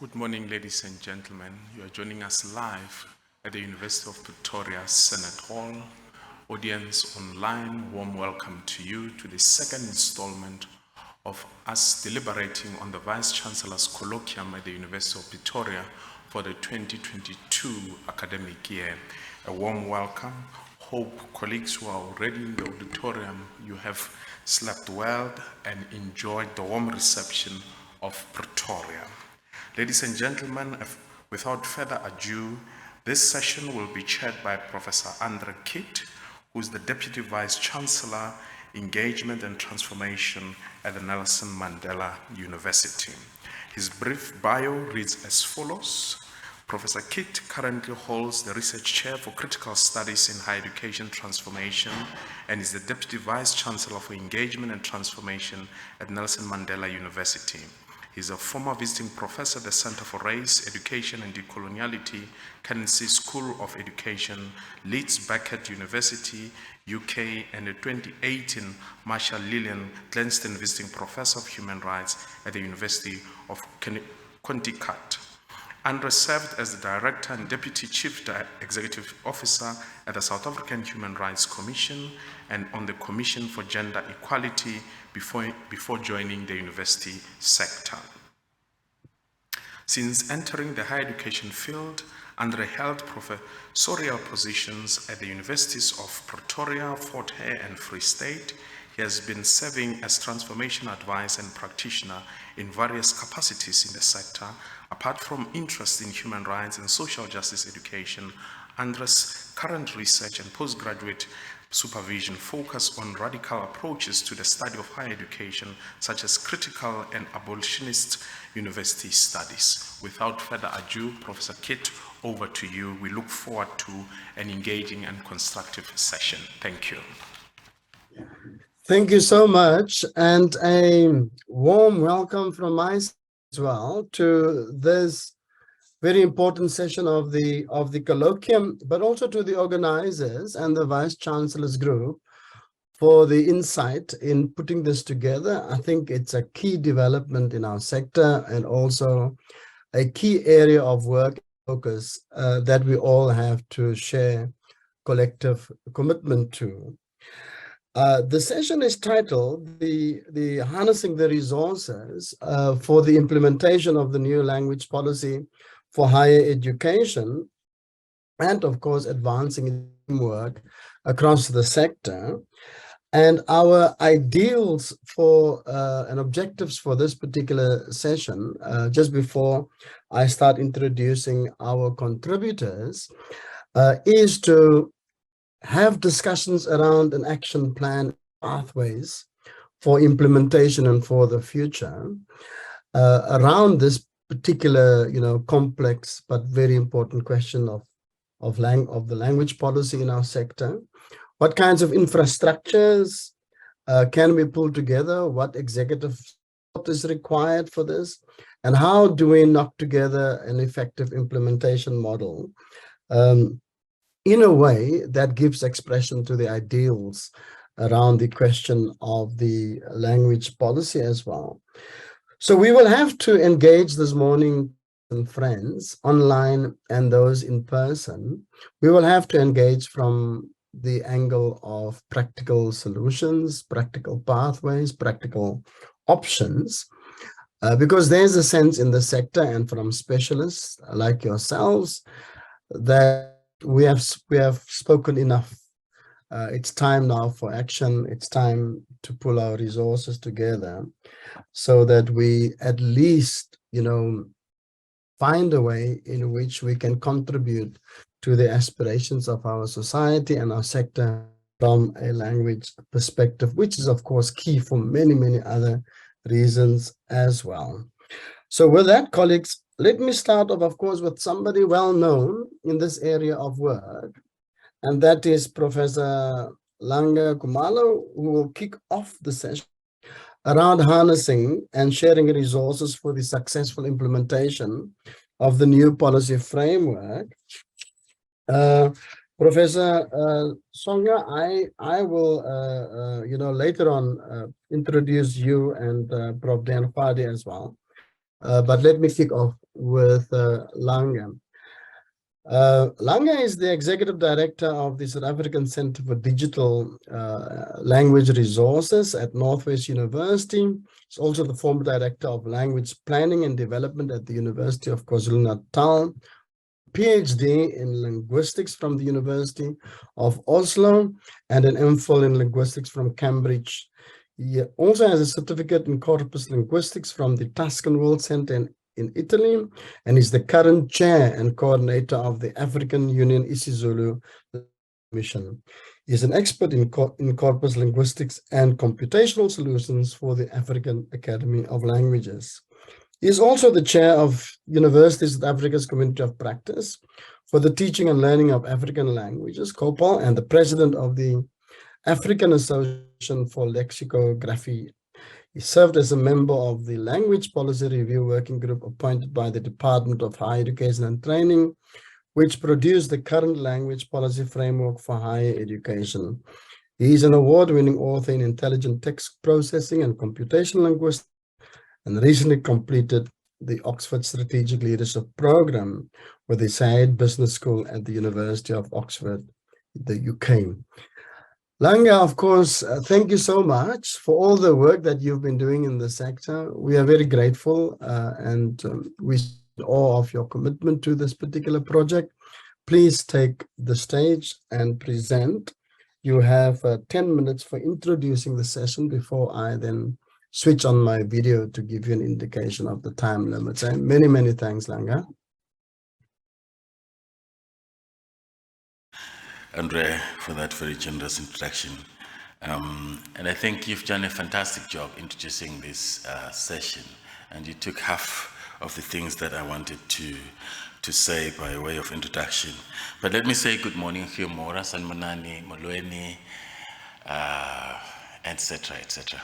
Good morning, ladies and gentlemen. You are joining us live at the University of Pretoria Senate Hall. Audience online, warm welcome to you to the second installment of us deliberating on the Vice Chancellor's Colloquium at the University of Pretoria for the 2022 academic year. A warm welcome. Hope colleagues who are already in the auditorium, you have slept well and enjoyed the warm reception of Pretoria. Ladies and gentlemen, without further ado, this session will be chaired by Professor Andre Kitt, who is the Deputy Vice Chancellor, Engagement and Transformation at the Nelson Mandela University. His brief bio reads as follows. Professor Kitt currently holds the Research Chair for Critical Studies in Higher Education Transformation and is the Deputy Vice Chancellor for Engagement and Transformation at Nelson Mandela University. He's a former visiting professor at the Center for Race, Education and Decoloniality, Kennedy School of Education, Leeds Beckett University, UK, and the 2018 Marshall Lillian Glenston Visiting Professor of Human Rights at the University of Connecticut. Andre served as the Director and Deputy Chief Executive Officer at the South African Human Rights Commission and on the Commission for Gender Equality before joining the university sector. Since entering the higher education field, Andre held professorial positions at the Universities of Pretoria, Fort Hare, and Free State. He has been serving as transformation advisor and practitioner in various capacities in the sector. Apart from interest in human rights and social justice education, Andre's current research and postgraduate supervision focus on radical approaches to the study of higher education, such as critical and abolitionist university studies. Without further ado, Professor Kitt, over to you. We look forward to an engaging and constructive session. Thank you. Thank you so much, and a warm welcome from my side as well to this very important session of the colloquium, but also to the organizers and the Vice Chancellor's group for the insight in putting this together. I think it's a key development in our sector and also a key area of work focus that we all have to share collective commitment to. The session is titled the Harnessing the Resources for the Implementation of the New Language Policy for Higher Education, and of course advancing work across the sector. And our ideals for and objectives for this particular session, just before I start introducing our contributors, is to have discussions around an action plan, pathways for implementation and for the future around this particular, complex but very important question of the language policy in our sector. What kinds of infrastructures can we pull together? What executive support is required for this? And how do we knock together an effective implementation model in a way that gives expression to the ideals around the question of the language policy as well? So we will have to engage this morning, friends, online and those in person. We will have to engage from the angle of practical solutions, practical pathways, practical options, because there's a sense in the sector and from specialists like yourselves that we have spoken enough. It's time now for action. It's time to pull our resources together so that we at least, find a way in which we can contribute to the aspirations of our society and our sector from a language perspective, which is of course key for many, many other reasons as well. So with that, colleagues, let me start off, of course, with somebody well known in this area of work, and that is Professor Langa Kumalo, who will kick off the session around harnessing and sharing resources for the successful implementation of the new policy framework. Professor Songa, I will, later on introduce you and Prof. Dan Fadi as well. But let me kick off with Langa. Langa is the executive director of the South African Center for Digital Language Resources at Northwest University. He's also the former director of language planning and development at the University of KwaZulu-Natal. PhD in linguistics from the University of Oslo and an MPhil in linguistics from Cambridge. He also has a certificate in corpus linguistics from the Tuscan World Center in Italy, and is the current chair and coordinator of the African Union isiZulu mission. He is an expert in corpus linguistics and computational solutions for the African Academy of Languages. He is also the chair of University South Africa's Community of Practice for the Teaching and Learning of African Languages, COPAL, and the president of the African Association for Lexicography. He served as a member of the Language Policy Review Working Group appointed by the Department of Higher Education and Training, which produced the current language policy framework for higher education. He is an award-winning author in intelligent text processing and computational linguistics, and recently completed the Oxford Strategic Leadership Program with the Said Business School at the University of Oxford, the UK. Langa, of course, thank you so much for all the work that you've been doing in the sector. We are very grateful and we see awe of your commitment to this particular project. Please take the stage and present. You have 10 minutes for introducing the session before I then switch on my video to give you an indication of the time limits. And many, many thanks, Langa. Andre, for that very generous introduction. And I think you've done a fantastic job introducing this session, and you took half of the things that I wanted to say by way of introduction. But let me say good morning, Mora, Sanmanani, Molweni, etc., etc.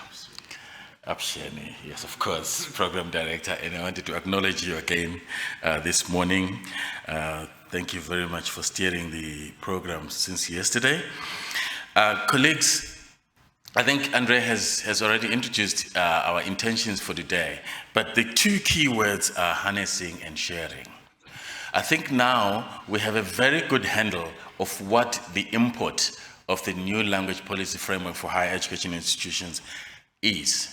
Absheni, yes, of course, Program Director, and I wanted to acknowledge you again this morning. Thank you very much for steering the program since yesterday. Colleagues, I think Andre has already introduced our intentions for today, but the two key words are harnessing and sharing. I think now we have a very good handle of what the import of the new language policy framework for higher education institutions is.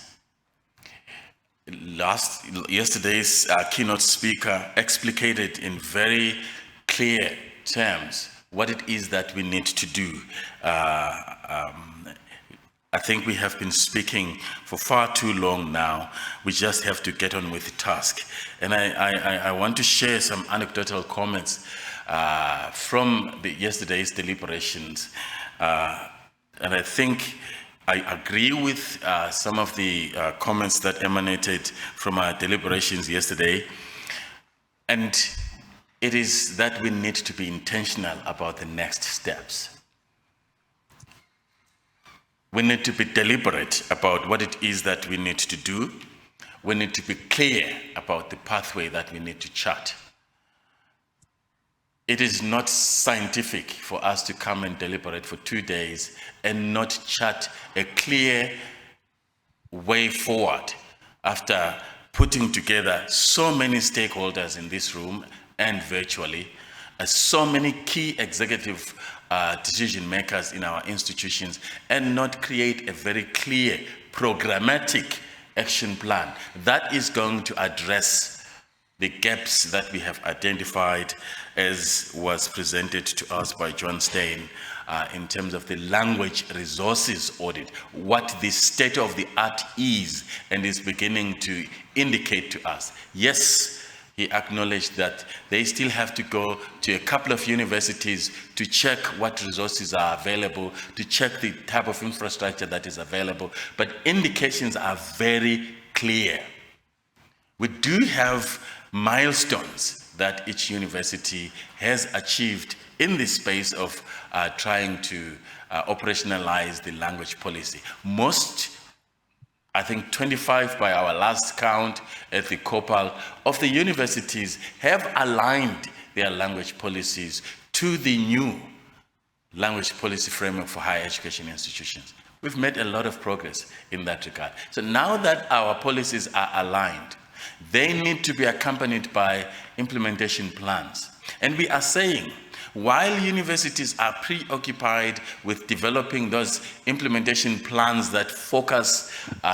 Yesterday's keynote speaker explicated in very clear terms what it is that we need to do. I think we have been speaking for far too long now. We just have to get on with the task. And I want to share some anecdotal comments from yesterday's deliberations. And I think I agree with some of the comments that emanated from our deliberations yesterday. And it is that we need to be intentional about the next steps. We need to be deliberate about what it is that we need to do. We need to be clear about the pathway that we need to chart. It is not scientific for us to come and deliberate for 2 days and not chart a clear way forward after putting together so many stakeholders in this room and virtually, so many key executive decision makers in our institutions, and not create a very clear programmatic action plan that is going to address the gaps that we have identified, as was presented to us by John Stein, in terms of the language resources audit, what the state of the art is and is beginning to indicate to us. Yes, he acknowledged that they still have to go to a couple of universities to check what resources are available, to check the type of infrastructure that is available, but indications are very clear. We do have milestones that each university has achieved in the space of trying to operationalize the language policy. Most, I think 25 by our last count at the COPAL of the universities have aligned their language policies to the new language policy framework for higher education institutions. We've made a lot of progress in that regard. So now that our policies are aligned, They need to be accompanied by implementation plans. And we are saying, while universities are preoccupied with developing those implementation plans that focus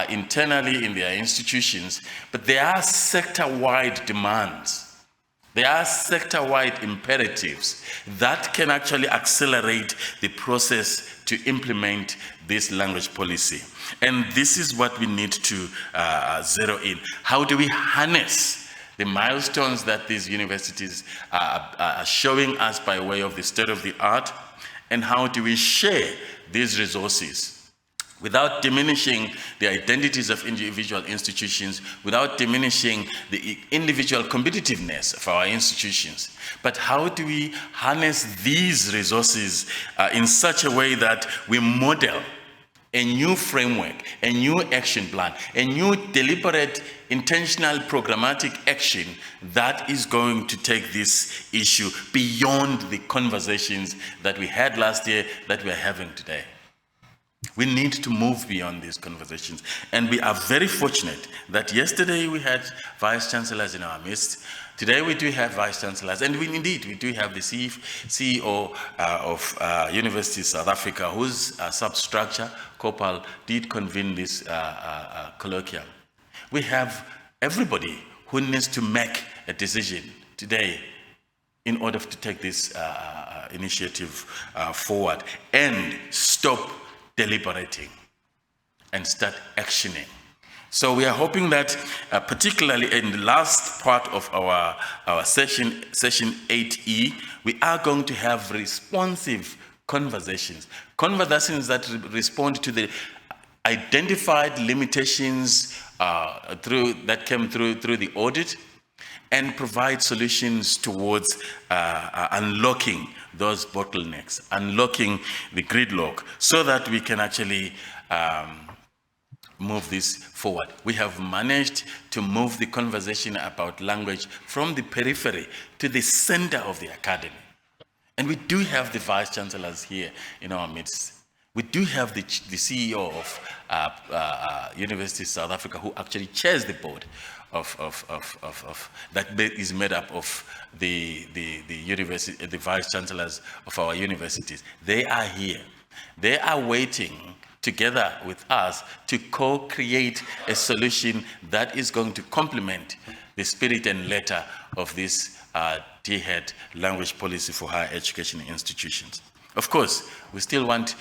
internally in their institutions, but there are sector-wide demands. There are sector-wide imperatives that can actually accelerate the process to implement this language policy. And this is what we need to zero in. How do we harness the milestones that these universities are showing us by way of the state of the art? And how do we share these resources without diminishing the identities of individual institutions, without diminishing the individual competitiveness of our institutions? But how do we harness these resources in such a way that we model a new framework, a new action plan, a new deliberate, intentional, programmatic action that is going to take this issue beyond the conversations that we had last year, that we are having today? We need to move beyond these conversations. And we are very fortunate that yesterday we had vice chancellors in our midst. Today we do have vice chancellors, and we do have the CEO of University of South Africa, whose substructure, COPAL, did convene this colloquium. We have everybody who needs to make a decision today in order to take this initiative forward and stop deliberating and start actioning. So we are hoping that particularly in the last part of our session 8E, we are going to have responsive conversations that respond to the identified limitations that came through the audit, and provide solutions towards unlocking those bottlenecks, unlocking the gridlock, so that we can actually move this forward. We have managed to move the conversation about language from the periphery to the center of the academy. And we do have the vice chancellors here in our midst. We do have the CEO of University of South Africa, who actually chairs the board of that is made up of the university, the vice chancellors of our universities. They are here. They are waiting together with us to co-create a solution that is going to complement the spirit and letter of this DHET language policy for higher education institutions. Of course, we still want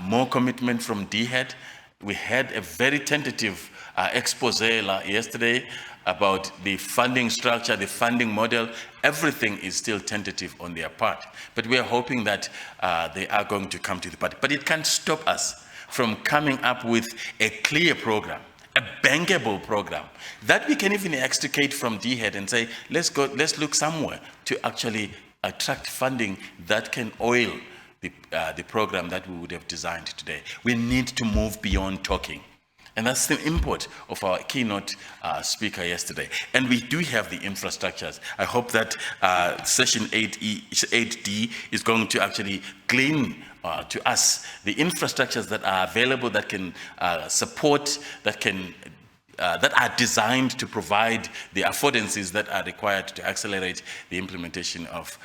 more commitment from DHET. We had a very tentative expose yesterday about the funding structure, the funding model. Everything is still tentative on their part, but we are hoping that they are going to come to the party. But it can't stop us from coming up with a clear program, a bankable program that we can even extricate from DHET and say, let's look somewhere to actually attract funding that can oil the program that we would have designed today. We need to move beyond talking. And that's the import of our keynote speaker yesterday. And we do have the infrastructures. I hope that session 8D is going to actually glean to us the infrastructures that are available, that can support, that are designed to provide the affordances that are required to accelerate the implementation of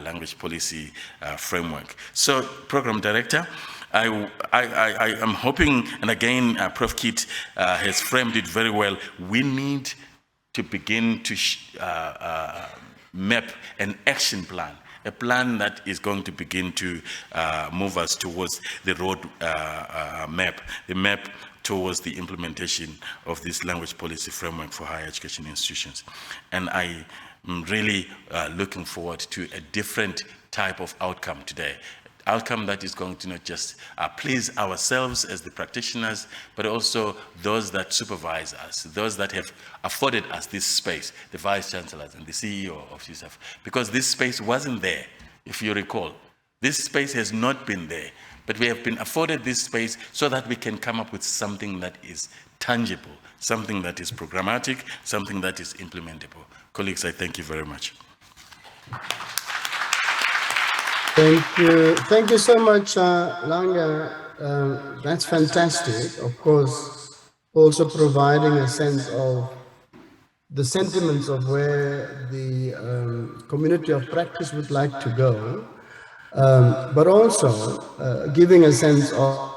language policy framework. So, Program Director, I am hoping, and again, Prof. Kit has framed it very well, we need to begin to map an action plan, a plan that is going to begin to move us towards the road map, the map towards the implementation of this language policy framework for higher education institutions. And I am really looking forward to a different type of outcome today. Outcome that is going to not just please ourselves as the practitioners, but also those that supervise us, those that have afforded us this space, the vice chancellors and the CEO of CSAF, because this space wasn't there, if you recall. This space has not been there, but we have been afforded this space so that we can come up with something that is tangible, something that is programmatic, something that is implementable. Colleagues, I thank you very much. Thank you so much, Langa. That's fantastic. Of course, also providing a sense of the sentiments of where the community of practice would like to go, but also giving a sense of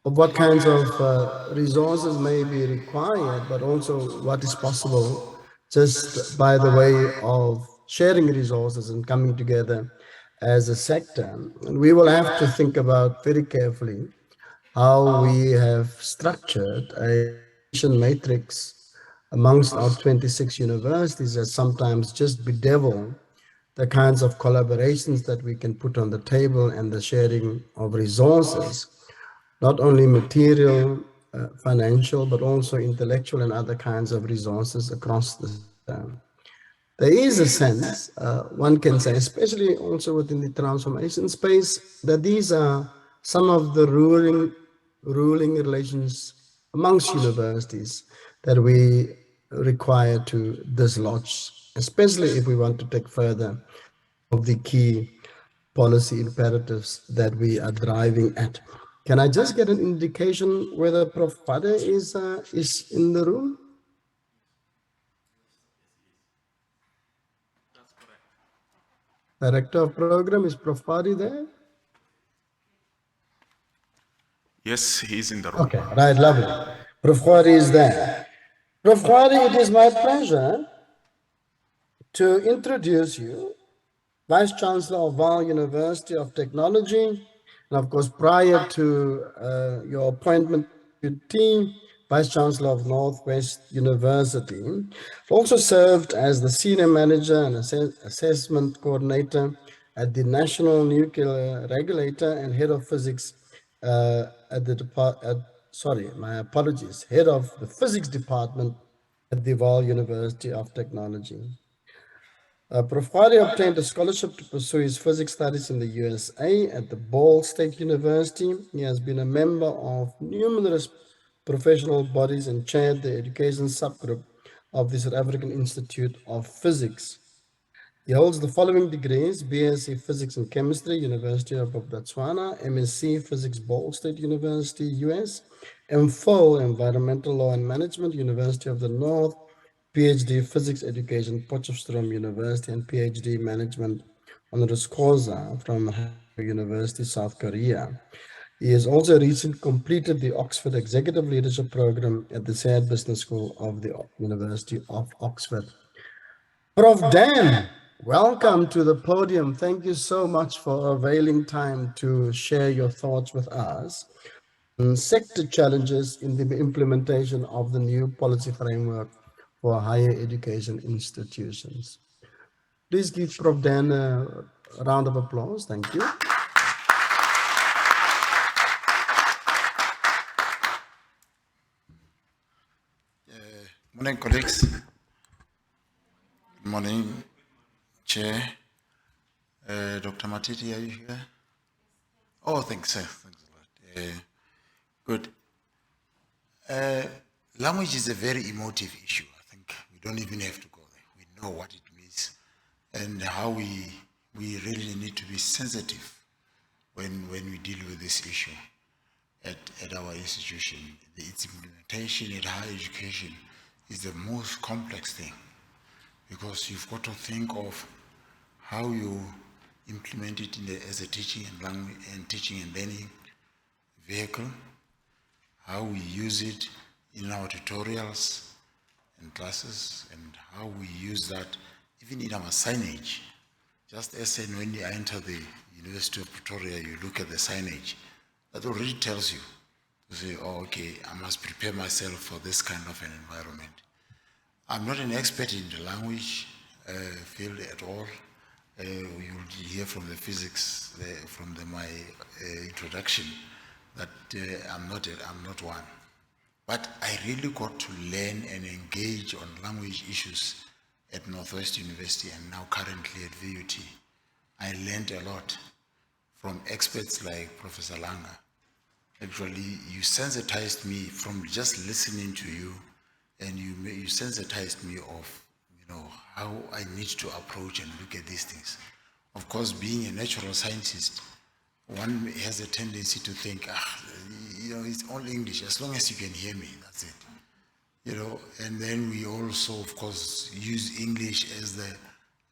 what kinds of resources may be required, but also what is possible just by the way of sharing resources and coming together as a sector. And we will have to think about very carefully how we have structured a collaboration matrix amongst our 26 universities that sometimes just bedevil the kinds of collaborations that we can put on the table and the sharing of resources, not only material, financial, but also intellectual and other kinds of resources across the sector. There is a sense, one can say, especially also within the transformation space, that these are some of the ruling relations amongst universities that we require to dislodge, especially if we want to take further of the key policy imperatives that we are driving at. Can I just get an indication whether Prof. Fade is in the room? Director of Program, is Prof. Fade there? Yes, he's in the room. Okay, right, lovely. Prof. Fade is there. Prof. Fade, it is my pleasure to introduce you, Vice Chancellor of Vaal University of Technology, and of course, prior to your appointment to T, Vice Chancellor of Northwest University, also served as the Senior Manager and Assessment Coordinator at the National Nuclear Regulator and Head of Physics at the my apologies, Head of the Physics Department at the Vaal University of Technology. Prof. Fade obtained a scholarship to pursue his physics studies in the USA at the Ball State University. He has been a member of numerous professional bodies and chaired the education subgroup of the South African Institute of Physics. He holds the following degrees: BSc Physics and Chemistry, University of Botswana; MSc Physics, Ball State University, US; MPhil Environmental Law and Management, University of the North; PhD Physics Education, Potchefstroom University; and PhD Management honoris causa from Hangzhou University, South Korea. He has also recently completed the Oxford Executive Leadership Program at the SAD Business School of the University of Oxford. Prof. Dan, welcome to the podium. Thank you so much for availing time to share your thoughts with us on sector challenges in the implementation of the new policy framework for higher education institutions. Please give Prof. Dan a round of applause. Thank you. Morning, colleagues. Good morning, Chair. Dr. Matiti, are you here? Oh, thanks, sir. Thanks a lot. Good. Language is a very emotive issue. I think we don't even have to go there. We know what it means and how we really need to be sensitive when we deal with this issue at our institution. Its implementation at higher education is the most complex thing, because you've got to think of how you implement it as a teaching and language and teaching and learning vehicle, how we use it in our tutorials and classes, and how we use that even in our signage. Just as in when you enter the University of Pretoria, you look at the signage, that already tells you to say, oh, okay, I must prepare myself for this kind of an environment. I'm not an expert in the language field at all. You'll hear from the physics, from my introduction, that I'm not one. But I really got to learn and engage on language issues at Northwest University and now currently at VUT. I learned a lot from experts like Professor Langa. Actually, you sensitized me from just listening to you, and you sensitized me of how I need to approach and look at these things. Of course, being a natural scientist, one has a tendency to think, it's all English. As long as you can hear me, that's it. you know, and then we also, of course, use English as the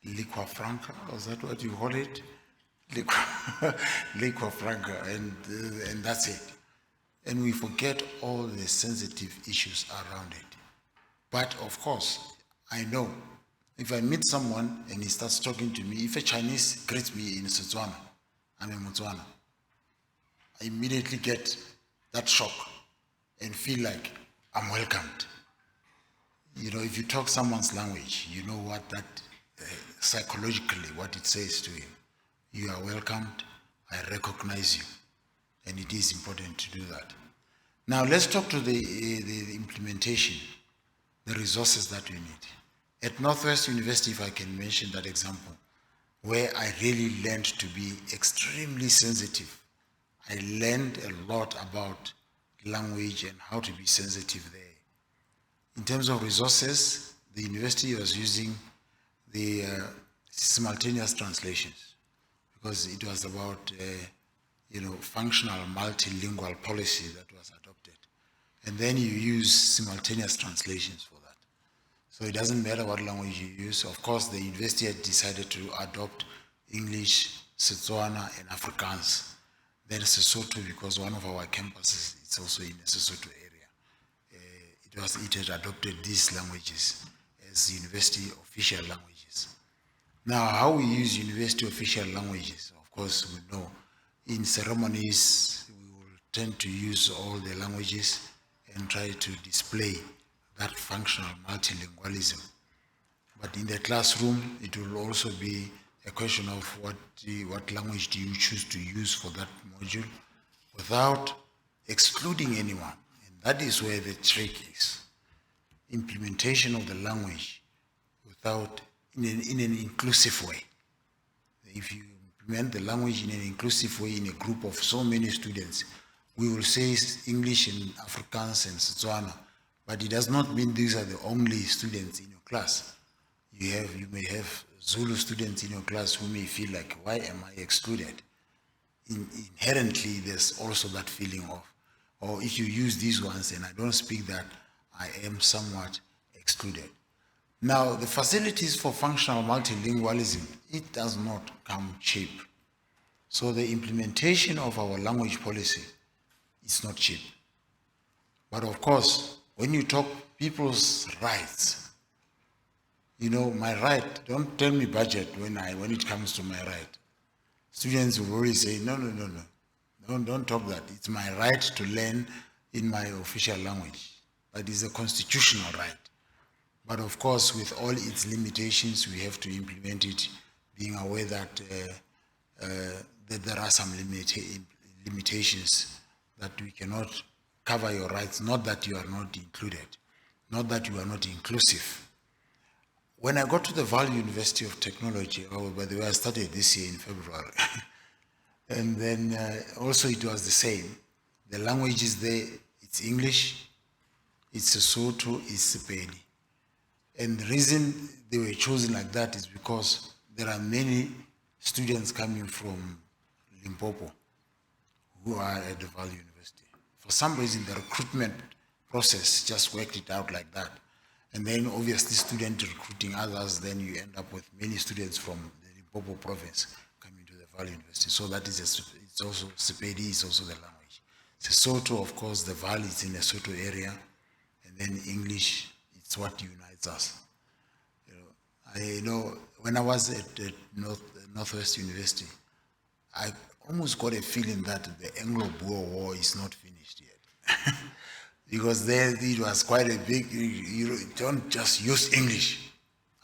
lingua franca, is that what you call it? Lingua franca, and that's it. And we forget all the sensitive issues around it. But of course, I know if I meet someone and he starts talking to me, if a Chinese greets me in Setswana, I'm a Motswana, I immediately get that shock and feel like I'm welcomed. You know, if you talk someone's language, you know what that psychologically what it says to him. You are welcomed, I recognize you, and it is important to do that. Now let's talk to the implementation, the resources that we need. At Northwest University, if I can mention that example, where I really learned to be extremely sensitive. I learned a lot about language and how to be sensitive there. In terms of resources, the university was using the simultaneous translations because it was about functional multilingual policy that was adopted. And then you use simultaneous translations for that. So it doesn't matter what language you use. Of course, the university had decided to adopt English, Setswana, and Afrikaans. Then Sesotho, because one of our campuses is also in the Sesotho area. It had adopted these languages as university official languages. Now, how we use university official languages, of course, we know in ceremonies we will tend to use all the languages and try to display that functional multilingualism. But in the classroom, it will also be a question of what language do you choose to use for that module without excluding anyone. And that is where the trick is. Implementation of the language without, in an inclusive way. If you implement the language in an inclusive way in a group of so many students, we will say English and Afrikaans and Setswana, but it does not mean these are the only students in your class. You may have Zulu students in your class who may feel like, why am I excluded? Inherently, there's also that feeling of, or if you use these ones and I don't speak that, I am somewhat excluded. Now, the facilities for functional multilingualism, it does not come cheap. So the implementation of our language policy is not cheap. But of course, when you talk people's rights, my right, don't tell me budget when it comes to my right. Students will always say, no, don't talk that. It's my right to learn in my official language. That is a constitutional right. But of course, with all its limitations, we have to implement it, being aware that there are some limitations that we cannot cover your rights, not that you are not included, not that you are not inclusive. When I got to the Vaal University of Technology, by the way, I started this year in February, and then also it was the same. The languages there, it's English, it's Sesotho, it's Sepedi. And the reason they were chosen like that is because there are many students coming from Limpopo who are at the Vaal University. For some reason, the recruitment process just worked it out like that. And then obviously student recruiting others, then you end up with many students from the Limpopo province coming to the Vaal University. So that is, it's also, Sepedi is also the language. Sesotho, of course, the Vaal is in the Soto area, and then English, it's what unites us. I know when I was at Northwest University, I almost got a feeling that the Anglo-Boer War is not finished yet. Because there it was quite a big, you don't just use English.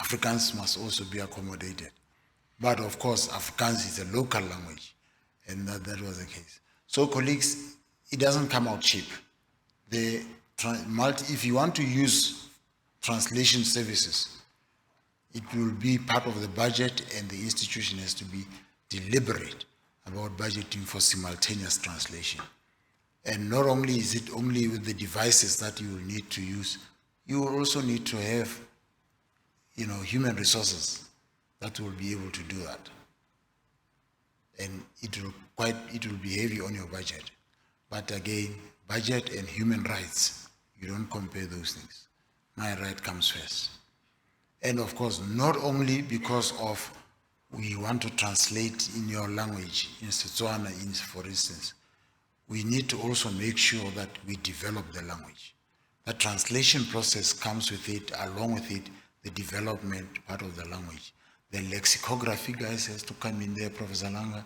Afrikaans must also be accommodated. But of course, Afrikaans is a local language, and that was the case. So colleagues, it doesn't come out cheap. If you want to use translation services, it will be part of the budget, and the institution has to be deliberate about budgeting for simultaneous translation. And not only is it only with the devices that you will need to use, you will also need to have, human resources that will be able to do that. And it will be heavy on your budget. But again, budget and human rights, you don't compare those things. my right comes first. And of course, not only because of we want to translate in your language, in Setswana, for instance, we need to also make sure that we develop the language. The translation process comes with it, along with it, the development part of the language. The lexicography guys has to come in there, Professor Langa,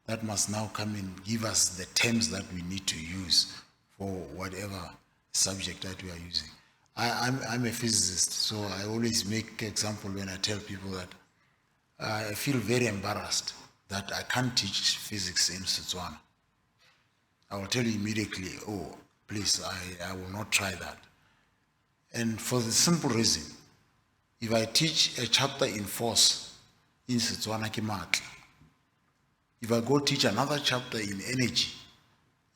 that must now come and give us the terms that we need to use for whatever subject that we are using. I'm a physicist, so I always make example when I tell people that I feel very embarrassed that I can't teach physics in Setswana. I will tell you immediately, oh, please, I will not try that. And for the simple reason, if I teach a chapter in force in Setswana ke matla, if I go teach another chapter in energy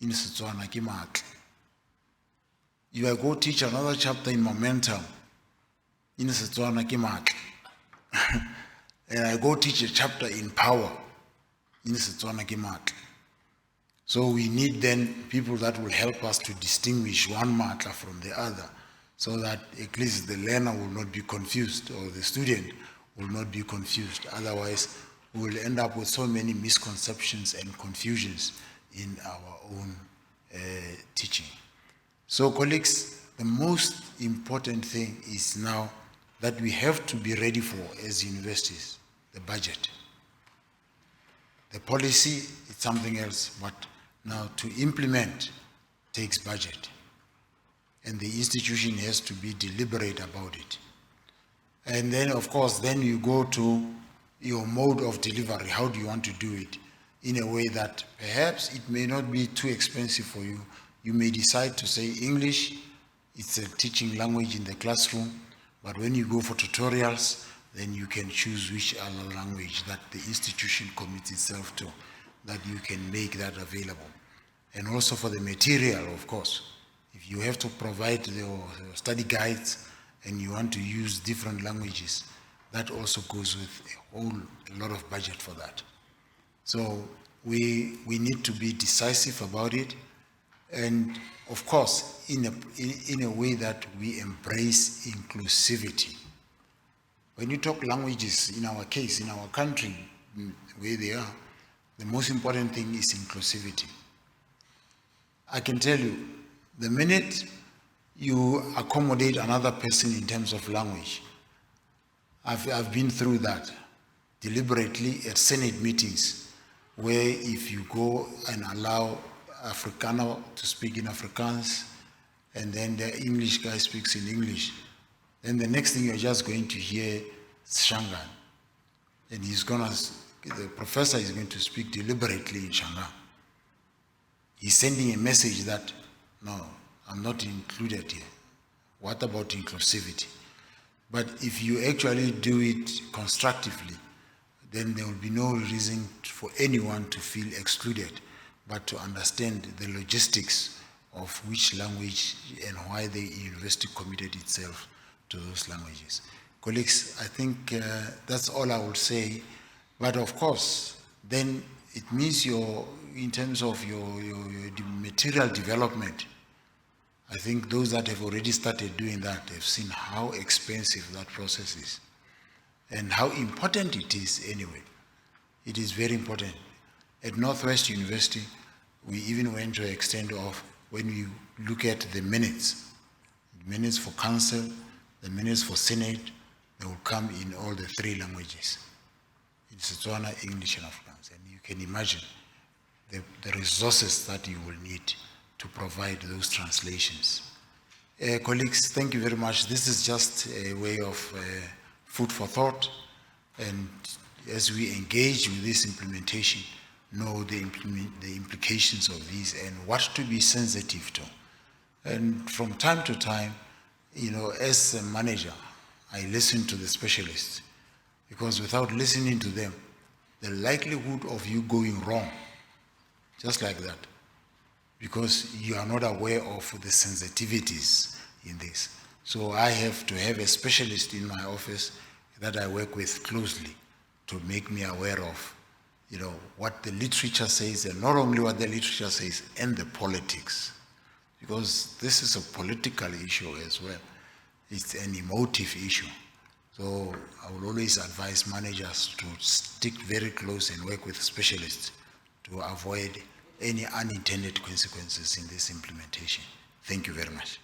in Setswana ke matla, if I go teach another chapter in momentum in Setswana ke matla, and I go teach a chapter in power in Setswana ke matla. So we need then people that will help us to distinguish one matla from the other, so that at least the learner will not be confused or the student will not be confused. Otherwise, we will end up with so many misconceptions and confusions in our own teaching. So colleagues, the most important thing is now that we have to be ready for as universities, the budget. The policy is something else, but now to implement takes budget. And the institution has to be deliberate about it. And then, of course, then you go to your mode of delivery. How do you want to do it? In a way that perhaps it may not be too expensive for you. You may decide to say English, it's a teaching language in the classroom, but when you go for tutorials, then you can choose which other language that the institution commits itself to, that you can make that available. And also for the material, of course. If you have to provide the study guides and you want to use different languages, that also goes with a lot of budget for that. So we need to be decisive about it, and of course, in a way that we embrace inclusivity. When you talk languages, in our case, in our country, where they are, the most important thing is inclusivity. I can tell you, the minute you accommodate another person in terms of language, I've been through that deliberately at Senate meetings, where if you go and allow Afrikaner to speak in Afrikaans, and then the English guy speaks in English, then the next thing you're just going to hear Shangaan. And the professor is going to speak deliberately in Shangaan. He's sending a message that, no, I'm not included here. What about inclusivity? But if you actually do it constructively, then there will be no reason for anyone to feel excluded, but to understand the logistics of which language and why the university committed itself to those languages. Colleagues, I think that's all I would say. But of course, then it means in terms of your material development, I think those that have already started doing that have seen how expensive that process is and how important it is anyway. It is very important. At Northwest University, we even went to the extent of, when you look at the minutes for council, the minutes for Senate, they will come in all the three languages, in Setswana, English, and Afrikaans. And you can imagine the resources that you will need to provide those translations. Colleagues, thank you very much. This is just a way of food for thought, and as we engage with this implementation, know the implications of these and what to be sensitive to. And from time to time, as a manager, I listen to the specialists, because without listening to them, the likelihood of you going wrong, just like that, because you are not aware of the sensitivities in this. So I have to have a specialist in my office that I work with closely to make me aware of, what the literature says, and not only what the literature says, and the politics, because this is a political issue as well. it's an emotive issue. So I will always advise managers to stick very close and work with specialists to avoid any unintended consequences in this implementation. Thank you very much.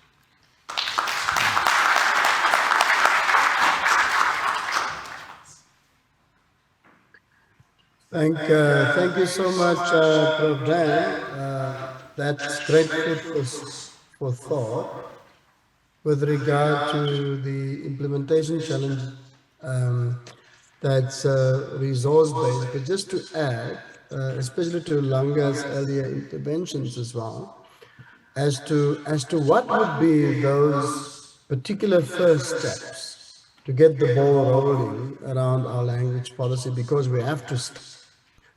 Thank you so much, Prof. Dan. That's great food for thought with regard to the implementation challenge that's resource-based. But just to add, especially to Langa's earlier interventions as well, as to what would be those particular first steps to get the ball rolling around our language policy, because we have to start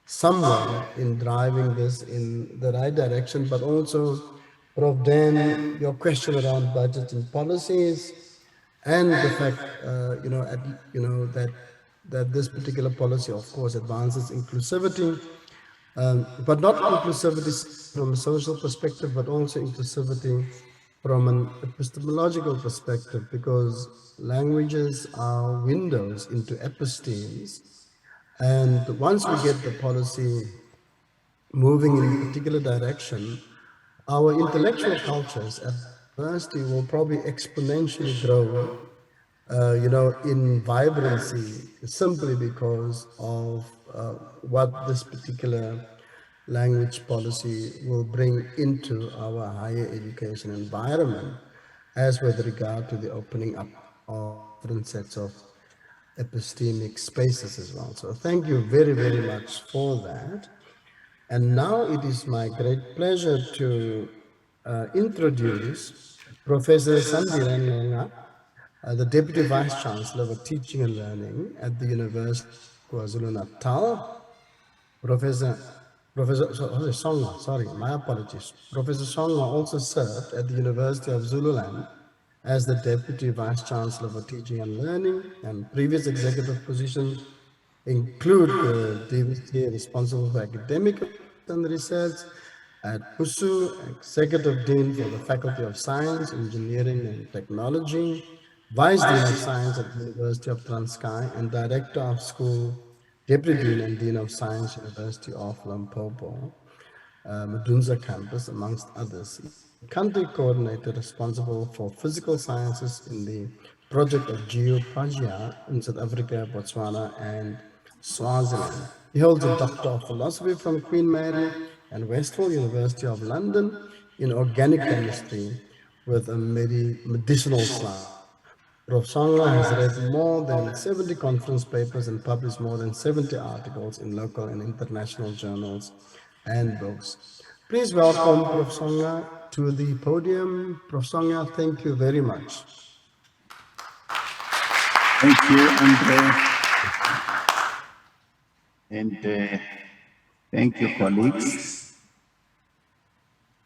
somewhere in driving this in the right direction. But also, Prof. Dan, your question around budgets and policies, and the fact, that this particular policy, of course, advances inclusivity, but not inclusivity from a social perspective, but also inclusivity from an epistemological perspective, because languages are windows into epistemes. And once we get the policy moving in a particular direction, our intellectual cultures at university will probably exponentially grow, in vibrancy, simply because of what this particular language policy will bring into our higher education environment, as with regard to the opening up of different sets of epistemic spaces as well. So thank you very, very much for that. And now it is my great pleasure to introduce Professor Sandiran Nonga, the Deputy Vice Chancellor for Teaching and Learning at the University of KwaZulu-Natal. Professor Songa, sorry, my apologies. Professor Songa also served at the University of Zululand as the Deputy Vice Chancellor for Teaching and Learning, and previous executive positions include the DVC responsible for academic and research at PUSU, Executive Dean for the Faculty of Science, Engineering and Technology, Vice Dean of Science at the University of Transkei, and Director of School, Deputy Dean and Dean of Science, University of Limpopo, Medunza campus, amongst others. Country coordinator responsible for physical sciences in the project of GeoPagia in South Africa, Botswana, and Swaziland. He holds a Doctor of Philosophy from Queen Mary and Westphal University of London in organic chemistry with a medicinal slant. Prof. Songa has read more than 70 conference papers and published more than 70 articles in local and international journals and books. Please welcome Prof. Songa to the podium. Prof. Songa, thank you very much. Thank you, Andre. And thank you, colleagues.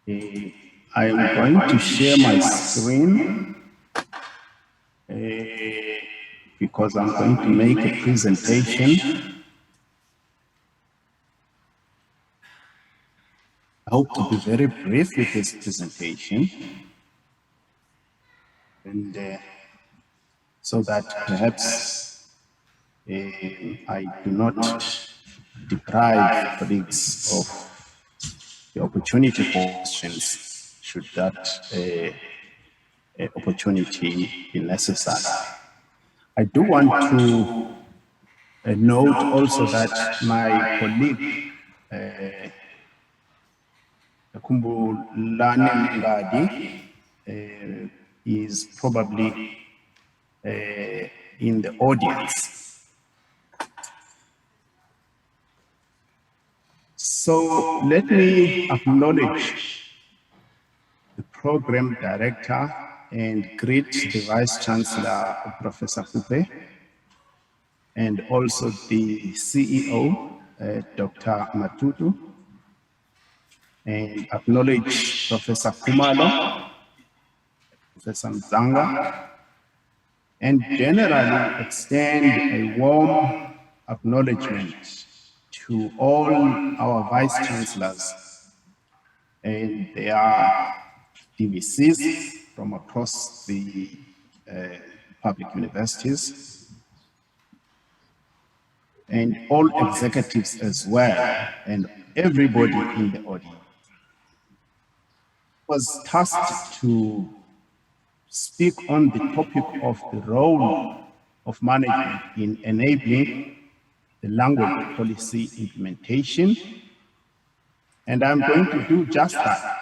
I am going to share my screen because I'm going to make a presentation. I hope to be very brief with this presentation, and so that perhaps I do not deprive colleagues of the opportunity for questions, should that opportunity be necessary. I do want to note also that my colleague, Kumbulani Ngadi, is probably in the audience. So let me acknowledge the program director and greet the Vice Chancellor, Professor Kupe, and also the CEO, Dr. Matutu, and acknowledge Professor Kumalo, Professor Mzanga, and generally extend a warm acknowledgement to all our Vice Chancellors and their DVCs from across the public universities, and all executives as well, and everybody in the audience. Was tasked to speak on the topic of the role of management in enabling the language policy implementation, and I'm going to do just that.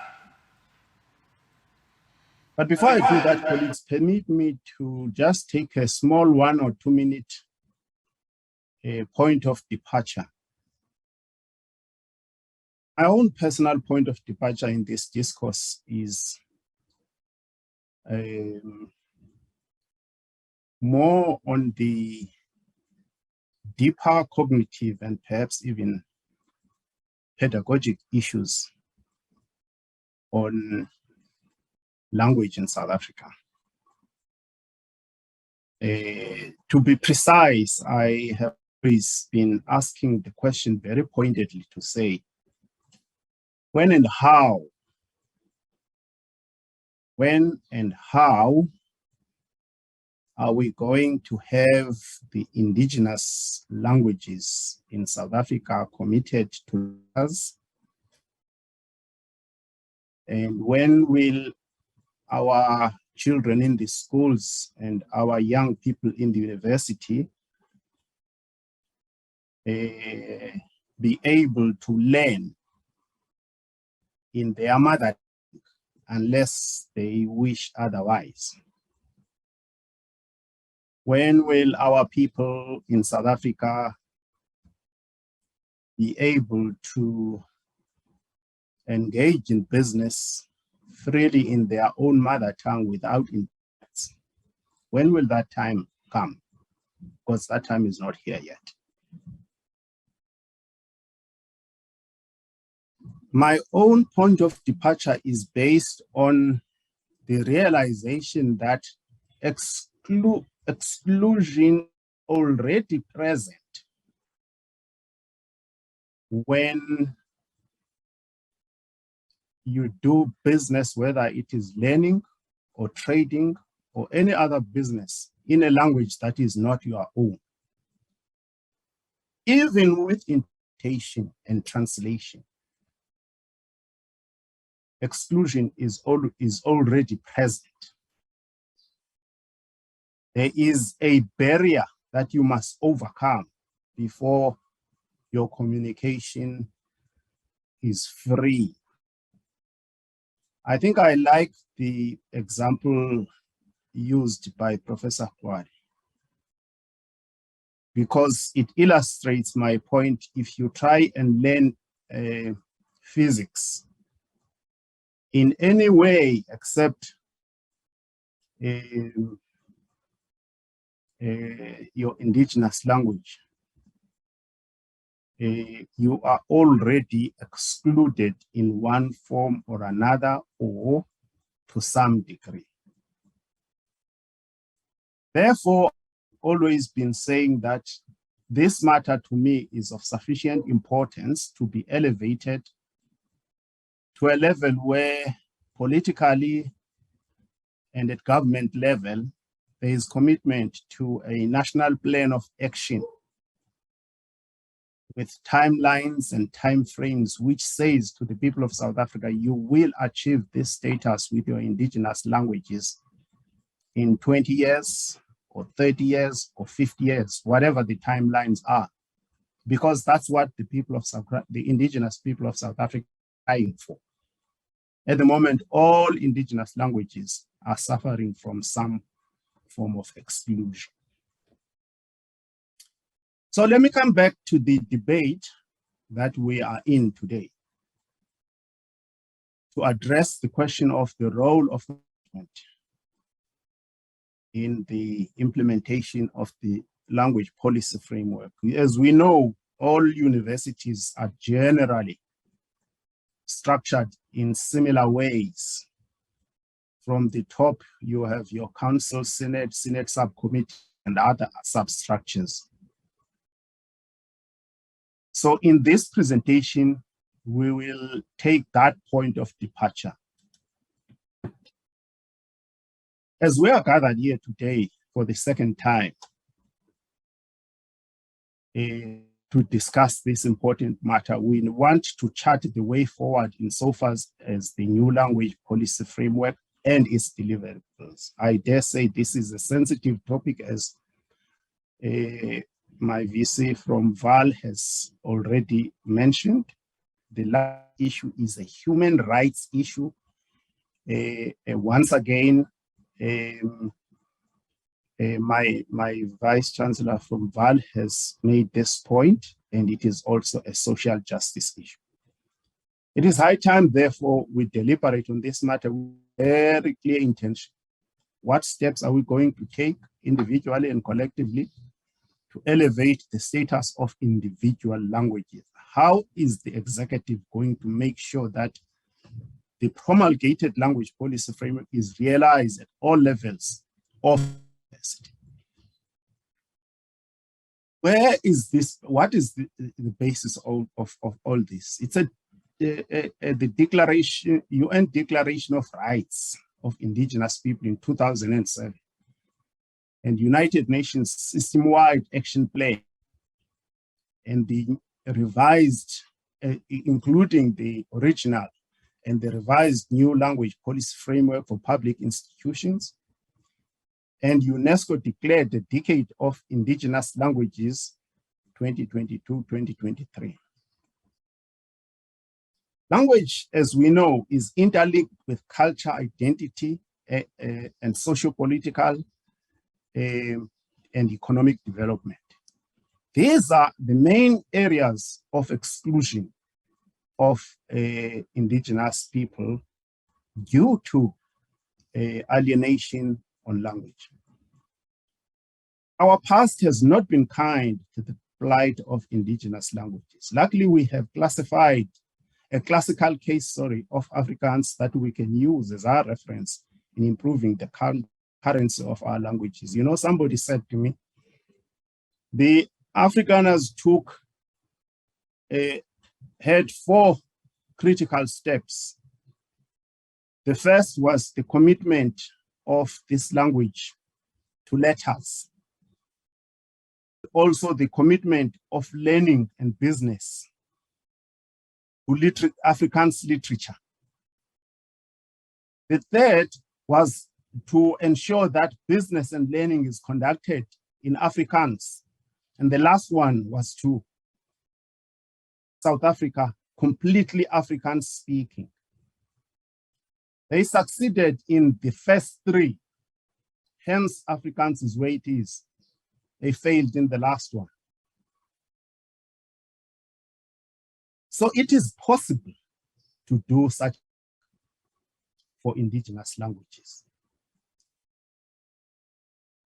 But before I do that, colleagues, permit me to just take a small 1 or 2 minute point of departure. My own personal point of departure in this discourse is more on the deeper cognitive and perhaps even pedagogic issues on language in South Africa. To be precise, I have always been asking the question very pointedly to say, when and how are we going to have the indigenous languages in South Africa committed to us? And when will our children in the schools and our young people in the university be able to learn in their mother tongue unless they wish otherwise? When will our people in South Africa be able to engage in business freely in their own mother tongue without impediments? When will that time come? Because that time is not here yet. My own point of departure is based on the realization that exclusion already present when you do business, whether it is learning or trading or any other business in a language that is not your own. Even with interpretation and translation, exclusion is already present. There is a barrier that you must overcome before your communication is free. I think I like the example used by Professor Kwari because it illustrates my point. If you try and learn physics in any way except your indigenous language, you are already excluded in one form or another or to some degree. Therefore, I've always been saying that this matter to me is of sufficient importance to be elevated to a level where politically and at government level, there is commitment to a national plan of action with timelines and timeframes, which says to the people of South Africa, you will achieve this status with your indigenous languages in 20 years or 30 years or 50 years, whatever the timelines are, because that's what the people of South, the indigenous people of South Africa are trying for. At the moment, all indigenous languages are suffering from some form of exclusion. So let me come back to the debate that we are in today to address the question of the role of management in the implementation of the language policy framework. As we know, all universities are generally structured in similar ways. From the top, you have your council, senate subcommittee, and other substructures. So in this presentation, we will take that point of departure As we are gathered here today for the second time to discuss this important matter, we want to chart the way forward insofar as the new language policy framework and its deliverables. I dare say this is a sensitive topic, as my VC from VAL has already mentioned. The last issue is a human rights issue. Once again, my Vice Chancellor from VAL has made this point, and it is also a social justice issue. It is high time, therefore, we deliberate on this matter with very clear intention. What steps are we going to take individually and collectively to elevate the status of individual languages? How is the executive going to make sure that the promulgated language policy framework is realized at all levels of university? Where is this? What is the basis of all this? It's the declaration, UN Declaration of Rights of Indigenous People in 2007, and United Nations System-Wide Action Plan, and the revised, including the original and the revised new language policy framework for public institutions. And UNESCO declared the Decade of Indigenous Languages 2022-2023. Language, as we know, is interlinked with culture, identity, and socio-political and economic development. These are the main areas of exclusion of indigenous people due to alienation on language. Our past has not been kind to the plight of indigenous languages. Luckily, we have classified a classical case story of Afrikaans that we can use as our reference in improving the currency of our languages. You know, somebody said to me, the Afrikaners had 4 critical steps. The first was the commitment of this language to letters. Also the commitment of learning and business to Afrikaans literature. The third was to ensure that business and learning is conducted in Afrikaans. And the last one was to South Africa, completely Afrikaans speaking. They succeeded in the first 3, hence Afrikaans is where it is. They failed in the last one. So it is possible to do such for indigenous languages.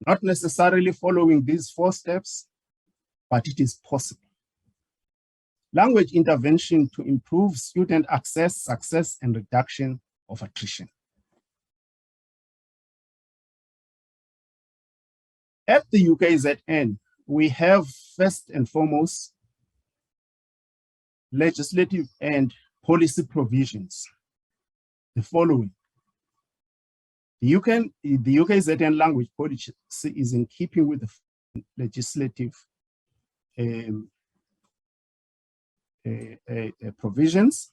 Not necessarily following these 4 steps, but it is possible. Language intervention to improve student access, success, and reduction of attrition. At the UKZN, we have first and foremost legislative and policy provisions. The following. The UKZN language policy is in keeping with the legislative provisions.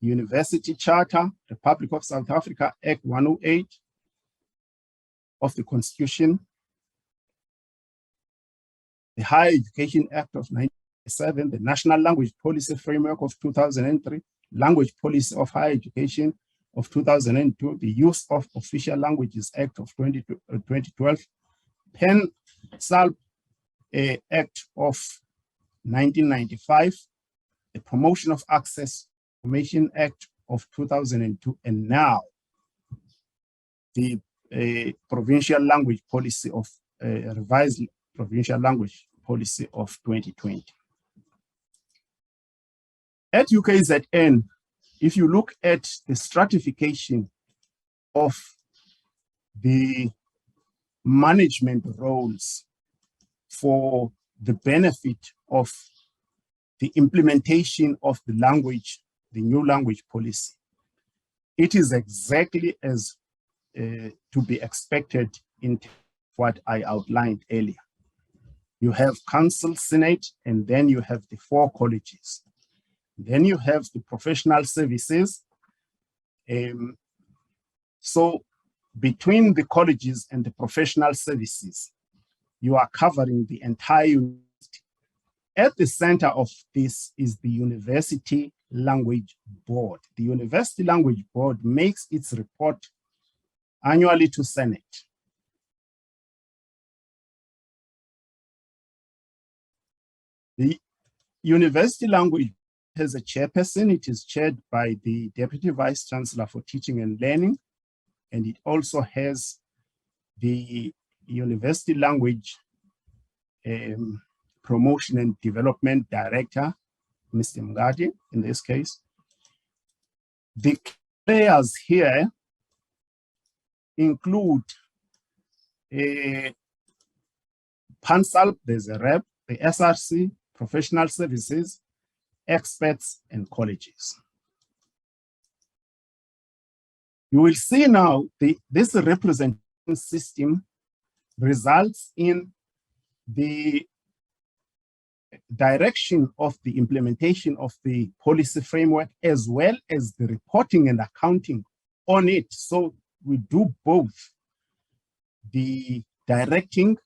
University Charter, Republic of South Africa, Act 108 of the Constitution, the Higher Education Act of 1997, the National Language Policy Framework of 2003, Language Policy of Higher Education of 2002, the Use of Official Languages Act of 2012, Penn Salp Act of 1995, the Promotion of Access Information Act of 2002, and now the Provincial Language Policy of revised Provincial Language Policy of 2020. At UKZN, if you look at the stratification of the management roles for the benefit of the implementation of the language, the new language policy, it is exactly as to be expected in what I outlined earlier. You have council, senate, and then you have the 4 colleges. Then you have the professional services. So between the colleges and the professional services, you are covering the entire university. At the center of this is the University Language Board. The University Language Board makes its report annually to Senate. The University Language has a chairperson. It is chaired by the Deputy Vice Chancellor for Teaching and Learning, and it also has the University Language Promotion and Development Director, Mr. Mgadi, in this case. The players here include PANSAL, there's a rep, the SRC, professional services, experts, and colleges. You will see now this representation system results in the direction of the implementation of the policy framework, as well as the reporting and accounting on it. So we do both the directing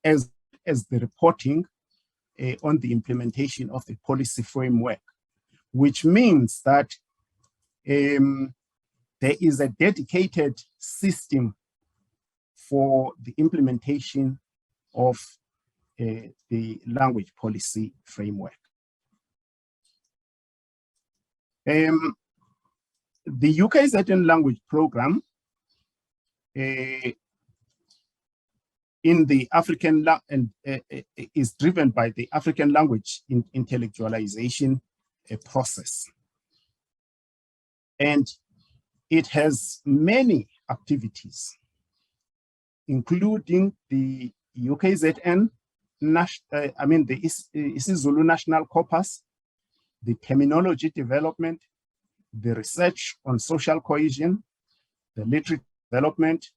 as the reporting on the implementation of the policy framework, which means that there is a dedicated system for the implementation of the language policy framework. The UKZN language program in the African is driven by the African language intellectualization process. And it has many activities, including the UKZN, the isiZulu National Corpus, the terminology development, the research on social cohesion, the literature development,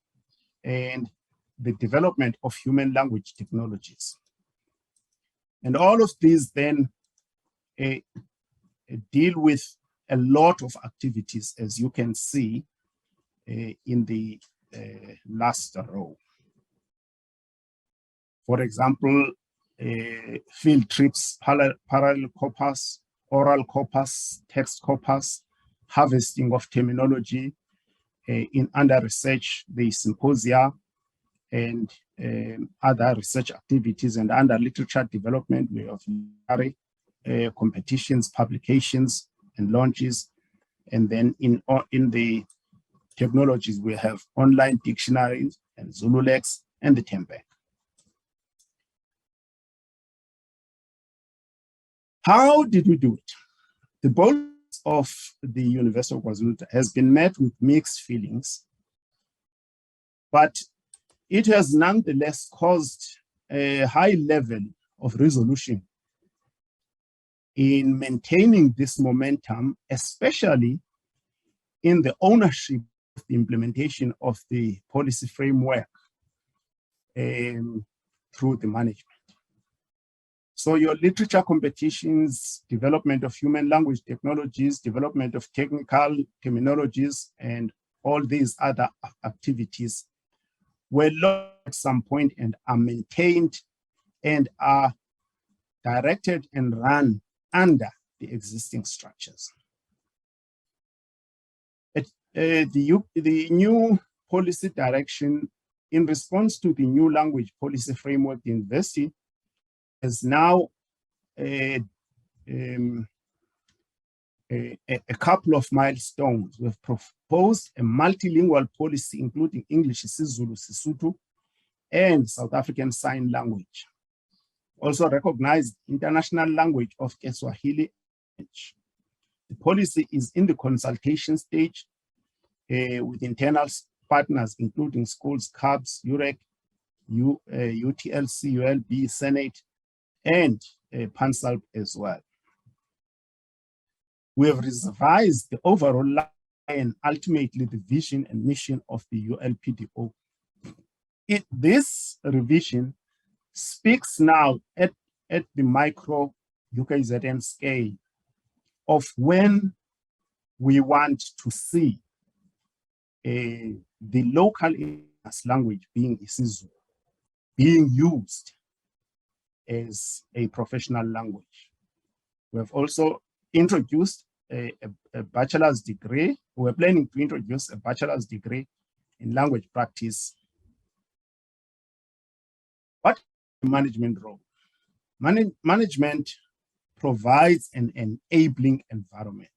and the development of human language technologies. And all of these then deal with a lot of activities, as you can see in the last row. For example, field trips, parallel corpus, oral corpus, text corpus, harvesting of terminology, in under research, the symposia, and other research activities, and under literature development, we have competitions, publications, and launches. And then in the technologies, we have online dictionaries and Zululex and the Tempe. How did we do it? The board of the University of KwaZulu has been met with mixed feelings, but it has nonetheless caused a high level of resolution in maintaining this momentum, especially in the ownership of the implementation of the policy framework through the management. So your literature competitions, development of human language technologies, development of technical terminologies, and all these other activities were launched at some point and are maintained and are directed and run under the existing structures. The new policy direction in response to the new language policy framework, the university has now a couple of milestones. We've proposed a multilingual policy, including English, isiZulu, Sesotho, and South African Sign Language. Also recognized international language of Kiswahili. The policy is in the consultation stage with internal partners, including schools, CABS, UREC, UTLC, ULB, Senate, and PANSALP as well. We have revised the overall and ultimately the vision and mission of the ULPDO. This revision speaks now at the micro UKZN scale of when we want to see the local language being isiZulu being used as a professional language. We have also introduced a bachelor's degree. We're planning to introduce a bachelor's degree in language practice. What is the management role? Management provides an enabling environment,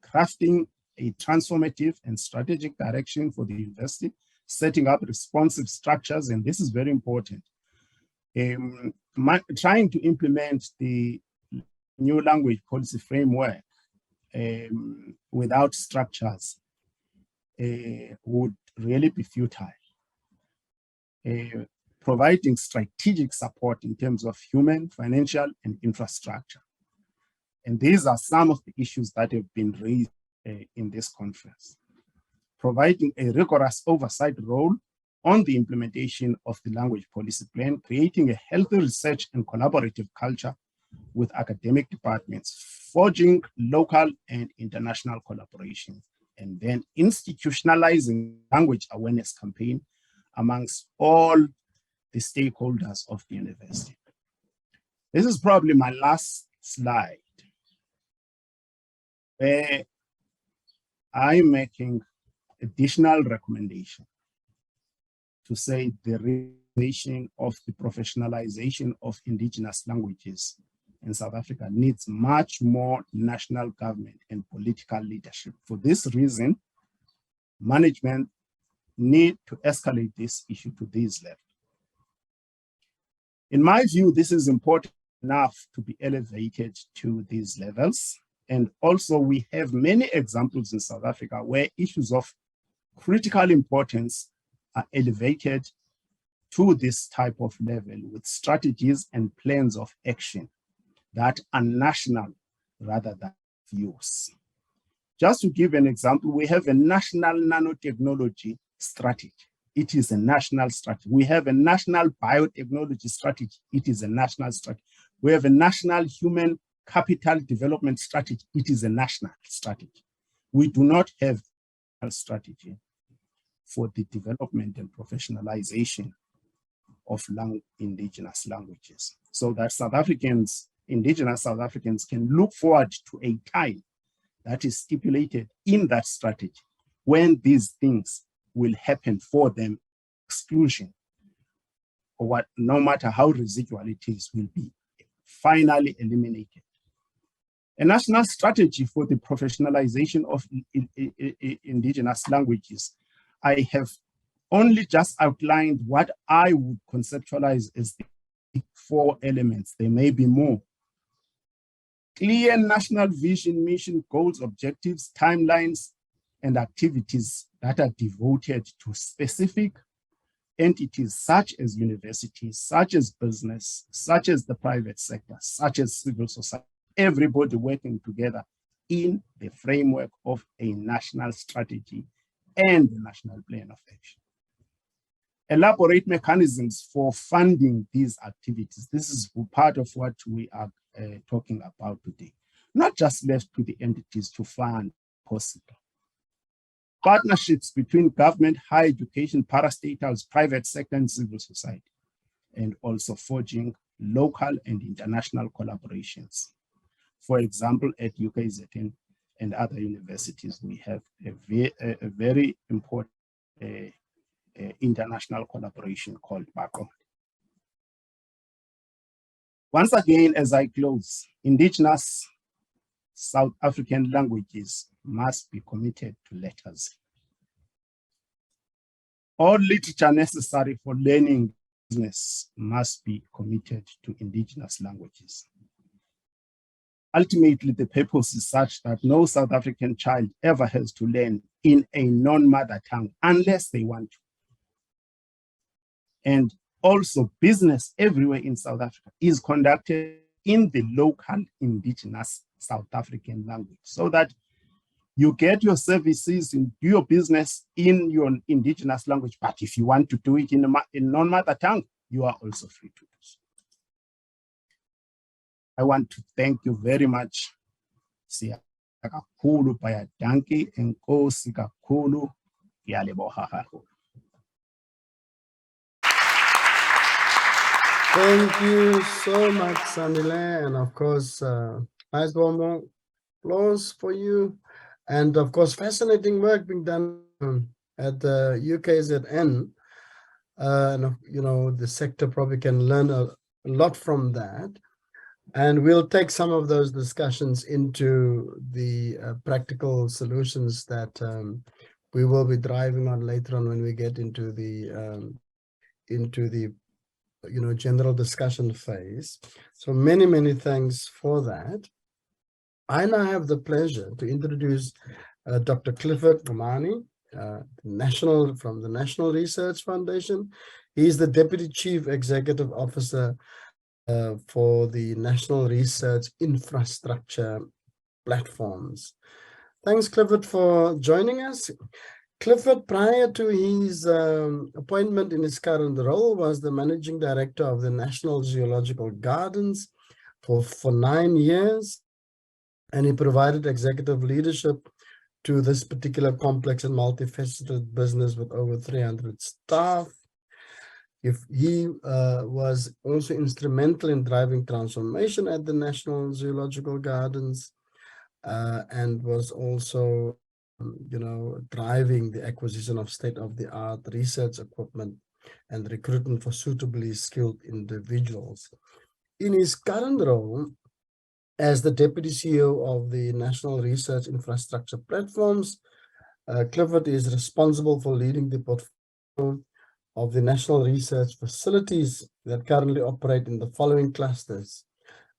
crafting a transformative and strategic direction for the university, setting up responsive structures, and this is very important. Trying to implement the new language policy framework without structures would really be futile. Providing strategic support in terms of human, financial, and infrastructure. And these are some of the issues that have been raised in this conference. Providing a rigorous oversight role on the implementation of the language policy plan, creating a healthy research and collaborative culture with academic departments, forging local and international collaboration, and then institutionalizing language awareness campaign amongst all the stakeholders of the university. This is probably my last slide, where I'm making additional recommendation to say the realization of the professionalization of indigenous languages in South Africa needs much more national government and political leadership. For this reason, management need to escalate this issue to this level. In my view, this is important enough to be elevated to these levels. And also we have many examples in South Africa where issues of critical importance are elevated to this type of level with strategies and plans of action that are national rather than views. Just to give an example, we have a national nanotechnology strategy. It is a national strategy. We have a national biotechnology strategy. It is a national strategy. We have a national human capital development strategy. It is a national strategy. We do not have a strategy for the development and professionalization of indigenous languages, so that indigenous South Africans can look forward to a time that is stipulated in that strategy when these things will happen for them, exclusion, or what, no matter how residual it is, will be finally eliminated. A national strategy for the professionalization of indigenous languages. I have only just outlined what I would conceptualize as the 4 elements. There may be more. Clear national vision, mission, goals, objectives, timelines, and activities that are devoted to specific entities such as universities, such as business, such as the private sector, such as civil society, everybody working together in the framework of a national strategy and the national plan of action. Elaborate mechanisms for funding these activities. This is part of what we are talking about today. Not just left to the entities to fund possible. Partnerships between government, higher education, parastatals, private sector, and civil society, and also forging local and international collaborations. For example, at UKZN and other universities, we have a very important international collaboration called BACO. Once again, as I close, indigenous South African languages must be committed to letters. All literature necessary for learning business must be committed to indigenous languages. Ultimately, the purpose is such that no South African child ever has to learn in a non-mother tongue unless they want to. And also, business everywhere in South Africa is conducted in the local indigenous South African language, so that You get your services and do your business in your indigenous language, but if you want to do it in non-mother tongue, you are also free to do so. I want to thank you very much. Siyabonga kakhulu bayadanki enkosi kakhulu ngiyaleboha kakhulu. Thank you so much, Sandile. And of course, nice warm applause for you. And of course, fascinating work being done at the UKZN. And you know, the sector probably can learn a lot from that. And we'll take some of those discussions into the practical solutions that we will be driving on later on when we get into the general discussion phase. So many thanks for that. I now have the pleasure to introduce Dr. Clifford Ngumani, from the National Research Foundation. He's the Deputy Chief Executive Officer for the National Research Infrastructure Platforms. Thanks, Clifford, for joining us. Clifford, prior to his appointment in his current role, was the Managing Director of the National Zoological Gardens for 9 years, and he provided executive leadership to this particular complex and multifaceted business with over 300 staff. He was also instrumental in driving transformation at the National Zoological Gardens and was also driving the acquisition of state-of-the-art research equipment and recruitment for suitably skilled individuals. In his current role as the Deputy CEO of the National Research Infrastructure Platforms, Clifford is responsible for leading the portfolio of the national research facilities that currently operate in the following clusters: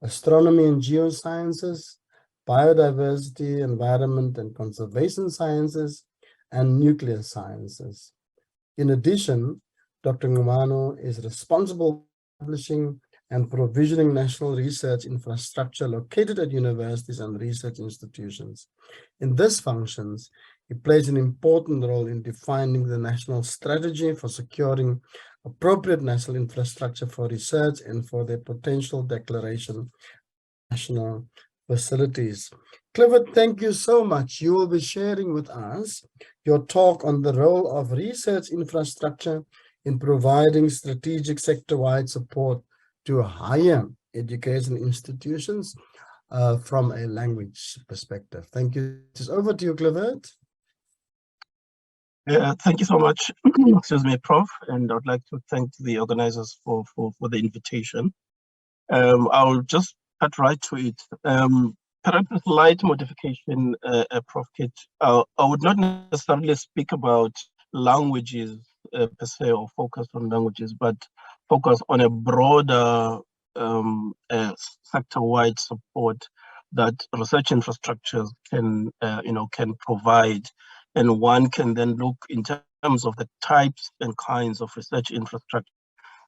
astronomy and geosciences, biodiversity, environment and conservation sciences, and nuclear sciences. In addition, Dr. Ngumani is responsible for publishing and provisioning national research infrastructure located at universities and research institutions. In these functions, he plays an important role in defining the national strategy for securing appropriate national infrastructure for research and for their potential declaration of national facilities. Clifford, thank you so much. You will be sharing with us your talk on the role of research infrastructure in providing strategic sector-wide support to higher education institutions from a language perspective. Thank you. It's over to you, Clifford. Thank you so much, excuse me, Prof. And I'd like to thank the organizers for the invitation. I'll just cut right to it. Perhaps a slight modification, Prof. Kit. I would not necessarily speak about languages per se or focus on languages, but focus on a broader sector-wide support that research infrastructures can provide. And one can then look in terms of the types and kinds of research infrastructure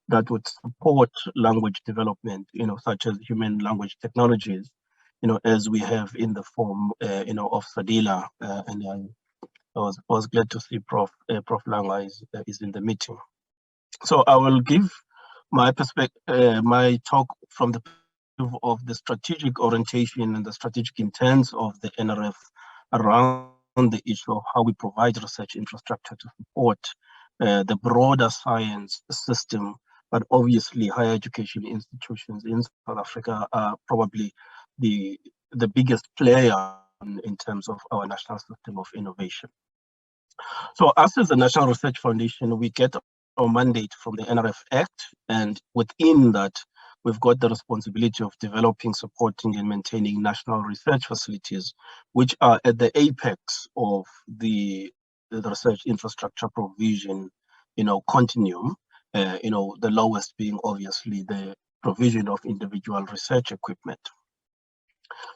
that would support language development, such as human language technologies, as we have in the form, of SADILA. And I was glad to see Prof. Langa is in the meeting. So I will give my perspective, my talk from the perspective of the strategic orientation and the strategic intents of the NRF around the issue of how we provide research infrastructure to support the broader science system, but obviously higher education institutions in South Africa are probably the biggest player in terms of our national system of innovation. So us as the National Research Foundation, we get our mandate from the NRF Act, and within that, we've got the responsibility of developing, supporting, and maintaining national research facilities, which are at the apex of the research infrastructure provision, continuum. The lowest being obviously the provision of individual research equipment.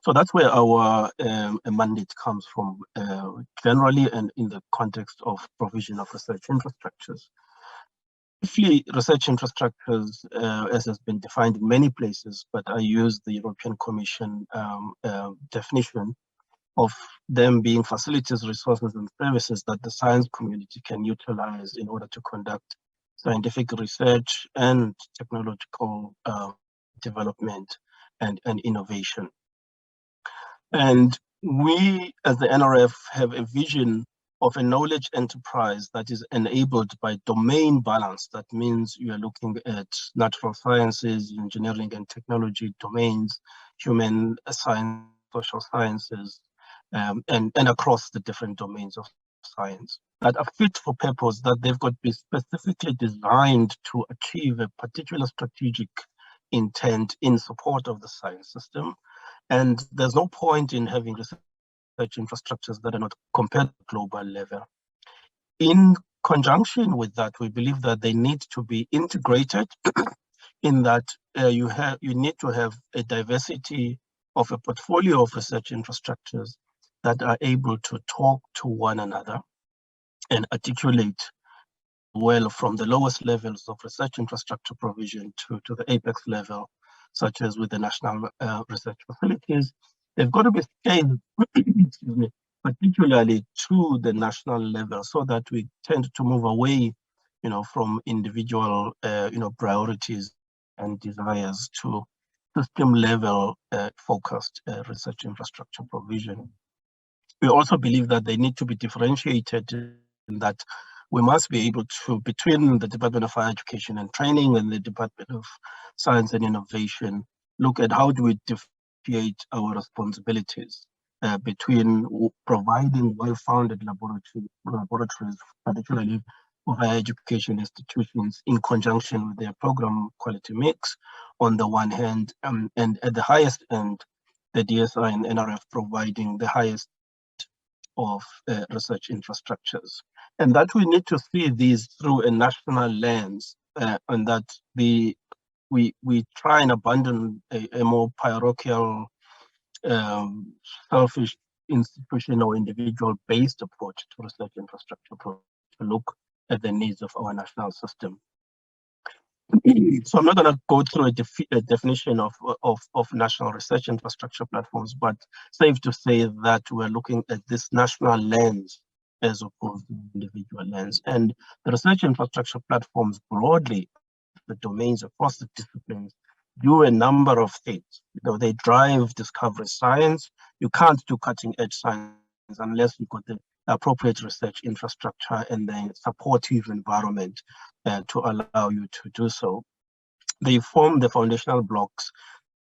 So that's where our mandate comes from generally, and in the context of provision of research infrastructures. Briefly, research infrastructures, as has been defined in many places, but I use the European Commission definition, of them being facilities, resources, and services that the science community can utilize in order to conduct scientific research and technological development and innovation. And we, as the NRF, have a vision of a knowledge enterprise that is enabled by domain balance. That means you are looking at natural sciences, engineering and technology domains, human science, social sciences, and across the different domains of science that are fit for purpose, that they've got to be specifically designed to achieve a particular strategic intent in support of the science system. And there's no point in having research infrastructures that are not compared at global level. In conjunction with that, we believe that they need to be integrated in that you need to have a diversity of a portfolio of research infrastructures that are able to talk to one another and articulate well from the lowest levels of research infrastructure provision to the apex level, such as with the national research facilities. They've got to be scaled, excuse me, particularly to the national level, so that we tend to move away, from individual, priorities and desires to system level focused research infrastructure provision. We also believe that they need to be differentiated in that we must be able to, between the Department of Higher Education and Training and the Department of Science and Innovation, look at how do we differentiate our responsibilities between providing well-founded laboratories, particularly for higher education institutions, in conjunction with their program quality mix on the one hand, and at the highest end, the DSI and NRF providing the highest of research infrastructures. And that we need to see these through a national lens, and that we try and abandon a more parochial, selfish, institutional or individual-based approach to research infrastructure to look at the needs of our national system. So I'm not going to go through a definition of national research infrastructure platforms, but safe to say that we're looking at this national lens as opposed to individual lens. And the research infrastructure platforms broadly, the domains across the disciplines, do a number of things. They drive discovery science. You can't do cutting edge science unless you've got the appropriate research infrastructure and the supportive environment to allow you to do so. They form the foundational blocks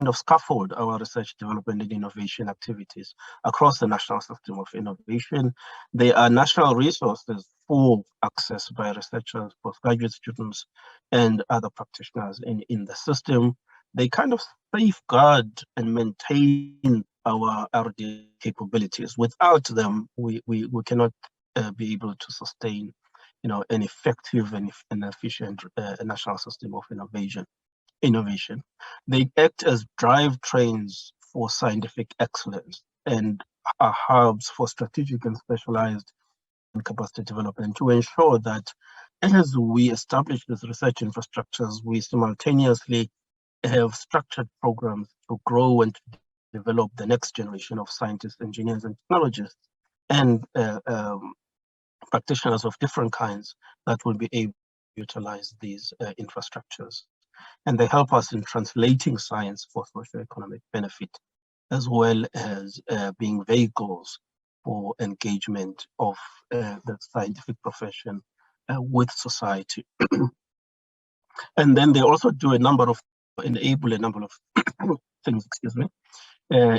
and of scaffold our research, development, and innovation activities across the national system of innovation. They are national resources for access by researchers, postgraduate students, and other practitioners in the system. They kind of safeguard and maintain our R&D capabilities. Without them, we cannot be able to sustain, an effective and efficient national system of innovation. They act as drive trains for scientific excellence and are hubs for strategic and specialized capacity development to ensure that as we establish these research infrastructures, we simultaneously have structured programs to grow and to develop the next generation of scientists, engineers, and technologists, and practitioners of different kinds that will be able to utilize these infrastructures. And they help us in translating science for socioeconomic benefit, as well as being vehicles for engagement of the scientific profession with society. And then they also do enable a number of things,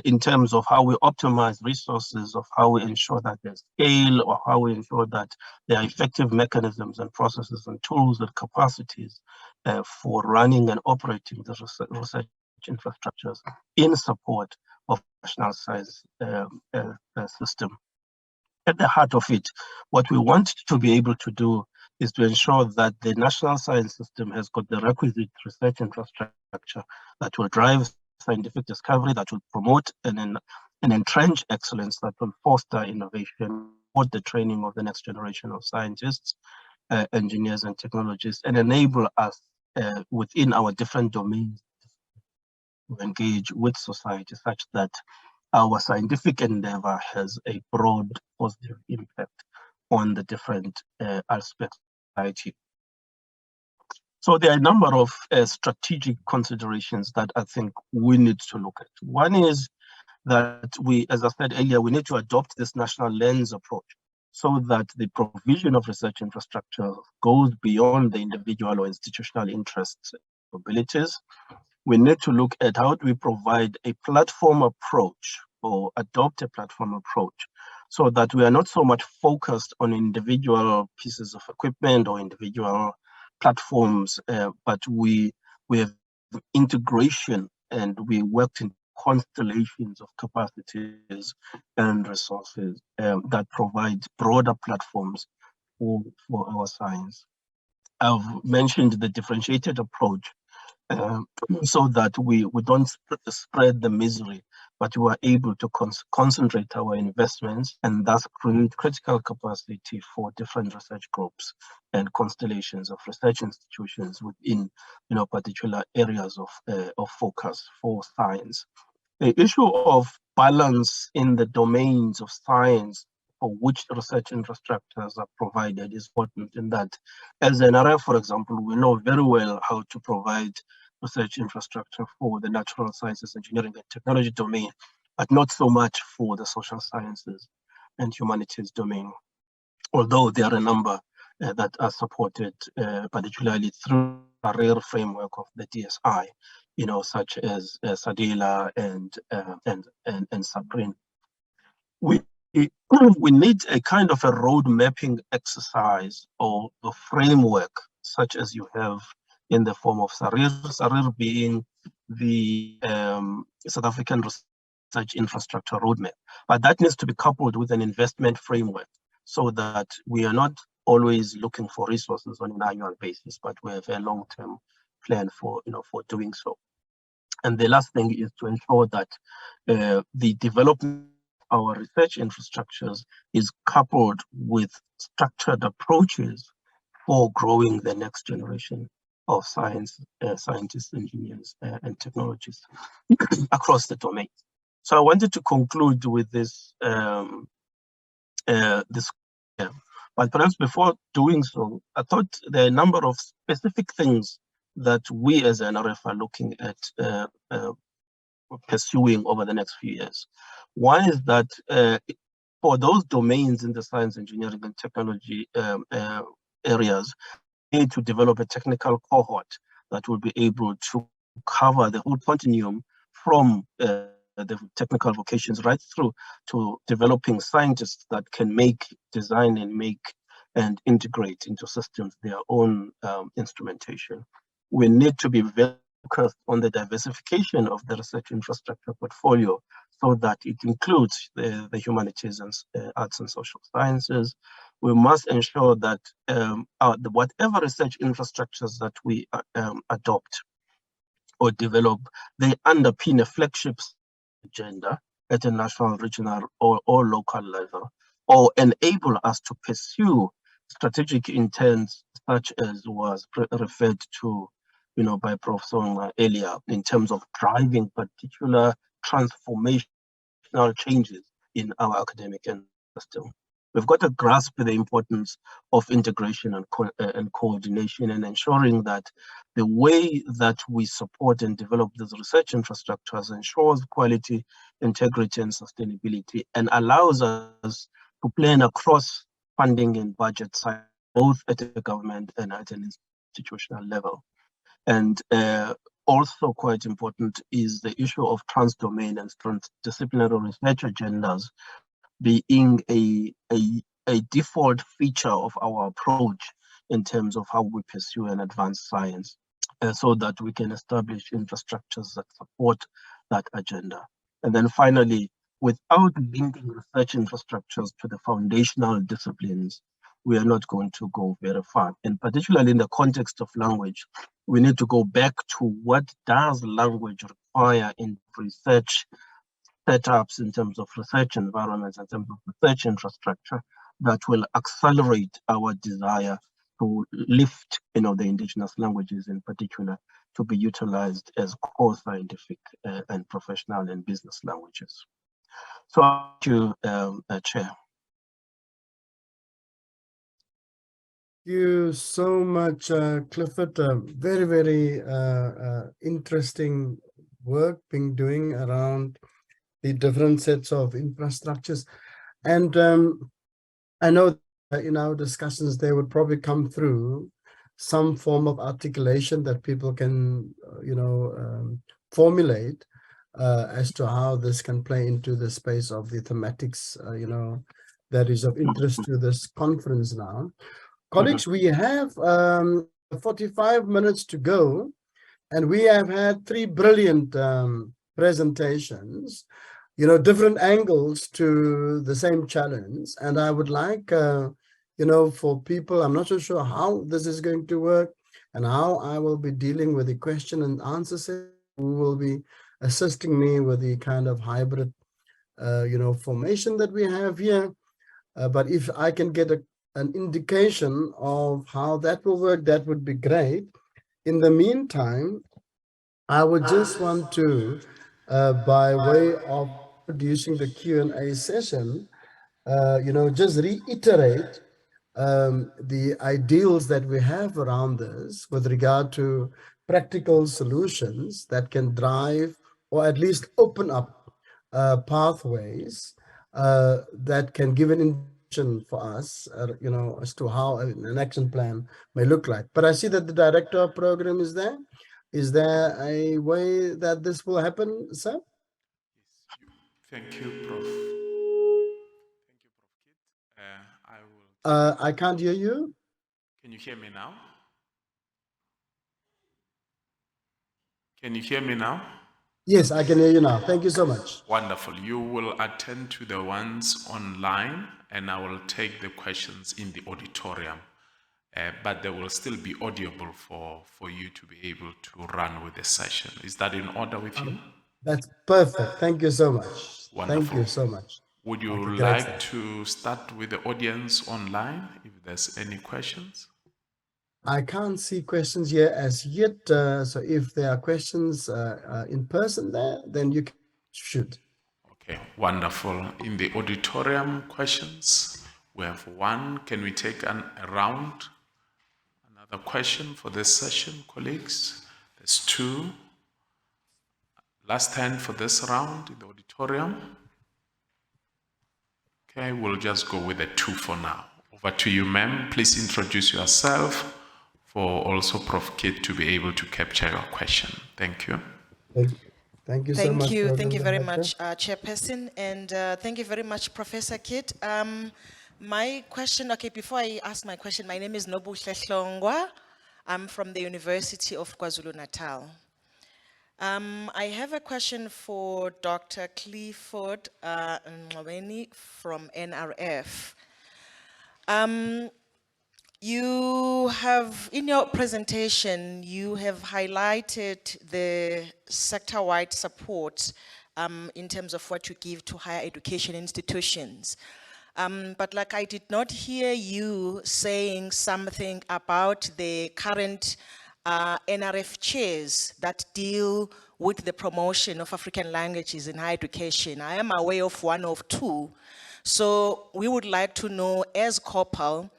in terms of how we optimize resources, of how we ensure that there's scale, or how we ensure that there are effective mechanisms and processes and tools and capacities for running and operating the research infrastructures in support of national science system. At the heart of it, what we want to be able to do is to ensure that the national science system has got the requisite research infrastructure that will drive scientific discovery, that will promote and entrench excellence, that will foster innovation, support the training of the next generation of scientists, engineers, and technologists, and enable us within our different domains to engage with society such that our scientific endeavor has a broad positive impact on the different aspects of society. So there are a number of strategic considerations that I think we need to look at. One is that we, as I said earlier, we need to adopt this national lens approach so that the provision of research infrastructure goes beyond the individual or institutional interests and abilities. We need to look at how do we provide a platform approach or adopt a platform approach so that we are not so much focused on individual pieces of equipment or individual platforms, but we have integration and we worked in constellations of capacities and resources that provide broader platforms for our science. I've mentioned the differentiated approach so that we don't spread the misery, but we are able to concentrate our investments and thus create critical capacity for different research groups and constellations of research institutions within, particular areas of focus for science. The issue of balance in the domains of science for which research infrastructures are provided is important in that, as an NRF, for example, we know very well how to provide research infrastructure for the natural sciences, engineering, and technology domain, but not so much for the social sciences and humanities domain. Although there are a number that are supported, particularly through a rare framework of the DSI, such as SADELA and SAPRIN. We need a kind of a road mapping exercise or a framework such as you have in the form of SARIR being the South African Research Infrastructure Roadmap. But that needs to be coupled with an investment framework so that we are not always looking for resources on an annual basis, but we have a long-term plan for doing so. And the last thing is to ensure that the development of our research infrastructures is coupled with structured approaches for growing the next generation of scientists, engineers, and technologists across the domain. So I wanted to conclude with this, but perhaps before doing so, I thought there are a number of specific things that we as NRF are looking at pursuing over the next few years. One is that for those domains in the science, engineering, and technology areas, we need to develop a technical cohort that will be able to cover the whole continuum from the technical vocations right through to developing scientists that can design and integrate into systems their own instrumentation. We need to be very focused on the diversification of the research infrastructure portfolio so that it includes the humanities and arts and social sciences. We must ensure that whatever research infrastructures that we adopt or develop, they underpin a flagship agenda at a national, regional, or local level, or enable us to pursue strategic intents such as was referred to by Prof. Song earlier in terms of driving particular transformational changes in our academic system. We've got to grasp the importance of integration and coordination and ensuring that the way that we support and develop these research infrastructures ensures quality, integrity, and sustainability, and allows us to plan across funding and budget side, both at the government and at an institutional level. And also quite important is the issue of trans-domain and transdisciplinary research agendas being a default feature of our approach in terms of how we pursue and advance science, so that we can establish infrastructures that support that agenda. And then finally, without linking research infrastructures to the foundational disciplines, we are not going to go very far. And particularly in the context of language, we need to go back to what does language require in research setups, in terms of research environments, in terms of research infrastructure that will accelerate our desire to lift, the indigenous languages in particular to be utilized as core scientific and professional and business languages. So, thank you, Chair. Thank you so much, Clifford. Very, very interesting work being doing around the different sets of infrastructures. And I know in our discussions, they would probably come through some form of articulation that people can, formulate as to how this can play into the space of the thematics, that is of interest to this conference now. Colleagues, we have 45 minutes to go, and we have had three brilliant presentations, different angles to the same challenge. And I would like, for people, I'm not so sure how this is going to work and how I will be dealing with the question and answer session, who will be assisting me with the kind of hybrid, formation that we have here. But if I can get an indication of how that will work, that would be great. In the meantime, I would just want to, by way of producing the Q&A session, just reiterate the ideals that we have around this with regard to practical solutions that can drive or at least open up pathways that can give an indication for us, as to how an action plan may look like. But I see that the director of program is there. Is there a way that this will happen, sir? Thank you, Prof. Thank you, Prof. Kit. I will. I can't hear you. Can you hear me now? Can you hear me now? Yes, I can hear you now. Thank you so much. Wonderful. You will attend to the ones online, and I will take the questions in the auditorium. But they will still be audible for you to be able to run with the session. Is that in order with you? That's perfect. Thank you so much. Wonderful. Thank you so much. Would you Okay, great like stuff. to start with the audience online, if there's any questions? I can't see questions here as yet. So if there are questions in person there, then you can shoot. Okay, wonderful. In the auditorium, questions? We have one. Can we take a round? Another question for this session, colleagues? There's two. Last hand for this round in the auditorium. Okay, we'll just go with the two for now. Over to you, ma'am. Please introduce yourself for also Prof. Kit to be able to capture your question. Thank you. Thank you so much. Thank you very Program much, Chairperson, and thank you very much, Professor Kit. My question, okay, before I ask my question, my name is Nobuhle Hlongwa. I'm from the University of KwaZulu-Natal. I have a question for Dr. Clifford Ngcoweni from NRF. You have, in your presentation, you have highlighted the sector-wide support in terms of what you give to higher education institutions. But like I did not hear you saying something about the current NRF chairs that deal with the promotion of African languages in higher education. I am aware of one of two. So we would like to know, as COPAL,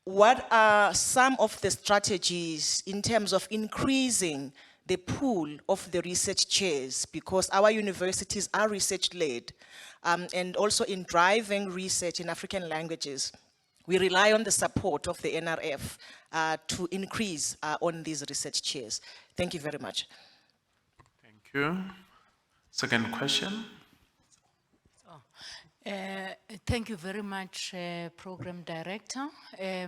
what are some of the strategies in terms of increasing the pool of the research chairs, because our universities are research-led, and also in driving research in African languages. We rely on the support of the NRF to increase on these research chairs. Thank you very much. Thank you. Second question. Thank you very much, Program Director.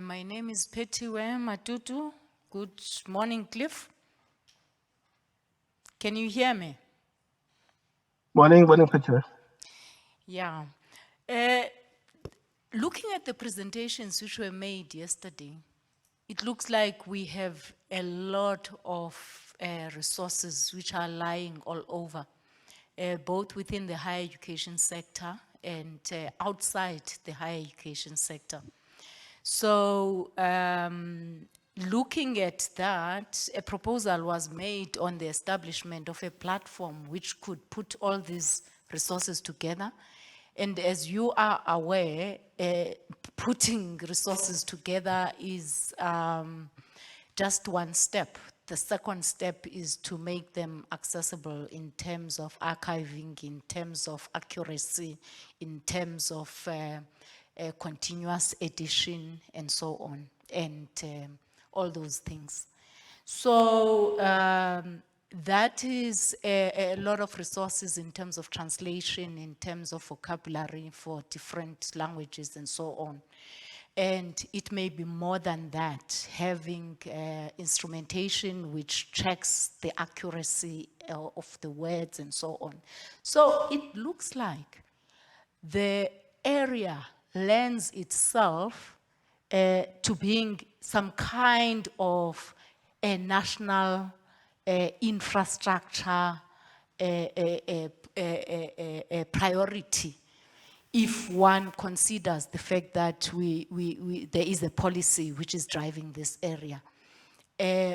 My name is Petiwe Matutu. Good morning, Cliff. Can you hear me? Morning, Peter. Yeah. Looking at the presentations which were made yesterday, it looks like we have a lot of resources which are lying all over, both within the higher education sector and outside the higher education sector. So looking at that, a proposal was made on the establishment of a platform which could put all these resources together. And as you are aware, putting resources together is just one step. The second step is to make them accessible in terms of archiving, in terms of accuracy, in terms of continuous edition, and so on, and all those things. So that is a lot of resources in terms of translation, in terms of vocabulary for different languages and so on. And it may be more than that, having instrumentation which checks the accuracy of the words and so on. So it looks like the area lends itself to being some kind of a national infrastructure a priority if one considers the fact that there is a policy which is driving this area.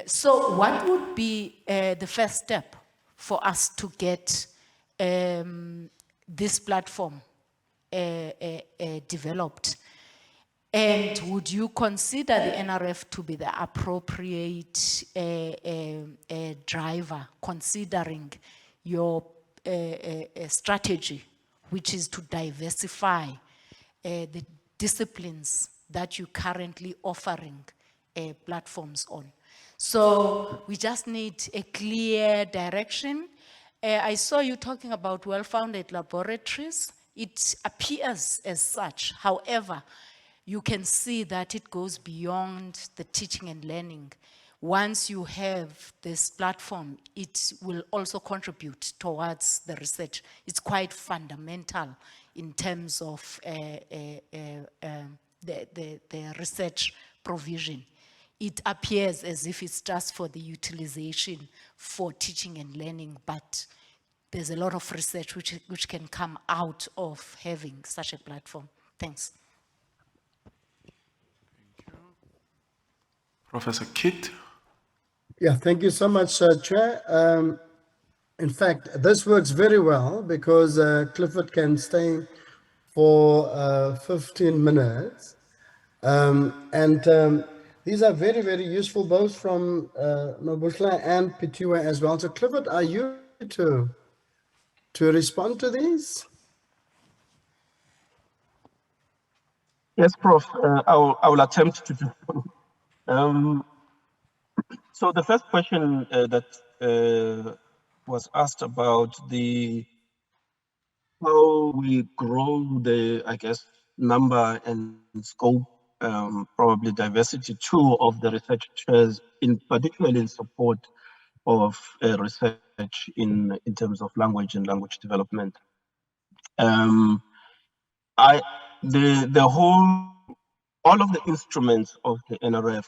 So what would be the first step for us to get this platform developed? And would you consider the NRF to be the appropriate driver, considering your strategy, which is to diversify the disciplines that you're currently offering platforms on? So we just need a clear direction. I saw you talking about well-founded laboratories. It appears as such. However, you can see that it goes beyond the teaching and learning. Once you have this platform, it will also contribute towards the research. It's quite fundamental in terms of the research provision. It appears as if it's just for the utilization for teaching and learning, but there's a lot of research which can come out of having such a platform. Thanks. Professor Kit. Yeah, thank you so much, Chair. In fact, this works very well because Clifford can stay for 15 minutes. These are very, very useful, both from Nobuhla and Pitiwe as well. So Clifford, are you ready to respond to these? Yes, Prof. I will attempt to do. So the first question that was asked about how we grow the, I guess, number and scope, probably diversity too, of the researchers, particularly in support of research in terms of language and language development. All of the instruments of the NRF,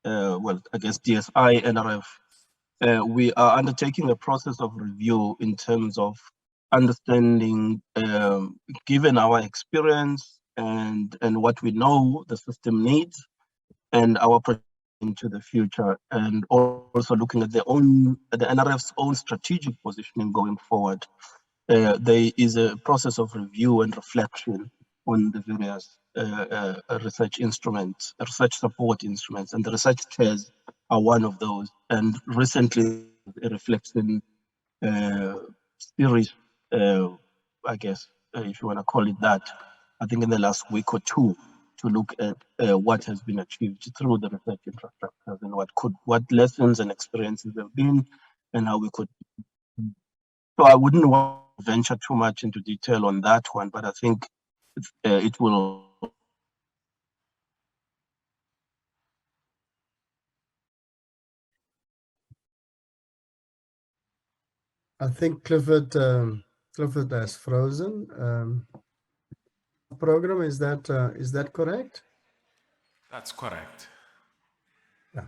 well, I guess DSI, NRF, we are undertaking a process of review in terms of understanding, given our experience and what we know the system needs, and our projection into the future, and also looking at the NRF's own strategic positioning going forward. There is a process of review and reflection on the various research instruments, research support instruments, and the research chairs are one of those. And recently, a reflection series, I guess, if you want to call it that, I think in the last week or two, to look at what has been achieved through the research infrastructures and what lessons and experiences have been, and how we could. So I wouldn't want to venture too much into detail on that one, but I think it will. I think Clifford has frozen. Program, is that correct? That's correct. Yeah.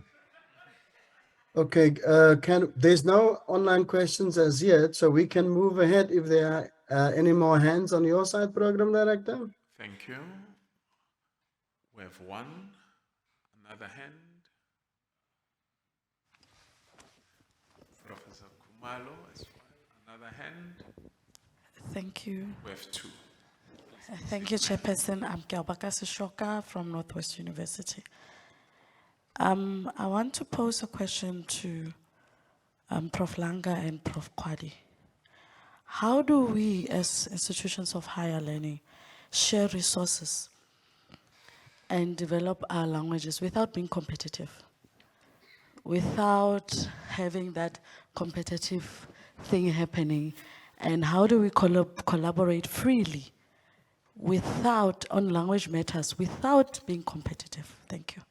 Okay, there's no online questions as yet, so we can move ahead if there are any more hands on your side, Program Director. Thank you. We have one, another hand. Professor Kumalo as well, another hand. Thank you. We have two. Thank you, Chairperson. I'm Gyabaka Sishoka from Northwest University. I want to pose a question to Prof. Langa and Prof. Kwadi. How do we, as institutions of higher learning, share resources and develop our languages without being competitive? Without having that competitive thing happening? And how do we collaborate freely without, on language matters, without being competitive? Thank you.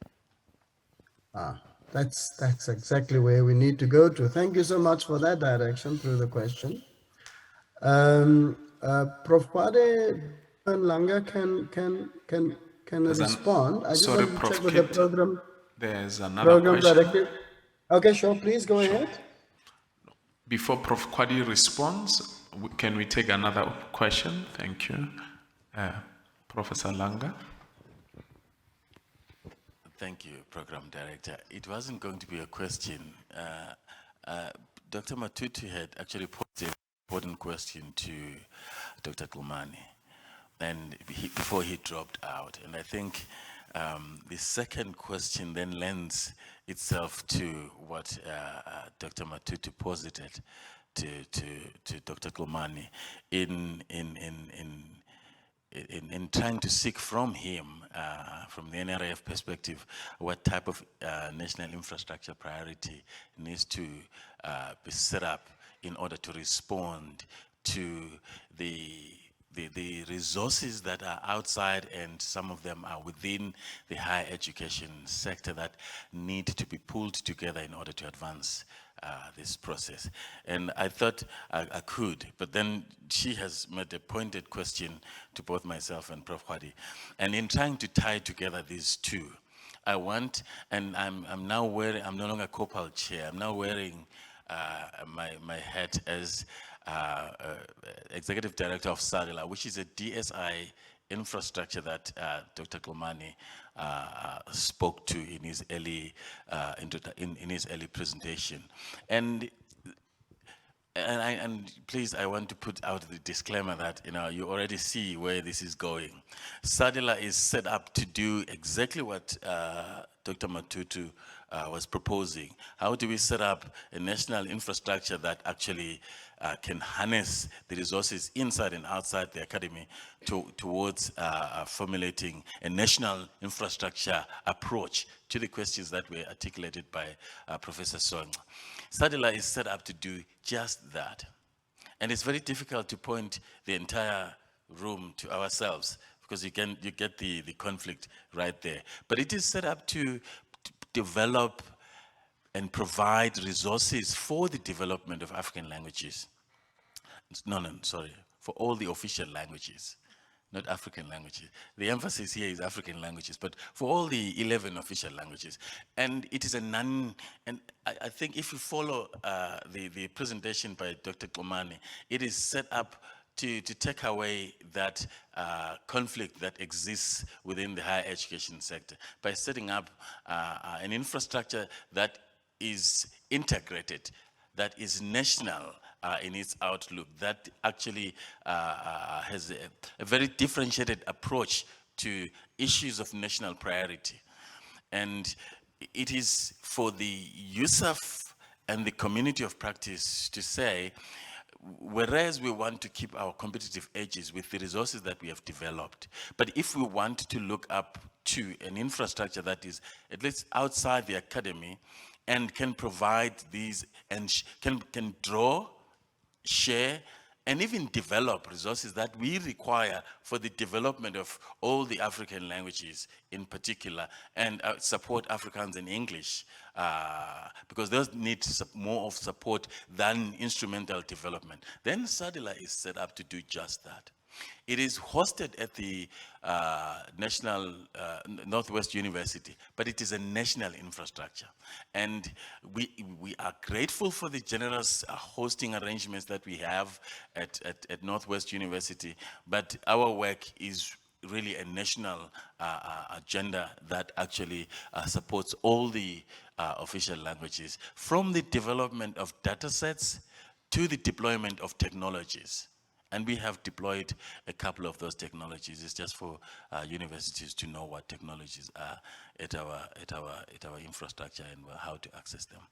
That's exactly where we need to go to. Thank you so much for that direction through the question. Prof. Kwade and Langa can respond. I just Sorry, want to Prof. check with the Kit, program there's another question. director. Okay, sure, please go ahead. Before Prof. Kwadi responds, can we take another question? Thank you. Professor Langa. Thank you, Program Director. It wasn't going to be a question. Dr. Matutu had actually posed an important question to Dr. Kulmani and before he dropped out. And I think the second question then lends itself to what Dr. Matutu posited to Dr. Kulmani in trying to seek from him, from the NRF perspective, what type of national infrastructure priority needs to be set up in order to respond to the resources that are outside, and some of them are within the higher education sector, that need to be pulled together in order to advance this process. And I thought I could, but then she has made a pointed question to both myself and Prof. Kwadi. And in trying to tie together these two, I want, and I'm now wearing, I'm no longer Copal chair, I'm now wearing my hat as Executive Director of SADILA, which is a DSI infrastructure that Dr. Kulmani spoke to in his early in his early presentation. And please, I want to put out the disclaimer that you already see where this is going. SADILA is set up to do exactly what Dr. Matutu was proposing. How do we set up a national infrastructure that actually can harness the resources inside and outside the academy towards formulating a national infrastructure approach to the questions that were articulated by Professor Song. SADILA is set up to do just that. And it's very difficult to point the entire room to ourselves, because you get the conflict right there. But it is set up to develop and provide resources for the development of African languages. Sorry, for all the official languages, not African languages. The emphasis here is African languages, but for all the 11 official languages. And it is and I think if you follow the presentation by Dr. Komani, it is set up to take away that conflict that exists within the higher education sector by setting up an infrastructure that is integrated, that is national in its outlook, that actually has a very differentiated approach to issues of national priority. And it is for the USAF and the community of practice to say, whereas we want to keep our competitive edges with the resources that we have developed, but if we want to look up to an infrastructure that is at least outside the academy and can provide these and can draw, share, and even develop resources that we require for the development of all the African languages in particular, and support Afrikaans and English, because those need more of support than instrumental development. Then SADILA is set up to do just that. It is hosted at the National Northwest University, but it is a national infrastructure. And we are grateful for the generous hosting arrangements that we have at Northwest University, but our work is really a national agenda that actually supports all the official languages, from the development of data sets to the deployment of technologies. And we have deployed a couple of those technologies. It's just for universities to know what technologies are at our infrastructure and how to access them.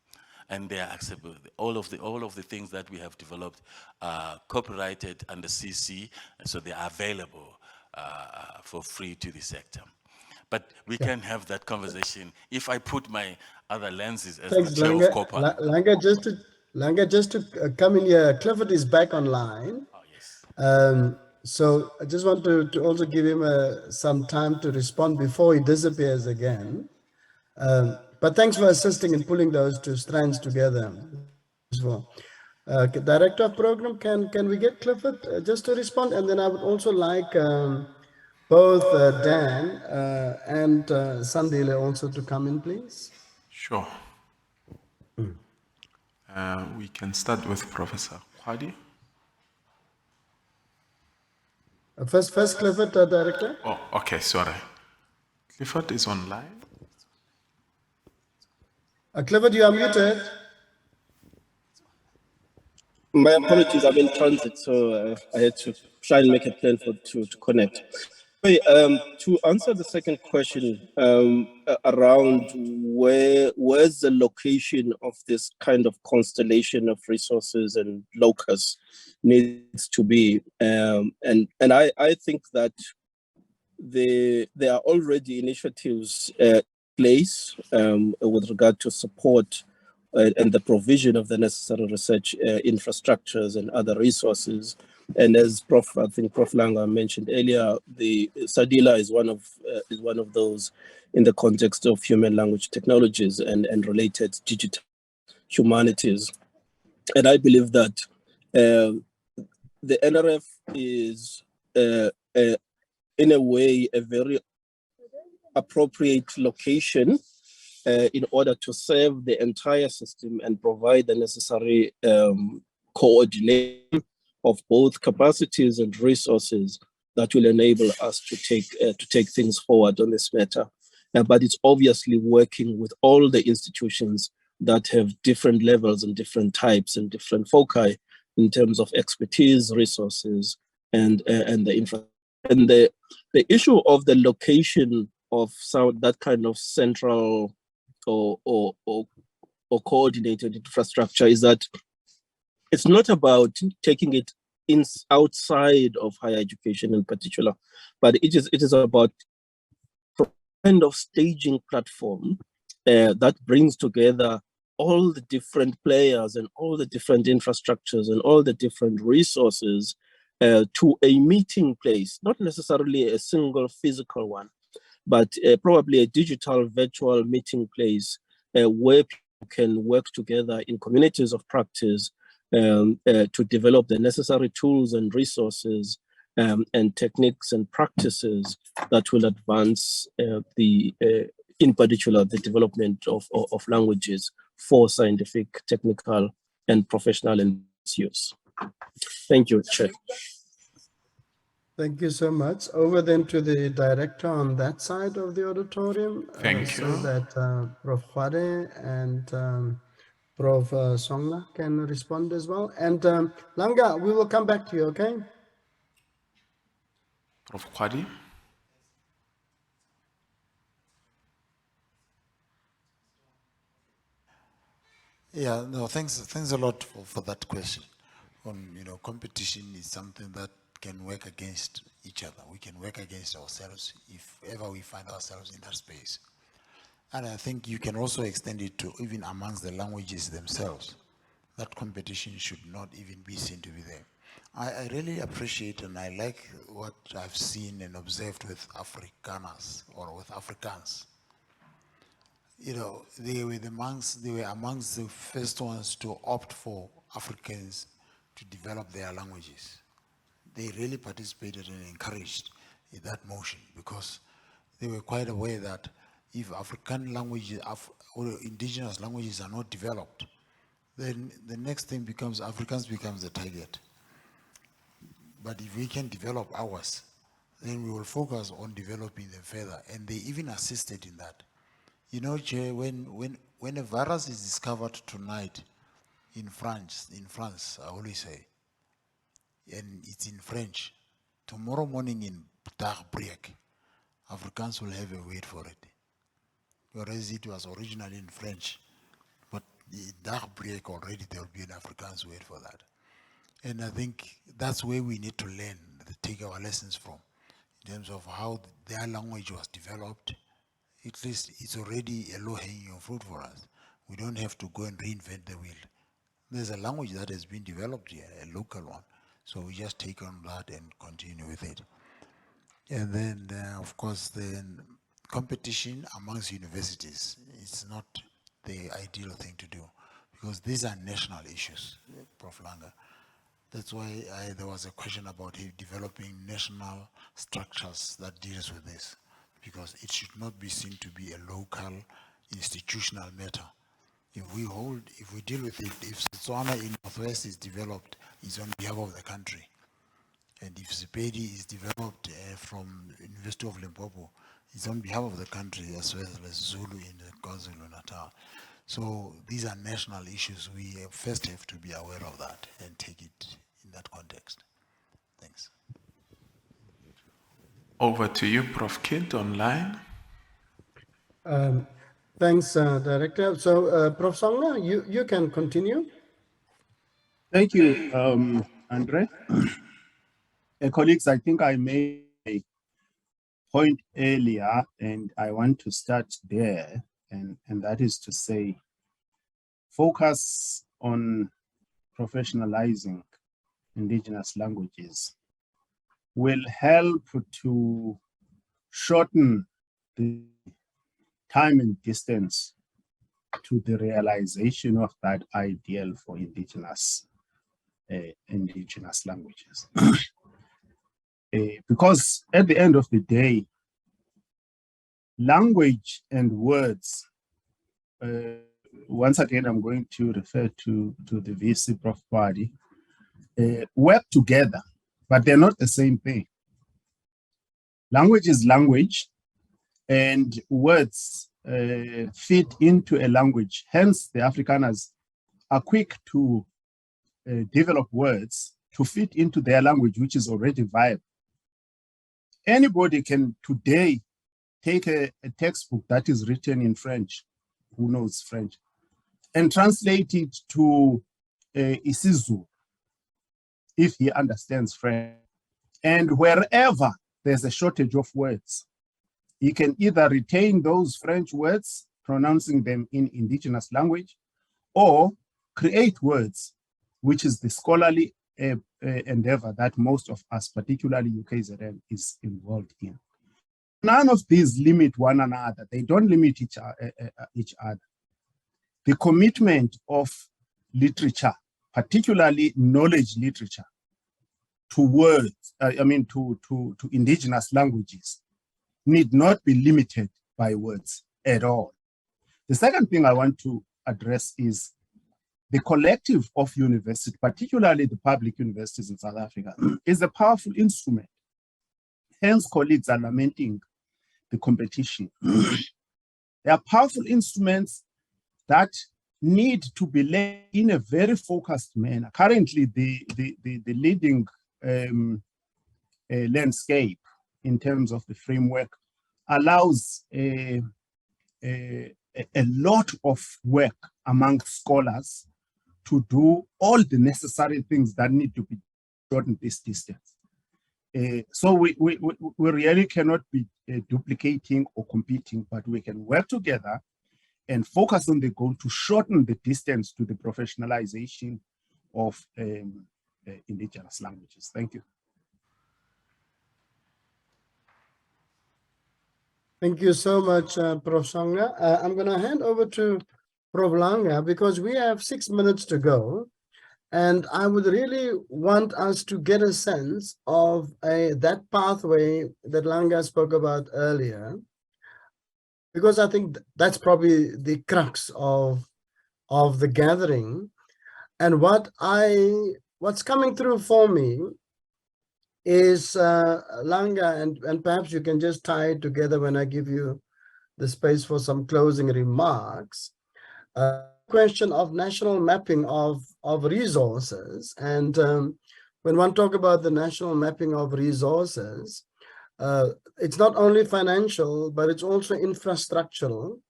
And they are accessible. All of the things that we have developed are copyrighted under CC, so they are available for free to the sector. But we can have that conversation if I put my other lenses as Thanks, the chair of Langa. COPA. Langa, just to come in here, Clifford is back online. Oh, yes. So I just want to also give him some time to respond before he disappears again. But thanks for assisting in pulling those two strands together. Useful. Director of Program, can we get Clifford just to respond? And then I would also like both Dan and Sandile also to come in, please. Sure. We can start with Professor Kwadi. First Clifford, Director. Oh, okay, sorry. Clifford is online. Clifford, you are muted. My apologies, I'm in transit, so I had to try and make a plan to connect. Wait, to answer the second question around where's the location of this kind of constellation of resources and locus needs to be, and I think that there are already initiatives in place with regard to support and the provision of the necessary research infrastructures and other resources. And as I think Prof. Langa mentioned earlier, the SADILA is one of those in the context of human language technologies and related digital humanities. And I believe that the NRF is in a way a very appropriate location in order to serve the entire system and provide the necessary coordination of both capacities and resources that will enable us to take things forward on this matter. But it's obviously working with all the institutions that have different levels and different types and different foci in terms of expertise, resources, and the infrastructure. And the issue of the location of that kind of central or coordinated infrastructure is that it's not about taking it outside of higher education in particular, but it is about a kind of staging platform that brings together all the different players and all the different infrastructures and all the different resources to a meeting place, not necessarily a single physical one, but probably a digital virtual meeting place where people can work together in communities of practice to develop the necessary tools and resources and techniques and practices that will advance in particular, the development of languages for scientific, technical, and professional use. Thank you, Chair. Thank you so much. Over then to the director on that side of the auditorium. Thank So you. that Prof. Khwade and Prof. Songla can respond as well. And Langa, we will come back to you, okay? Prof. Kwadi. Yeah, no, thanks a lot for that question. Competition is something that can work against each other. We can work against ourselves if ever we find ourselves in that space. And I think you can also extend it to even amongst the languages themselves. That competition should not even be seen to be there. I really appreciate and I like what I've seen and observed with Afrikaners or with Afrikaans. They were amongst the first ones to opt for Africans to develop their languages. They really participated and encouraged in that motion because they were quite aware that if African languages or indigenous languages are not developed, then the next thing becomes Afrikaans becomes the target. But if we can develop ours, then we will focus on developing them further. And they even assisted in that. Chair, when a virus is discovered tonight in France, I always say, and it's in French. Tomorrow morning in Dagbreek, Africans will have a word for it. Whereas it was originally in French, but in Dagbreek already there will be an Afrikaans word for that. And I think that's where we need to learn, take our lessons from, in terms of how their language was developed. At least it's already a low-hanging fruit for us. We don't have to go and reinvent the wheel. There's a language that has been developed here, a local one. So we just take on that and continue with it. And then, of course, the competition amongst universities, it's not the ideal thing to do, because these are national issues, Prof. Langa. That's why there was a question about developing national structures that deals with this, because it should not be seen to be a local institutional matter. If we deal with it, if Setswana in Northwest is developed, it's on behalf of the country. And if Sepedi is developed from University of Limpopo, it's on behalf of the country as well as Zulu in KwaZulu-Natal. So these are national issues. We first have to be aware of that and take it in that context. Thanks. Over to you, Prof. Kid, online. Thanks, Director. So, Prof. Sangna, you can continue. Thank you, Andre. Colleagues, I think I made a point earlier, and I want to start there, and that is to say, focus on professionalizing indigenous languages will help to shorten the time and distance to the realization of that ideal for indigenous languages. Because at the end of the day, language and words, once again, I'm going to refer to the VC Prof. Body, work together, but they're not the same thing. Language is language, and words fit into a language. Hence, the Afrikaners are quick to develop words to fit into their language, which is already viable. Anybody can today take a textbook that is written in French, who knows French, and translate it to isiZulu, if he understands French. And wherever there's a shortage of words, he can either retain those French words, pronouncing them in indigenous language, or create words, which is the scholarly endeavor that most of us, particularly UKZN, is involved in. None of these limit one another. They don't limit each other. The commitment of literature, particularly knowledge literature, to words, to indigenous languages, need not be limited by words at all. The second thing I want to address is the collective of universities, particularly the public universities in South Africa, is a powerful instrument. Hence, colleagues are lamenting the competition. They are powerful instruments that need to be led in a very focused manner. Currently, the leading landscape in terms of the framework allows a lot of work among scholars to do all the necessary things that need to be done in this distance. So we really cannot be duplicating or competing, but we can work together and focus on the goal to shorten the distance to the professionalization of indigenous languages. Thank you. Thank you so much, Prof. Sangna. I'm going to hand over to Prof. Langa because we have 6 minutes to go. And I would really want us to get a sense of that pathway that Langa spoke about earlier, because I think that's probably the crux of the gathering. And what's coming through for me is Langa, and perhaps you can just tie it together when I give you the space for some closing remarks. Question of national mapping of resources and when one talk about the national mapping of resources, it's not only financial, but it's also infrastructural.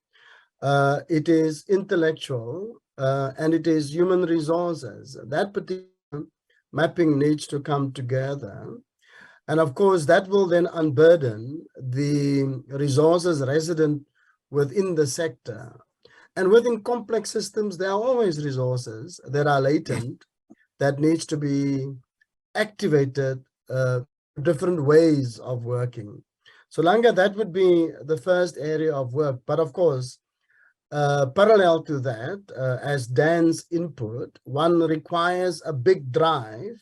It is intellectual, and it is human resources. That particular mapping needs to come together. And of course, that will then unburden the resources resident within the sector. And within complex systems, there are always resources that are latent that needs to be activated, different ways of working. So Langa, that would be the first area of work. But of course, parallel to that, as Dan's input, one requires a big drive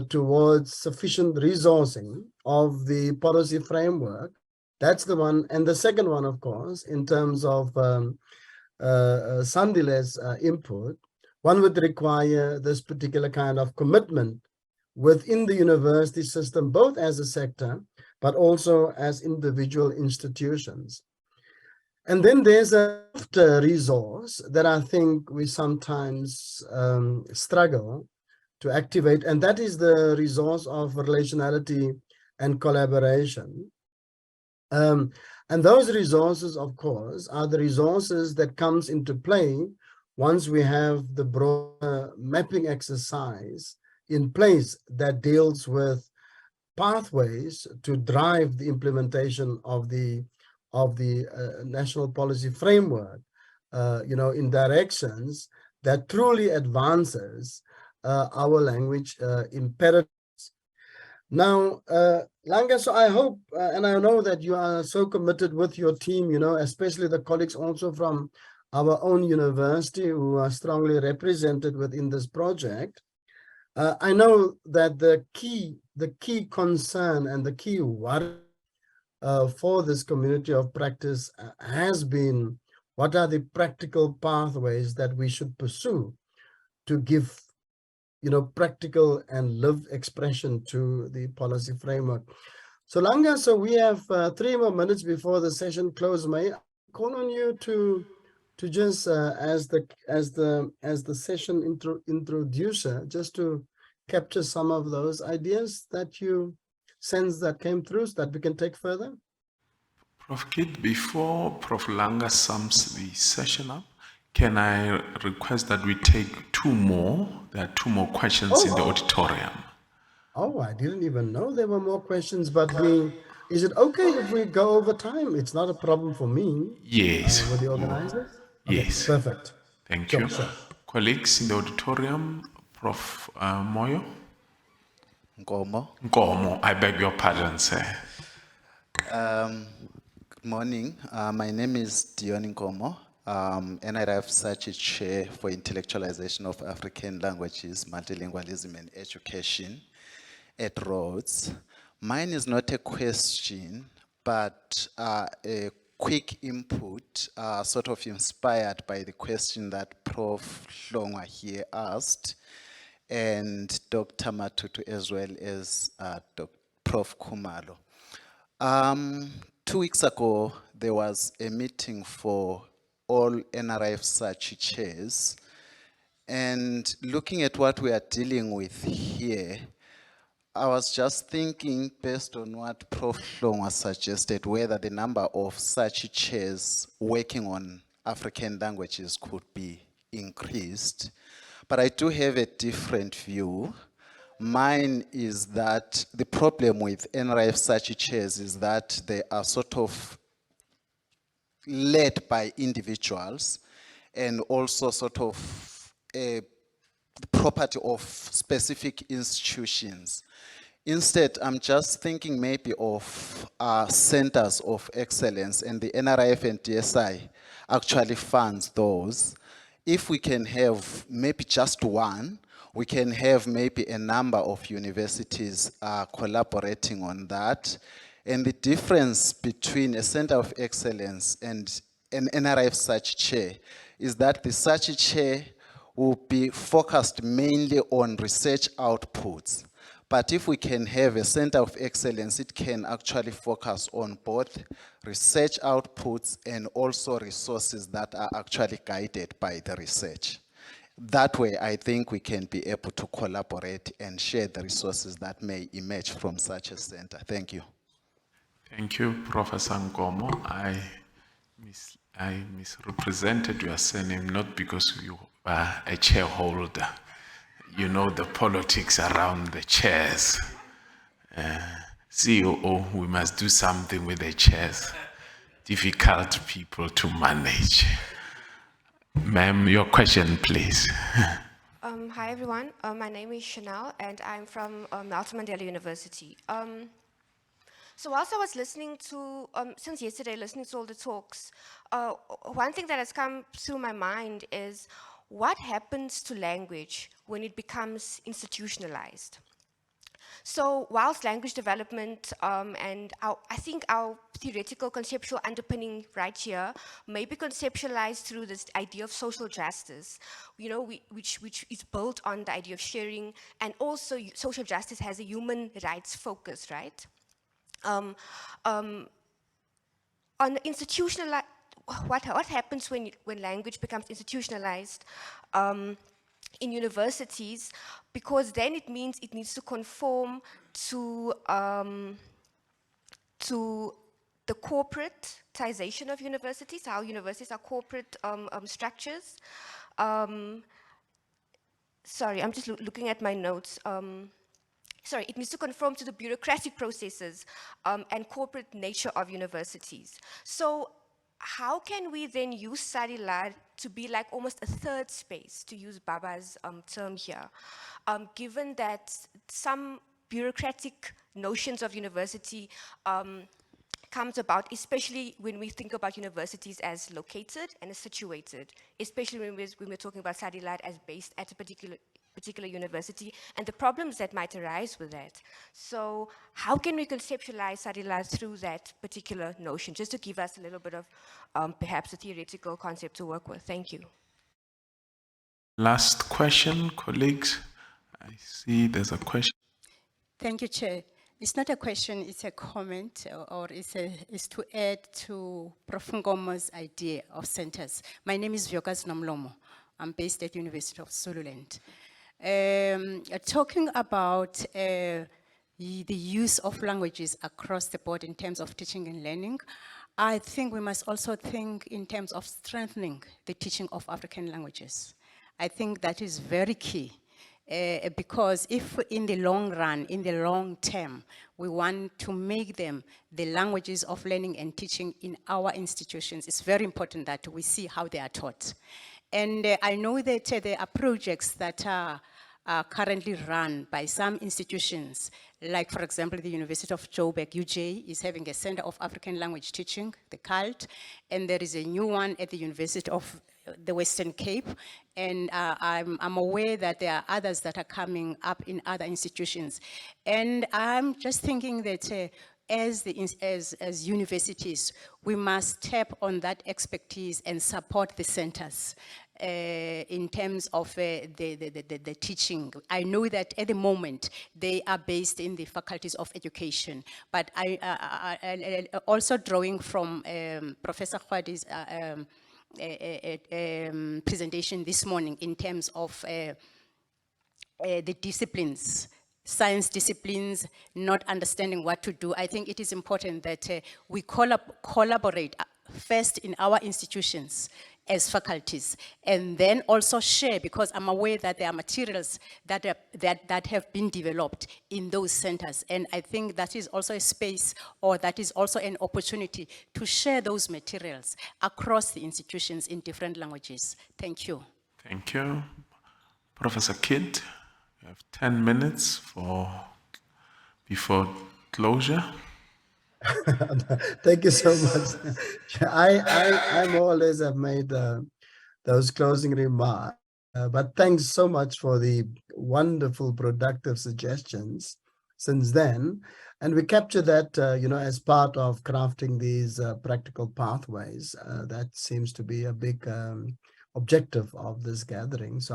towards sufficient resourcing of the policy framework. That's the one. And the second one, of course, in terms of Sandile's input, one would require this particular kind of commitment within the university system, both as a sector, but also as individual institutions. And then there's a resource that I think we sometimes struggle to activate, and that is the resource of relationality and collaboration. And those resources, of course, are the resources that comes into play once we have the broader mapping exercise in place that deals with pathways to drive the implementation of the national policy framework, in directions that truly advances our language imperatives. Now, Langa, so I hope, and I know that you are so committed with your team, especially the colleagues also from our own university who are strongly represented within this project. I know that the key concern and the key worry for this community of practice has been, what are the practical pathways that we should pursue to give practical and lived expression to the policy framework. So Langa, so we have 3 more minutes before the session close. May I call on you to just as the session introducer, just to capture some of those ideas that you sense that came through, so that we can take further? Prof. Kid, before Prof. Langa sums the session up, can I request that we take 2 more? There are 2 more questions in the auditorium. Oh, I didn't even know there were more questions, but is it okay if we go over time? It's not a problem for me. Yes. With the organizers? Okay, Yes. perfect. Thank Sure, you. sure. Colleagues in the auditorium, Prof. Moyo? Nkomo. I beg your pardon, sir. Good morning. My name is Dion Nkomo, NRF Sachi Chair for Intellectualization of African Languages, Multilingualism and Education at Rhodes. Mine is not a question, but a quick input, sort of inspired by the question that Prof. Hlongwa here asked, and Dr. Matutu, as well as Prof. Kumalo. 2 weeks ago, there was a meeting for all NRF Sachi chairs, and looking at what we are dealing with here, I was just thinking, based on what Prof. Hlongwa suggested, whether the number of Sachi chairs working on African languages could be increased. But I do have a different view. Mine is that the problem with NRF Sachi chairs is that they are sort of led by individuals and also sort of a property of specific institutions. Instead, I'm just thinking maybe of centers of excellence, and the NRF and DSI actually funds those. If we can have maybe just one, we can have maybe a number of universities collaborating on that. And the difference between a center of excellence and an NRF Sachi chair is that the Sachi chair will be focused mainly on research outputs. But if we can have a center of excellence, it can actually focus on both research outputs and also resources that are actually guided by the research. That way, I think we can be able to collaborate and share the resources that may emerge from such a center. Thank you. Thank you, Professor Nkomo. I misrepresented your surname not because you are a chairholder. You know the politics around the chairs. COO, we must do something with the chairs. Difficult people to manage. Ma'am, your question, please. Hi everyone, my name is Chanel and I'm from Nelson Mandela University. So whilst I was listening to, since yesterday, listening to all the talks, one thing that has come through my mind is what happens to language when it becomes institutionalized? So whilst language development and I think our theoretical conceptual underpinning right here may be conceptualized through this idea of social justice, you know, which is built on the idea of sharing, and also social justice has a human rights focus, right? On the what happens when language becomes institutionalized in universities, because then it means it needs to conform to the corporatization of universities, how universities are corporate structures. Sorry, I'm just looking at my notes. Sorry, it needs to conform to the bureaucratic processes and corporate nature of universities. So how can we then use Sarilar to be like almost a third space, to use Baba's term here, given that some bureaucratic notions of university comes about, especially when we think about universities as located and as situated, especially when we're talking about Sarilar as based at a particular university and the problems that might arise with that. So how can we conceptualize Sarilar through that particular notion, just to give us a little bit of perhaps a theoretical concept to work with? Thank you. Last question, colleagues. I see there's a question. Thank you, Chair. It's not a question, it's a comment, or it's to add to Prof. Ngomo's idea of centers. My name is Vyokas Namlomo. I'm based at University of Zululand. Talking about the use of languages across the board in terms of teaching and learning, I think we must also think in terms of strengthening the teaching of African languages. I think that is very key. Because if in the long run, in the long term, we want to make them the languages of learning and teaching in our institutions, it's very important that we see how they are taught. And I know that there are projects that are currently run by some institutions, like for example, the University of Joburg, UJ, is having a Center of African Language Teaching, the CALT, and there is a new one at the University of the Western Cape, and I'm aware that there are others that are coming up in other institutions. And I'm just thinking that as universities, we must tap on that expertise and support the centers in terms of the teaching. I know that at the moment, they are based in the faculties of education, but I also drawing from Professor Khwadi's presentation this morning in terms of the disciplines, science disciplines, not understanding what to do. I think it is important that we collaborate first in our institutions as faculties, and then also share, because I'm aware that there are materials that have been developed in those centers. And I think that is also a space, or that is also an opportunity to share those materials across the institutions in different languages. Thank you. Thank you. Professor Kidd, you have 10 minutes before closure. Thank you so much. I more or less have made those closing remarks, but thanks so much for the wonderful, productive suggestions since then. And we capture that, as part of crafting these practical pathways. That seems to be a big objective of this gathering. So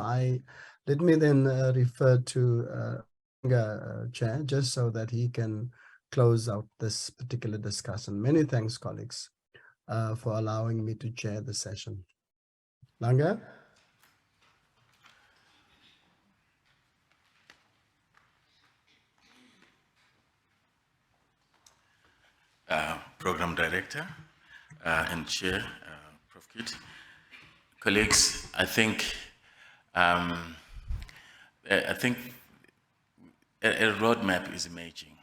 let me then refer to Chair, just so that he can close out this particular discussion. Many thanks, colleagues, for allowing me to chair the session. Langa? Program Director and Chair, Prof. Kit. Colleagues, I think a roadmap is emerging,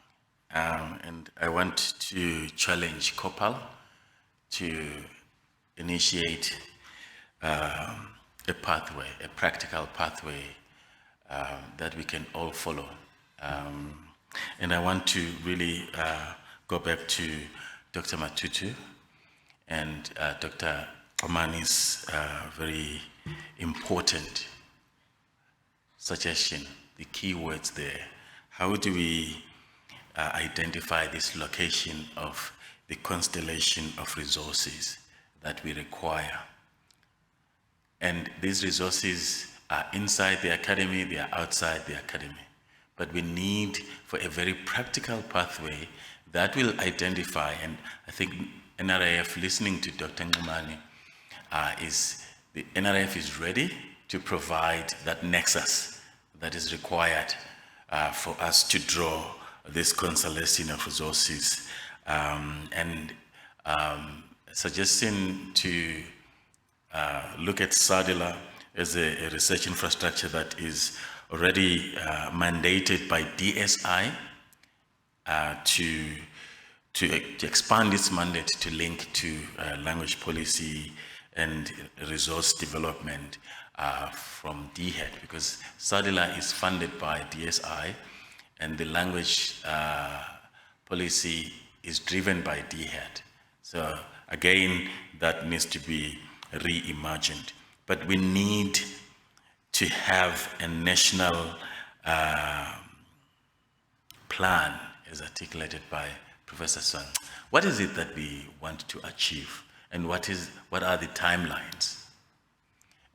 and I want to challenge COPAL to initiate a pathway, a practical pathway that we can all follow. And I want to really go back to Dr. Matutu and Dr. Omani's very important suggestion, the key words there. How do we identify this location of the constellation of resources that we require? And these resources are inside the academy, they are outside the academy. But we need for a very practical pathway that will identify, and I think NRIF, listening to Dr. Ngumani, the NRIF is ready to provide that nexus that is required for us to draw this constellation of resources. Suggesting to look at SADILA as a research infrastructure that is already mandated by DSI to expand its mandate to link to language policy and resource development from DHET, because SADILA is funded by DSI and the language policy is driven by DHET. So again, that needs to be reimagined. But we need to have a national plan as articulated by Professor Song. What is it that we want to achieve, and what are the timelines?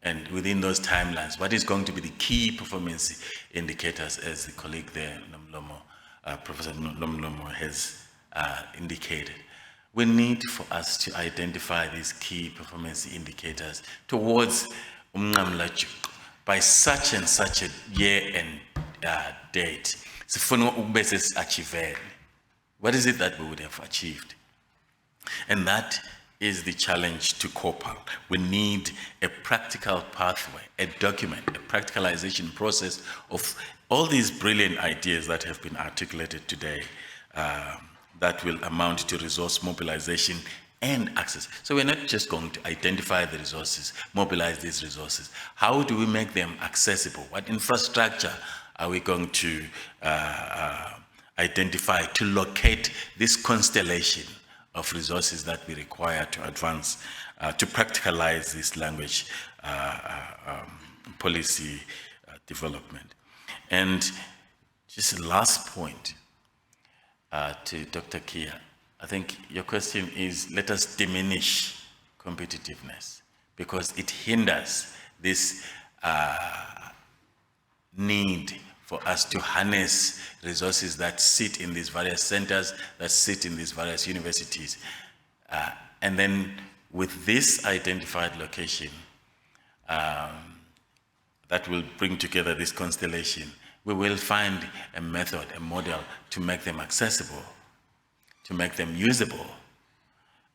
And within those timelines, what is going to be the key performance indicators, as the colleague there, Professor Nomlomo, has indicated? We need for us to identify these key performance indicators towards by such and such a year and date. What is it that we would have achieved? And that is the challenge to COPAL. We need a practical pathway, a document, a practicalization process of all these brilliant ideas that have been articulated today that will amount to resource mobilization and access. So we're not just going to identify the resources, mobilize these resources. How do we make them accessible? What infrastructure are we going to identify to locate this constellation of resources that we require to advance, to practicalize this language policy development? And just a last point to Dr. Kia. I think your question is, let us diminish competitiveness because it hinders this need for us to harness resources that sit in these various centers, that sit in these various universities. And then with this identified location that will bring together this constellation, we will find a method, a model to make them accessible, to make them usable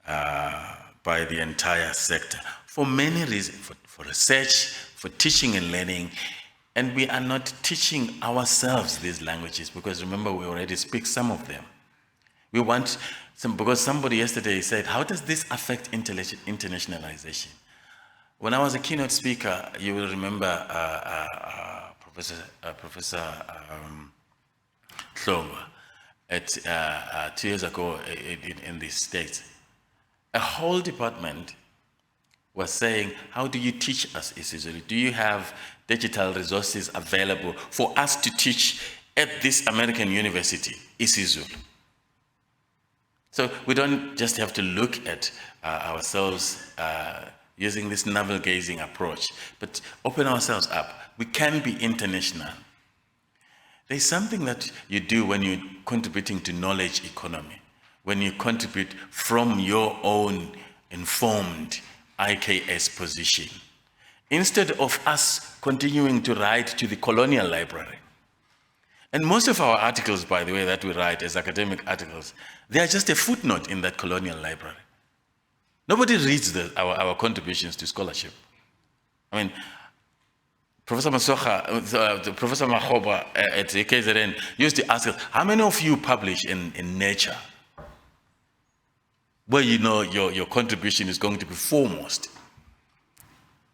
by the entire sector for many reasons, for research, for teaching and learning. And we are not teaching ourselves these languages because remember, we already speak some of them. We want some, because somebody yesterday said, how does this affect internationalization? When I was a keynote speaker, you will remember Professor Hlongwa at 2 years ago in the States. A whole department was saying, how do you teach us isiZulu? Do you have digital resources available for us to teach at this American university isiZulu? So we don't just have to look at ourselves using this navel-gazing approach, but open ourselves up. We can be international. There's something that you do when you're contributing to knowledge economy, when you contribute from your own informed IKS position. Instead of us continuing to write to the colonial library And most of our articles, by the way, that we write as academic articles, they are just a footnote in that colonial library. Nobody reads our contributions to scholarship. I mean, Professor Masocha, Professor Mahoba at the KZN used to ask us, how many of you publish in Nature? Where you know your contribution is going to be foremost.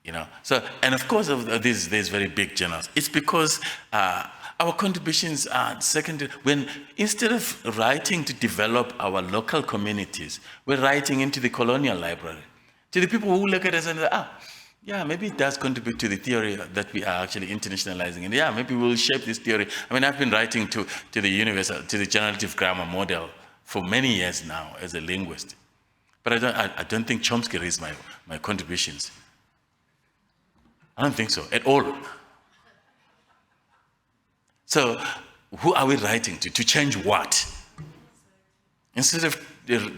You know, so, and of course, of these very big journals, it's because our contributions are secondary. When instead of writing to develop our local communities, we're writing into the colonial library. To the people who look at us and say, yeah, maybe it does contribute to the theory that we are actually internationalizing. And yeah, maybe we'll shape this theory. I mean, I've been writing to the generative grammar model for many years now as a linguist. But I don't think Chomsky reads my contributions. I don't think so at all. So who are we writing to? To change what? Instead of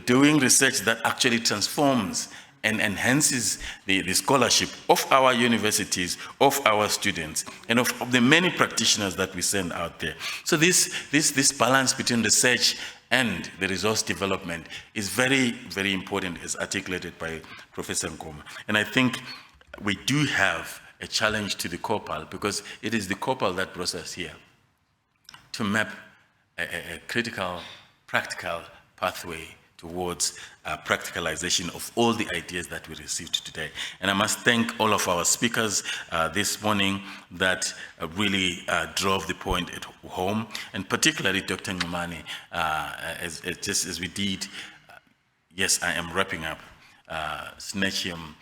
doing research that actually transforms and enhances the scholarship of our universities, of our students, and of the many practitioners that we send out there. So this balance between research and the resource development is very, very important, as articulated by Professor Nkoma. And I think we do have a challenge to the COPAL, because it is the COPAL that brought us here to map a critical, practical pathway towards practicalization of all the ideas that we received today. And I must thank all of our speakers this morning that really drove the point at home, and particularly Dr. Ngumane, just as we did, yes, I am wrapping up, snatch him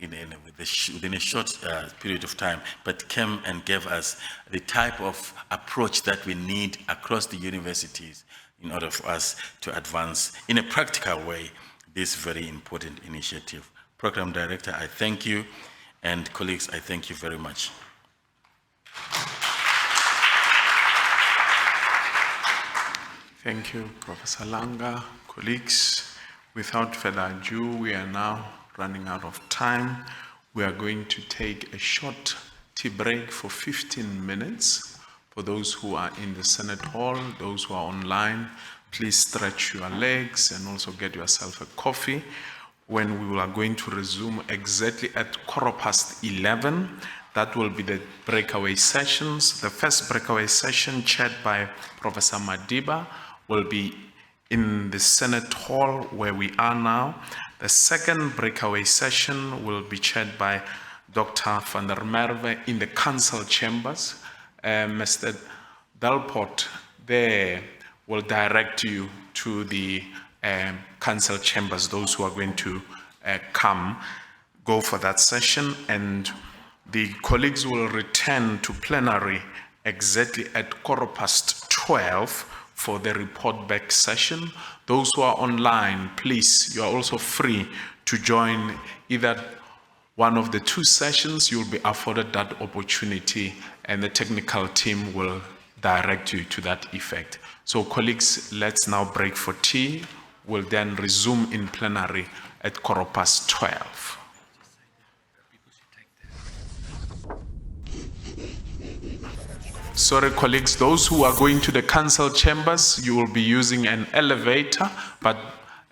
within a short period of time, but came and gave us the type of approach that we need across the universities in order for us to advance in a practical way this very important initiative. Program Director, I thank you, and colleagues, I thank you very much. Thank you, Professor Langa. Colleagues, without further ado, we are now running out of time. We are going to take a short tea break for 15 minutes. For those who are in the Senate Hall, those who are online, please stretch your legs and also get yourself a coffee. When we are going to resume exactly at 11:15, that will be the breakaway sessions. The first breakaway session, chaired by Professor Madiba, will be in the Senate Hall where we are now. The second breakaway session will be chaired by Dr. van der Merwe in the council chambers. Mr. Delport there will direct you to the council chambers, those who are going to go for that session, and the colleagues will return to plenary exactly at 12:15 for the report back session. Those who are online, please, you are also free to join either one of the two sessions. You'll be afforded that opportunity, and the technical team will direct you to that effect. So colleagues, let's now break for tea. We'll then resume in plenary at 12:15. Sorry, colleagues, those who are going to the council chambers, you will be using an elevator, but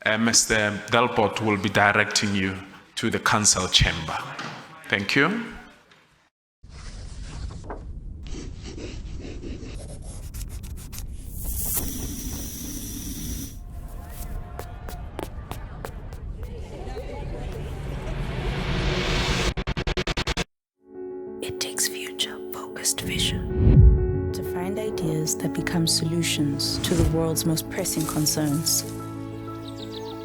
Mr. Delport will be directing you to the council chamber. Thank you. It takes future-focused vision to find ideas that become solutions to the world's most pressing concerns.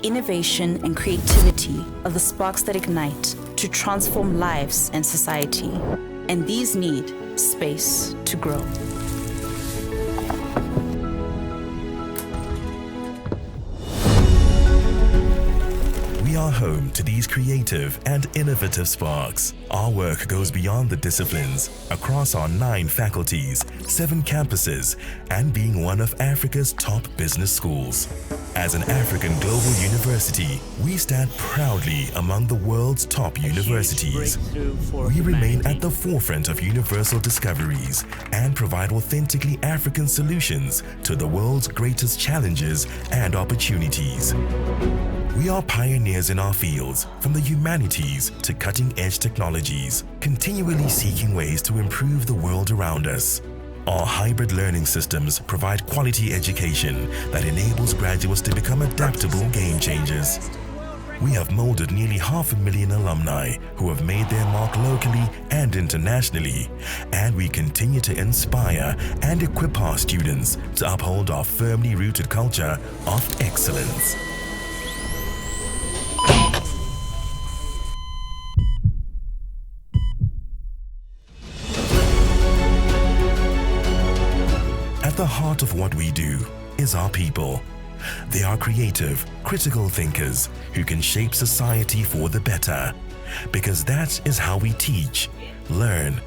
Innovation and creativity are the sparks that ignite to transform lives and society, and these need space to grow. We are home to these creative and innovative sparks. Our work goes beyond the disciplines, across our 9 faculties, 7 campuses, and being one of Africa's top business schools. As an African global university, we stand proudly among the world's top universities. We remain at the forefront of universal discoveries and provide authentically African solutions to the world's greatest challenges and opportunities. We are pioneers in our fields, from the humanities to cutting-edge technologies, continually seeking ways to improve the world around us. Our hybrid learning systems provide quality education that enables graduates to become adaptable game changers. We have molded nearly 500,000 alumni who have made their mark locally and internationally, and we continue to inspire and equip our students to uphold our firmly rooted culture of excellence. At the heart of what we do is our people. They are creative, critical thinkers who can shape society for the better, because that is how we teach, learn,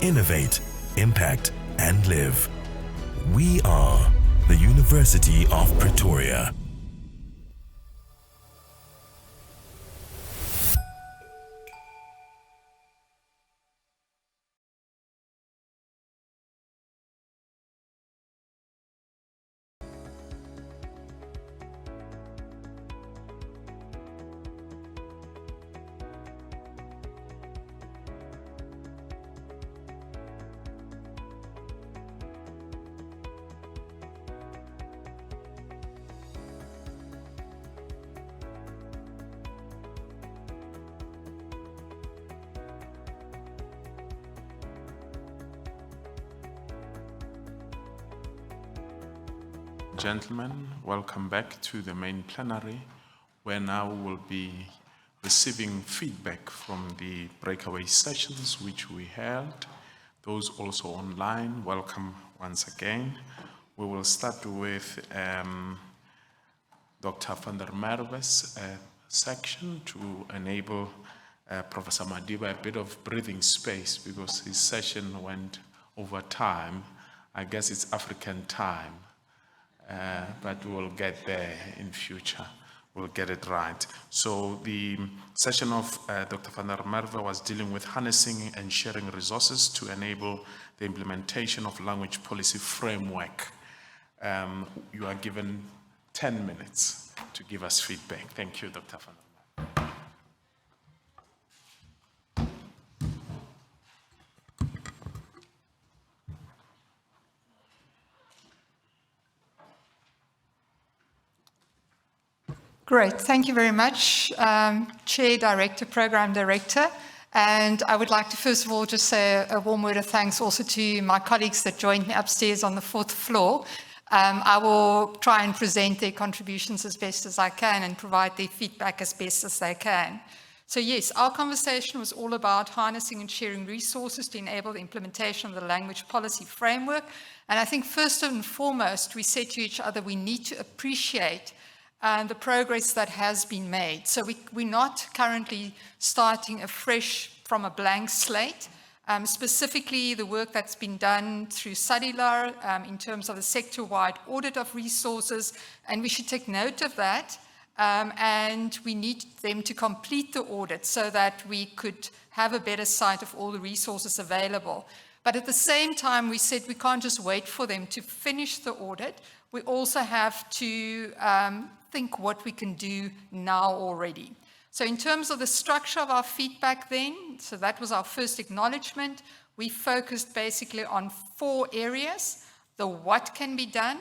innovate, impact, and live. We are the University of Pretoria. Gentlemen, welcome back to the main plenary, where now we will be receiving feedback from the breakaway sessions which we held. Those also online, welcome once again. We will start with Dr. van der Merwe's section to enable Professor Madiba a bit of breathing space because his session went over time. I guess it's African time. But we'll get there in future. We'll get it right. So the session of Dr. van der Merwe was dealing with harnessing and sharing resources to enable the implementation of language policy framework. You are given 10 minutes to give us feedback. Thank you, Dr. van der Merwe. Great, thank you very much, Chair, Director, Program Director. And I would like to first of all just say a warm word of thanks also to my colleagues that joined me upstairs on the 4th floor. I will try and present their contributions as best as I can and provide their feedback as best as they can. So yes, our conversation was all about harnessing and sharing resources to enable the implementation of the language policy framework. And I think first and foremost, we said to each other, we need to appreciate the progress that has been made. So we're not currently starting afresh from a blank slate. Specifically, the work that's been done through SADILAR in terms of the sector-wide audit of resources, and we should take note of that, and we need them to complete the audit so that we could have a better sight of all the resources available. But at the same time, we said we can't just wait for them to finish the audit. We also have to think what we can do now already. So in terms of the structure of our feedback then, so that was our first acknowledgement, we focused basically on 4 areas: the what can be done,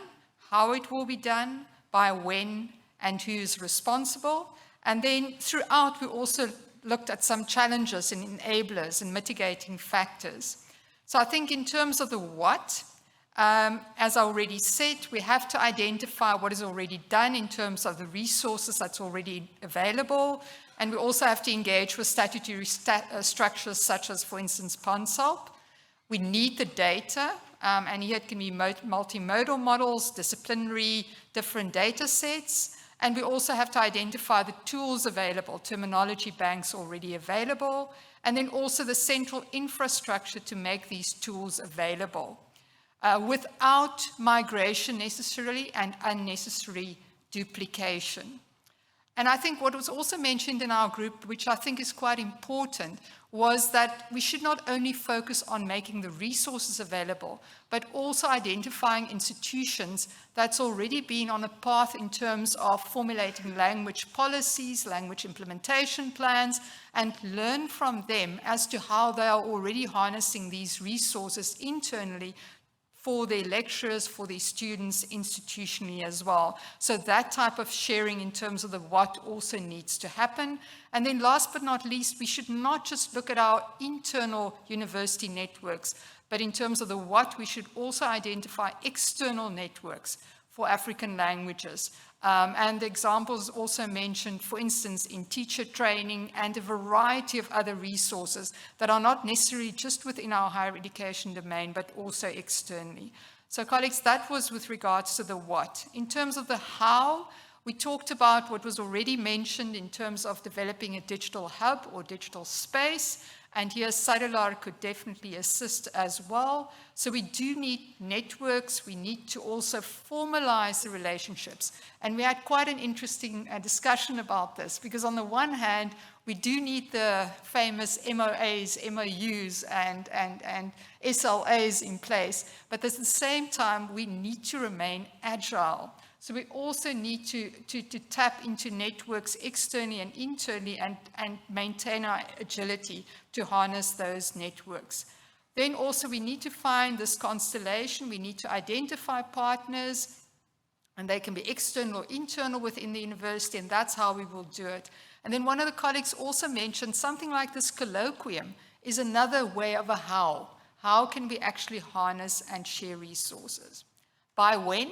how it will be done, by when, and who is responsible. And then throughout, we also looked at some challenges and enablers and mitigating factors. So I think in terms of the what, as I already said, we have to identify what is already done in terms of the resources that's already available. And we also have to engage with statutory structures such as, for instance, PONSOP. We need the data, and here it can be multimodal models, disciplinary, different data sets. And we also have to identify the tools available, terminology banks already available, and then also the central infrastructure to make these tools available. Without migration necessarily and unnecessary duplication. And I think what was also mentioned in our group, which I think is quite important, was that we should not only focus on making the resources available, but also identifying institutions that's already been on a path in terms of formulating language policies, language implementation plans, and learn from them as to how they are already harnessing these resources internally for their lecturers, for their students institutionally as well. So that type of sharing in terms of the what also needs to happen. And then last but not least, we should not just look at our internal university networks, but in terms of the what, we should also identify external networks for African languages. And the examples also mentioned, for instance, in teacher training and a variety of other resources that are not necessarily just within our higher education domain, but also externally. So colleagues, that was with regards to the what. In terms of the how, we talked about what was already mentioned in terms of developing a digital hub or digital space. And here Cellular could definitely assist as well. So we do need networks. We need to also formalize the relationships. And we had quite an interesting discussion about this, because on the one hand, we do need the famous MOAs, MOUs, and SLAs in place. But at the same time, we need to remain agile. So we also need to tap into networks externally and internally and maintain our agility to harness those networks. Then also we need to find this constellation. We need to identify partners, and they can be external or internal within the university, and that's how we will do it. And then one of the colleagues also mentioned something like this colloquium is another way of a how. How can we actually harness and share resources? By when?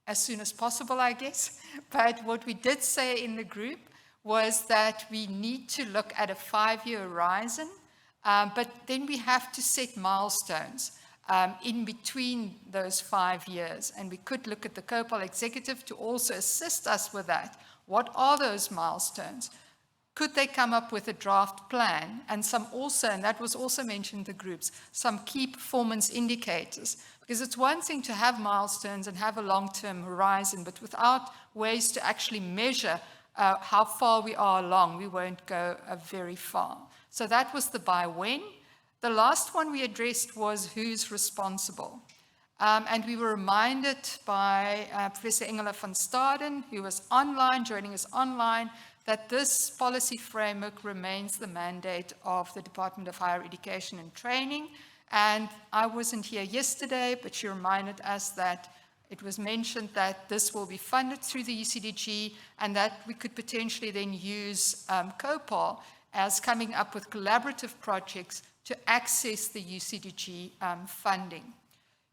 As soon as possible, I guess. But what we did say in the group was that we need to look at a 5-year horizon, but then we have to set milestones in between those 5 years. And we could look at the COPOL executive to also assist us with that. What are those milestones? Could they come up with a draft plan and some also, and that was also mentioned in the groups, some key performance indicators? Because it's one thing to have milestones and have a long-term horizon, but without ways to actually measure how far we are along, we won't go very far. So that was the by when. The last one we addressed was who's responsible. And we were reminded by Professor Engela van Staden, who was online, joining us online, that this policy framework remains the mandate of the Department of Higher Education and Training. And I wasn't here yesterday, but she reminded us that it was mentioned that this will be funded through the UCDG and that we could potentially then use COPOL as coming up with collaborative projects to access the UCDG funding.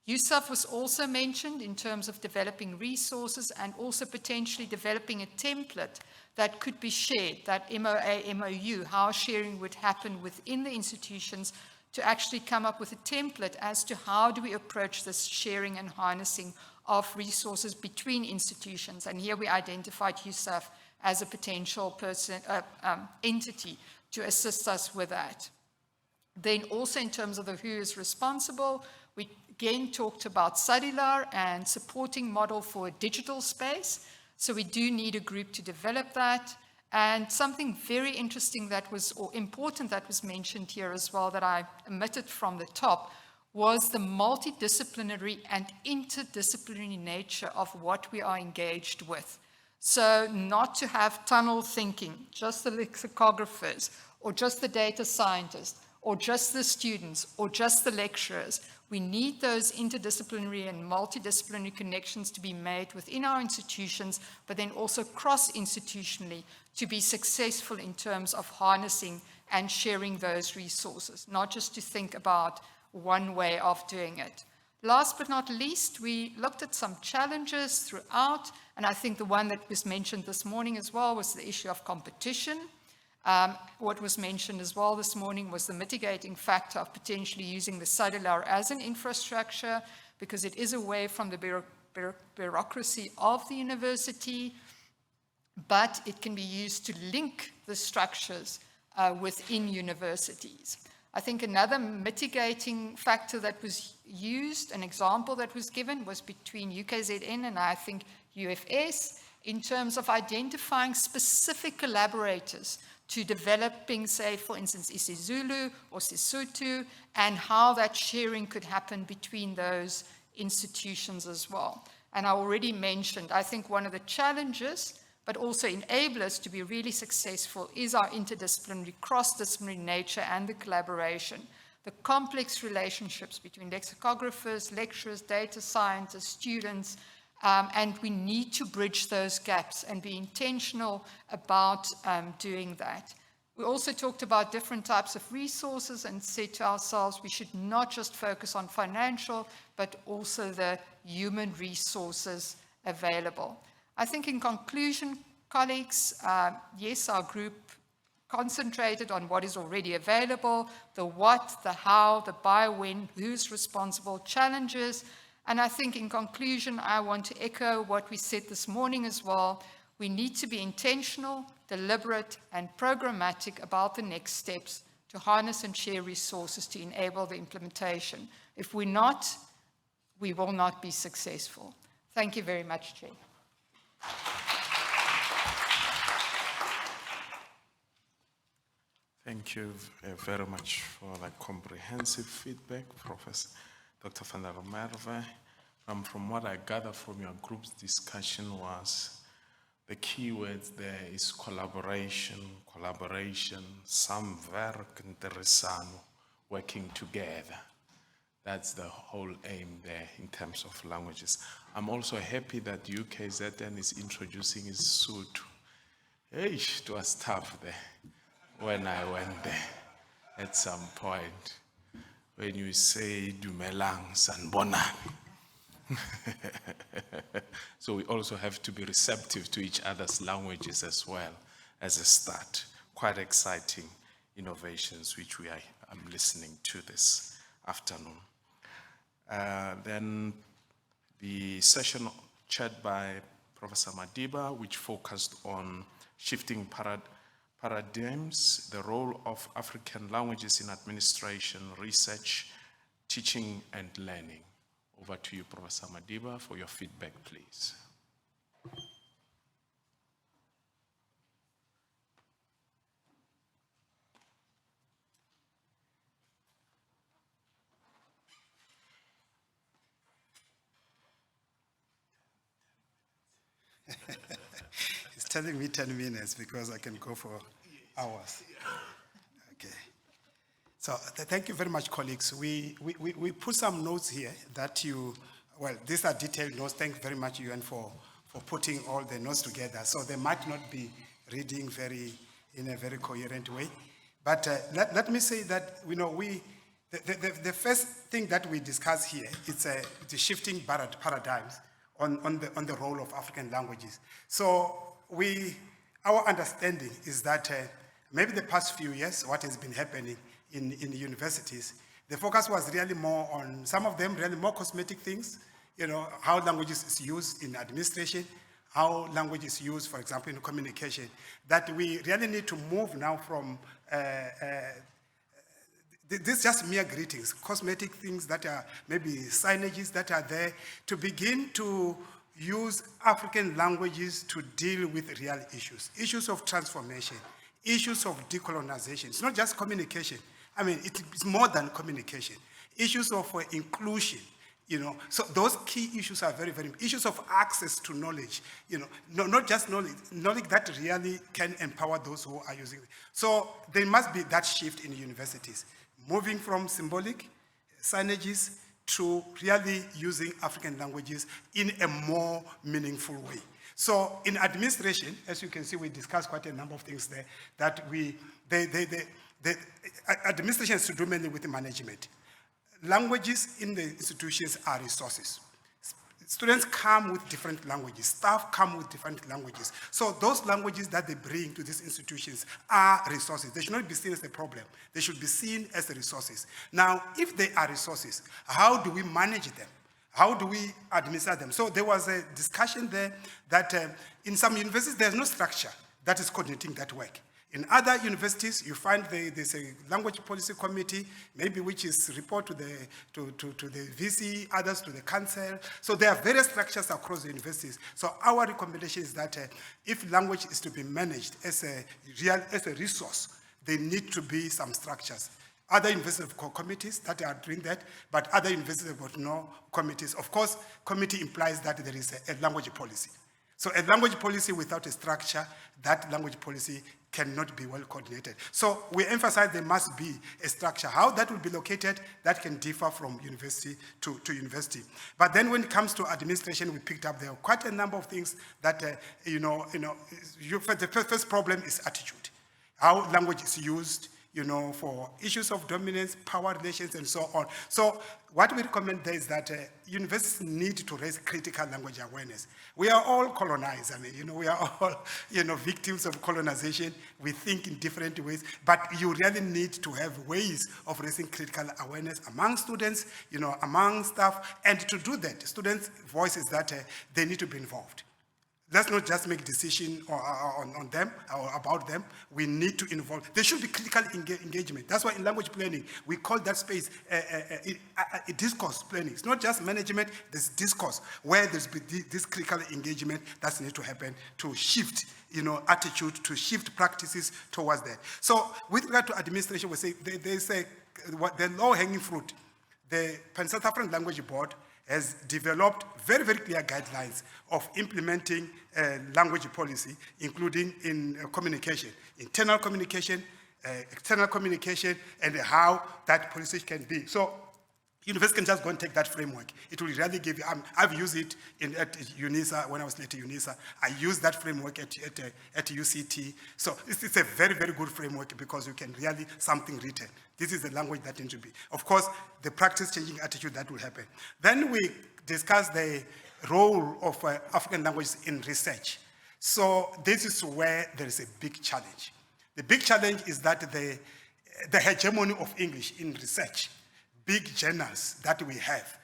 USAF was also mentioned in terms of developing resources and also potentially developing a template that could be shared, that MOA, MOU, how sharing would happen within the institutions to actually come up with a template as to how do we approach this sharing and harnessing of resources between institutions. And here we identified USAF as a potential entity to assist us with that. Then also in terms of the who is responsible, we again talked about cellular and supporting model for a digital space. So we do need a group to develop that. And something very interesting that was, or important that was mentioned here as well that I omitted from the top, was the multidisciplinary and interdisciplinary nature of what we are engaged with. So not to have tunnel thinking, just the lexicographers, or just the data scientists, or just the students, or just the lecturers. We need those interdisciplinary and multidisciplinary connections to be made within our institutions, but then also cross-institutionally to be successful in terms of harnessing and sharing those resources, not just to think about one way of doing it. Last but not least, we looked at some challenges throughout, and I think the one that was mentioned this morning as well was the issue of competition. What was mentioned as well this morning was the mitigating factor of potentially using the cellular as an infrastructure, because it is away from the bureaucracy of the university, but it can be used to link the structures within universities. I think another mitigating factor that was used, an example that was given, was between UKZN and I think UFS, in terms of identifying specific collaborators to developing, say, for instance, isiZulu or Sesotho, and how that sharing could happen between those institutions as well. And I already mentioned, I think one of the challenges, but also enablers to be really successful, is our interdisciplinary, cross-disciplinary nature and the collaboration. The complex relationships between lexicographers, lecturers, data scientists, students, and we need to bridge those gaps and be intentional about doing that. We also talked about different types of resources and said to ourselves we should not just focus on financial, but also the human resources available. I think in conclusion, colleagues, yes, our group concentrated on what is already available, the what, the how, the by, when, who's responsible, challenges. And I think in conclusion, I want to echo what we said this morning as well. We need to be intentional, deliberate, and programmatic about the next steps to harness and share resources to enable the implementation. If we're not, we will not be successful. Thank you very much, Chair. Thank you very much for that comprehensive feedback, Professor Dr. van der Merwe. From what I gather from your group's discussion was the key words there is collaboration, samwerk, working together. That's the whole aim there in terms of languages. I'm also happy that UKZN is introducing its Sotho. Hey, it was tough there when I went there at some point. When you say Dumelang Sanbonang. So we also have to be receptive to each other's languages as well as a start. Quite exciting innovations which I'm listening to this afternoon. Then the session chaired by Professor Madiba, which focused on shifting paradigms, the role of African languages in administration, research, teaching, and learning. Over to you, Professor Madiba, for your feedback, please. It's telling me 10 minutes because I can go for hours. Okay. So thank you very much, colleagues. We put some notes here that these are detailed notes. Thank you very much, UN, for putting all the notes together. So they might not be reading in a very coherent way. But let me say that, the first thing that we discuss here is the shifting paradigms on the role of African languages. So our understanding is that maybe the past few years, what has been happening in the universities, the focus was really more on, some of them really more cosmetic things, how languages is used in administration, how language is used, for example, in communication, that we really need to move now from these just mere greetings, cosmetic things that are maybe signages that are there, to begin to use African languages to deal with real issues of transformation, issues of decolonization. It's not just communication. I mean, it's more than communication. Issues of inclusion, So those key issues are very, very, issues of access to knowledge, not just knowledge that really can empower those who are using it. So there must be that shift in universities, moving from symbolic signages to really using African languages in a more meaningful way. So in administration, as you can see, we discussed quite a number of things there that the administration has to do mainly with the management. Languages in the institutions are resources. Students come with different languages, staff come with different languages. So those languages that they bring to these institutions are resources. They should not be seen as a problem. They should be seen as the resources. Now, if they are resources, how do we manage them? How do we administer them? So there was a discussion there that in some universities, there's no structure that is coordinating that work. In other universities, you find there's a language policy committee, maybe which is report to the VC, others to the council. So there are various structures across the universities. So our recommendation is that if language is to be managed as a resource, there need to be some structures. Other universities have got committees that are doing that, but other universities have got no committees. Of course, committee implies that there is a language policy. So a language policy without a structure, that language policy cannot be well coordinated. So we emphasize there must be a structure. How that will be located, that can differ from university to university. But then when it comes to administration, we picked up there are quite a number of things that, the first problem is attitude. How language is used, for issues of dominance, power relations, and so on. So what we recommend there is that universities need to raise critical language awareness. We are all colonized. We are all, victims of colonization. We think in different ways, but you really need to have ways of raising critical awareness among students, among staff, and to do that, students' voices that they need to be involved. Let's not just make decisions on them or about them. We need to involve. There should be critical engagement. That's why in language planning, we call that space a discourse planning. It's not just management, there's discourse, where there's this critical engagement that needs to happen to shift, attitude, to shift practices towards that. So with regard to administration, we say there's the low-hanging fruit. The Pan-South African Language Board has developed very, very clear guidelines of implementing language policy, including in communication, internal communication, external communication, and how that policy can be. So university can just go and take that framework. It will really give you, I've used it at UNISA, when I was at UNISA. I used that framework at UCT. So it's a very, very good framework because you can really, something written. This is the language that needs to be. Of course, the practice changing attitude that will happen. Then we discuss the role of African languages in research. So this is where there is a big challenge. The big challenge is that the hegemony of English in research, big journals that we have,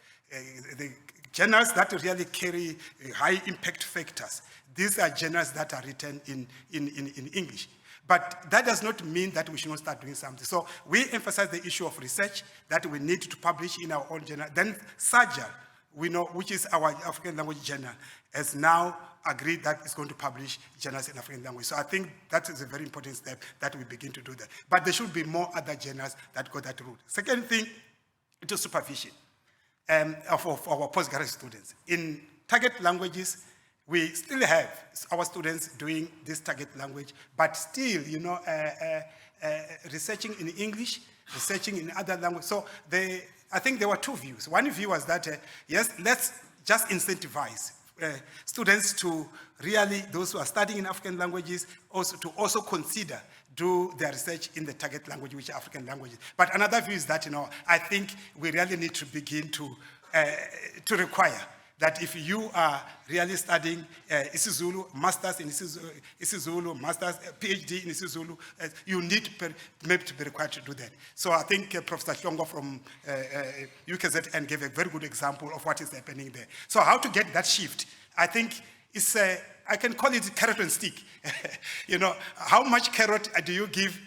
the journals that really carry high impact factors, these are journals that are written in English. But that does not mean that we should not start doing something. So we emphasize the issue of research that we need to publish in our own journal. Then SAGL, we know, which is our African language journal, has now agreed that it's going to publish journals in African language. So I think that is a very important step that we begin to do that. But there should be more other journals that go that route. Second thing, it is supervision of our postgraduate students. In target languages, we still have our students doing this target language, but still, researching in English, researching in other languages. So I think there were two views. One view was that, yes, let's just incentivize students to really, those who are studying in African languages, also consider do their research in the target language, which are African languages. But another view is that, I think we really need to begin to require that if you are really studying isiZulu, masters in isiZulu, masters, PhD in isiZulu, you need maybe to be required to do that. So I think Professor Shongo from UKZN gave a very good example of what is happening there. So how to get that shift? I think it's I can call it carrot and stick. How much carrot do you give?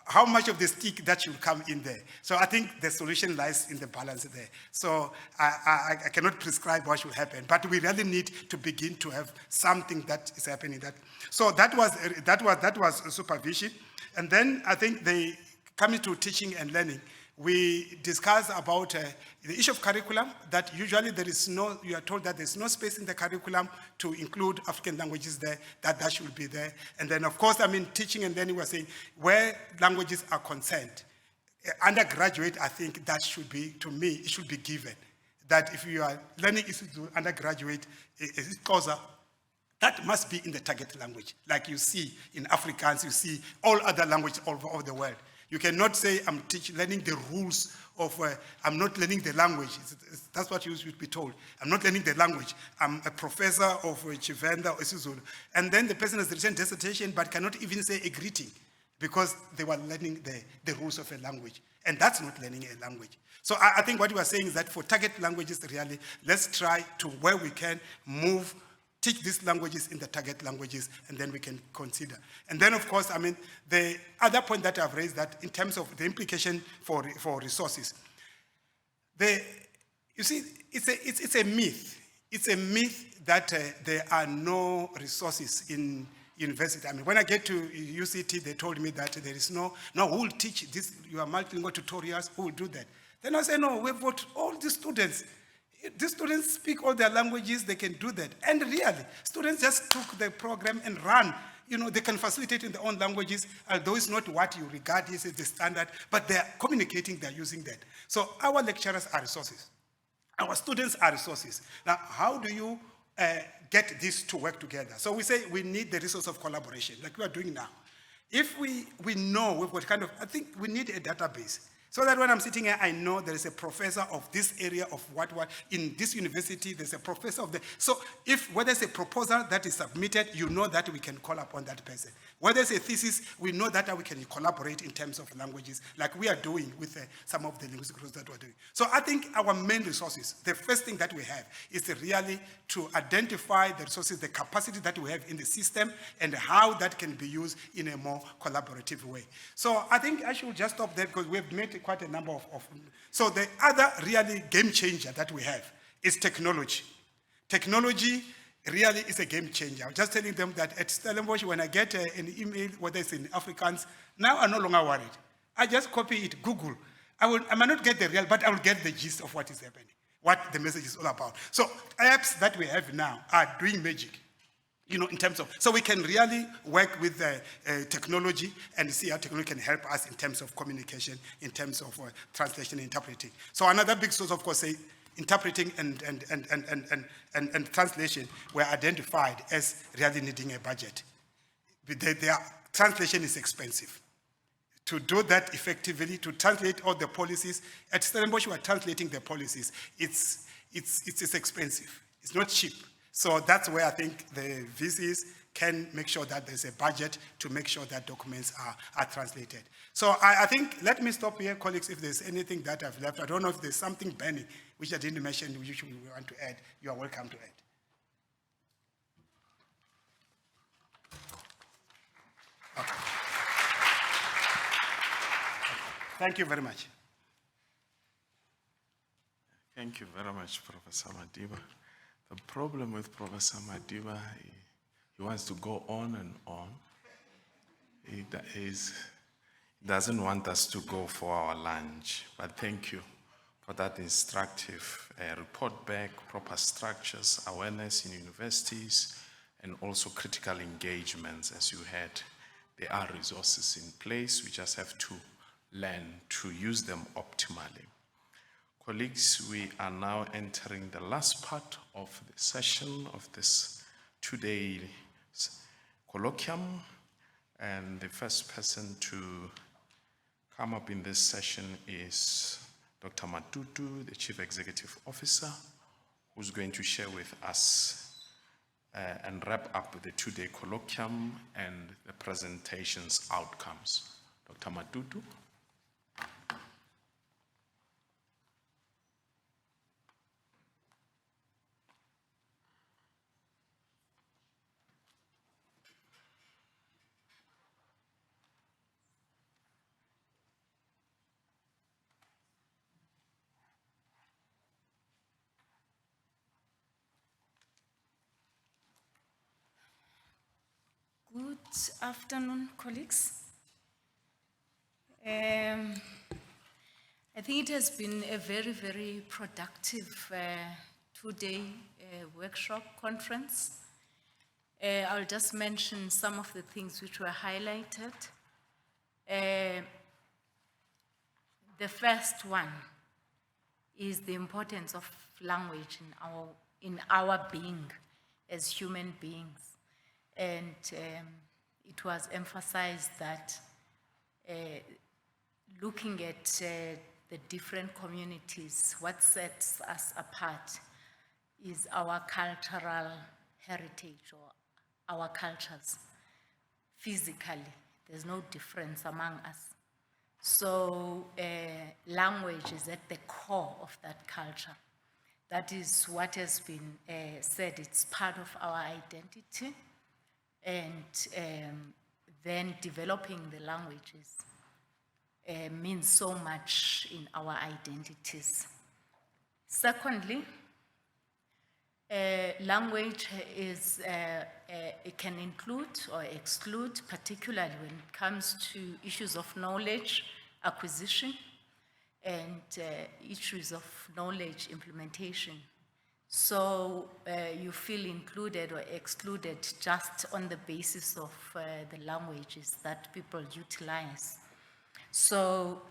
How much of the stick that should come in there? So I think the solution lies in the balance there. So I cannot prescribe what should happen, but we really need to begin to have something that is happening. So that was supervision, and then I think coming to teaching and learning, we discussed about the issue of curriculum, that usually you are told that there's no space in the curriculum to include African languages there, that should be there. And then, of course, teaching and learning, we're saying where languages are concerned, undergraduate, I think that should be, to me, it should be given. That if you are learning undergraduate, that must be in the target language. Like you see in Afrikaans, you see all other languages all over the world. You cannot say, I'm learning the rules of, I'm not learning the language. That's what you should be told. I'm not learning the language. I'm a professor of Chivenda or isiZulu. And then the person has written dissertation but cannot even say a greeting because they were learning the rules of a language. And that's not learning a language. So I think what we are saying is that for target languages, really, let's try to, where we can, move teach these languages in the target languages, and then we can consider. And then, of course, I mean, the other point that I've raised, that in terms of the implication for resources, you see, it's a myth. It's a myth that there are no resources in university. I mean, when I get to UCT, they told me that there is no, who will teach this, your multilingual tutorials, who will do that? Then I say, no, we've got all the students. These students speak all their languages, they can do that. And really, students just took the program and ran. You know, they can facilitate in their own languages, although it's not what you regard as the standard, but they're communicating, they're using that. So our lecturers are resources. Our students are resources. Now, how do you get this to work together? So we say we need the resource of collaboration, like we are doing now. If we know we've got kind of, I think we need a database. So that when I'm sitting here, I know there is a professor of this area of what, in this university, there's a professor of the, so whether it's a proposal that is submitted, you know that we can call upon that person. Whether it's a thesis, we know that we can collaborate in terms of languages, like we are doing with some of the linguistic groups that we're doing. So I think our main resources, the first thing that we have is really to identify the resources, the capacity that we have in the system, and how that can be used in a more collaborative way. So I think I should just stop there because we've made quite a number of. So the other really game changer that we have is technology. Technology really is a game changer. I'm just telling them that at Stellenbosch, when I get an email, whether it's in Afrikaans, now I'm no longer worried. I just copy it, Google. I might not get the real, but I will get the gist of what is happening, what the message is all about. So apps that we have now are doing magic. You know, in terms of, so we can really work with technology and see how technology can help us in terms of communication, in terms of translation and interpreting. So another big source, of course, say interpreting and translation were identified as really needing a budget. Their translation is expensive. To do that effectively, to translate all the policies, at Stellenbosch we are translating the policies. It's expensive. It's not cheap. So that's where I think the VCs can make sure that there's a budget to make sure that documents are translated. So I think, let me stop here, colleagues, if there's anything that I've left. I don't know if there's something burning which I didn't mention, which you want to add. You are welcome to add. Okay. Thank you very much. Thank you very much, Professor Madiba. The problem with Professor Madiba, he wants to go on and on. He doesn't want us to go for our lunch, but thank you for that instructive report back, proper structures, awareness in universities, and also critical engagements, as you had. There are resources in place, we just have to learn to use them optimally. Colleagues, we are now entering the last part of the session of this two-day colloquium, and the first person to come up in this session is Dr. Matutu, the Chief Executive Officer, who's going to share with us and wrap up the two-day colloquium and the presentation's outcomes. Dr. Matutu. Good afternoon, colleagues. I think it has been a very, very productive two-day workshop conference. I'll just mention some of the things which were highlighted. The first one is the importance of language in our being as human beings. And it was emphasized that looking at the different communities, what sets us apart is our cultural heritage or our cultures. Physically, there's no difference among us. So language is at the core of that culture. That is what has been said. It's part of our identity, and then developing the languages means so much in our identities. Secondly, language is, it can include or exclude, particularly when it comes to issues of knowledge acquisition and issues of knowledge implementation. So you feel included or excluded just on the basis of the languages that people utilize. So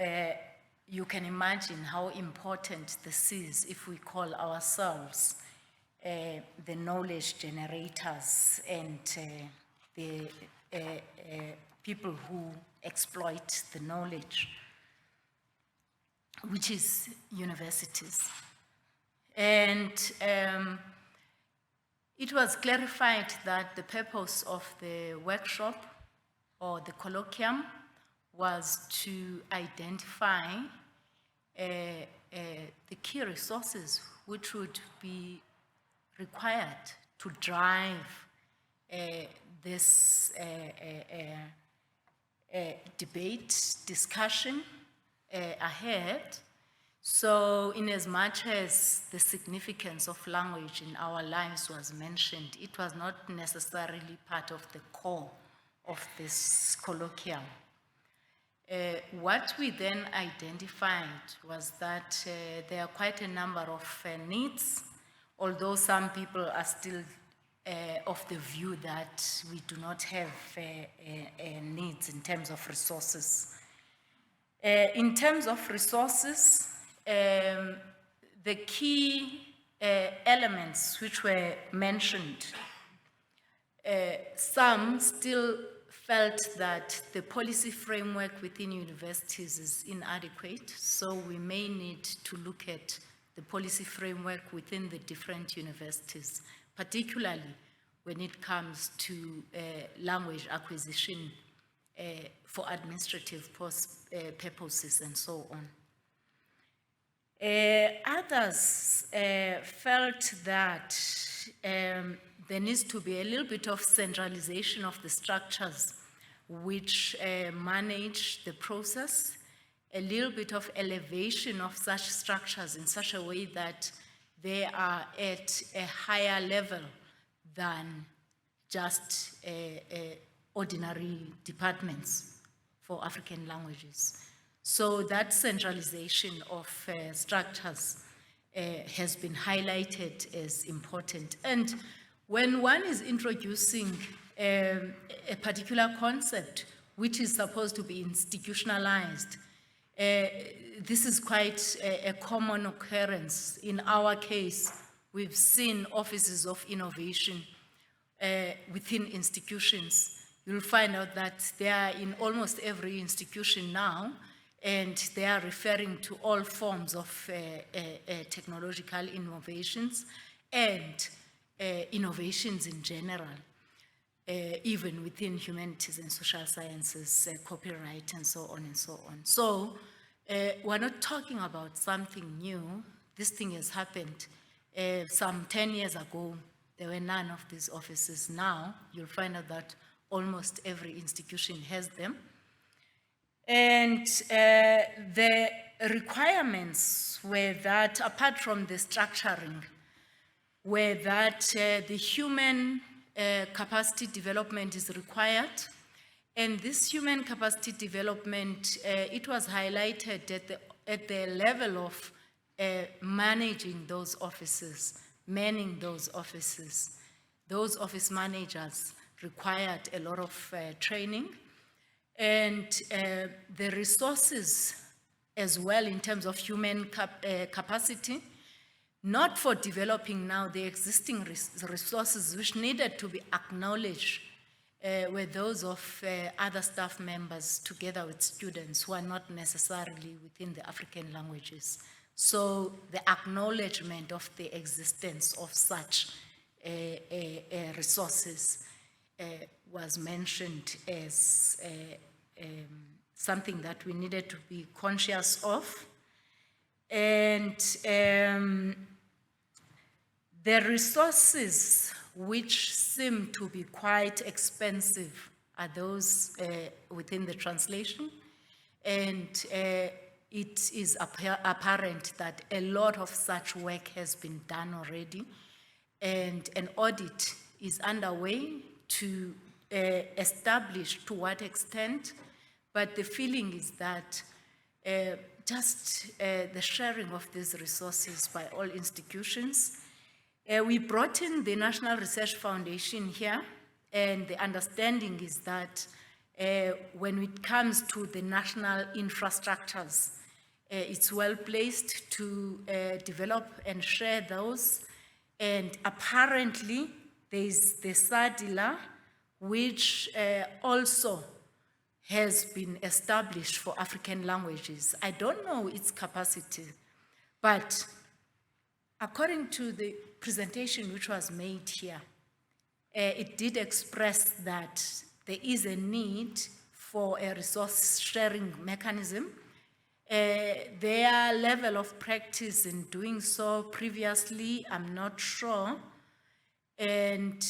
you can imagine how important this is if we call ourselves the knowledge generators and the people who exploit the knowledge, which is universities. And it was clarified that the purpose of the workshop or the colloquium was to identify the key resources which would be required to drive this debate, discussion ahead. So in as much as the significance of language in our lives was mentioned, it was not necessarily part of the core of this colloquium. What we then identified was that there are quite a number of needs, although some people are still of the view that we do not have needs in terms of resources. In terms of resources, the key elements which were mentioned, some still felt that the policy framework within universities is inadequate, so we may need to look at the policy framework within the different universities, particularly when it comes to language acquisition for administrative purposes and so on. Others felt that there needs to be a little bit of centralization of the structures which manage the process, a little bit of elevation of such structures in such a way that they are at a higher level than just ordinary departments for African languages. So that centralization of structures has been highlighted as important. And when one is introducing a particular concept which is supposed to be institutionalized, this is quite a common occurrence. In our case, we've seen offices of innovation within institutions. You'll find out that they are in almost every institution now, and they are referring to all forms of technological innovations and innovations in general, even within humanities and social sciences, copyright and so on and so on. So we're not talking about something new. This thing has happened some 10 years ago. There were none of these offices. Now you'll find out that almost every institution has them. And the requirements were that, apart from the structuring, were that the human capacity development is required. And this human capacity development, it was highlighted at the level of managing those offices, manning those offices. Those office managers required a lot of training. And the resources as well in terms of human capacity, not for developing now the existing resources which needed to be acknowledged were those of other staff members together with students who are not necessarily within the African languages. So the acknowledgement of the existence of such resources was mentioned as something that we needed to be conscious of. And The resources which seem to be quite expensive are those within the translation, and it is apparent that a lot of such work has been done already, and an audit is underway to establish to what extent, but the feeling is that just the sharing of these resources by all institutions. We brought in the National Research Foundation here, and the understanding is that when it comes to the national infrastructures, it's well placed to develop and share those. And apparently, there's the SADILA, which also has been established for African languages. I don't know its capacity, but according to the presentation which was made here, it did express that there is a need for a resource sharing mechanism. Their level of practice in doing so previously, I'm not sure. And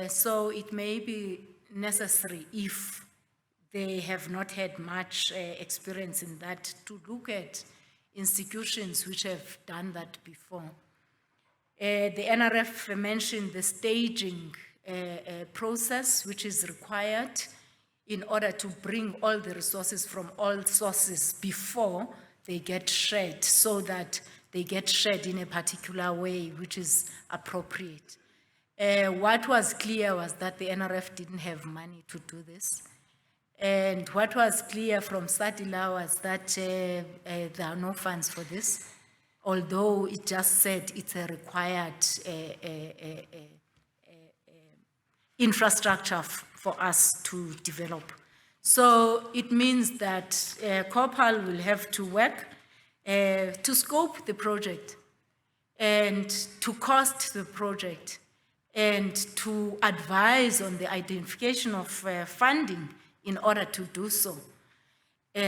so it may be necessary, if they have not had much experience in that, to look at institutions which have done that before. The NRF mentioned the staging process which is required in order to bring all the resources from all sources before they get shared, so that they get shared in a particular way which is appropriate. What was clear was that the NRF didn't have money to do this. And what was clear from SADILA was that there are no funds for this, although it just said it's a required infrastructure for us to develop. So it means that COPAL will have to work to scope the project and to cost the project and to advise on the identification of funding in order to do so,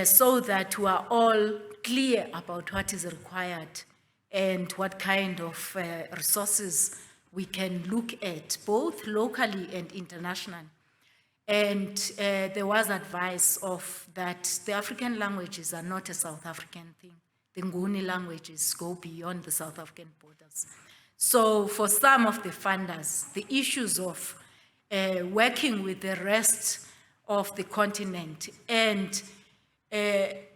so that we are all clear about what is required and what kind of resources we can look at, both locally and internationally. And there was advice of that the African languages are not a South African thing. The Nguni languages go beyond the South African borders. So for some of the funders, the issues of working with the rest of the continent and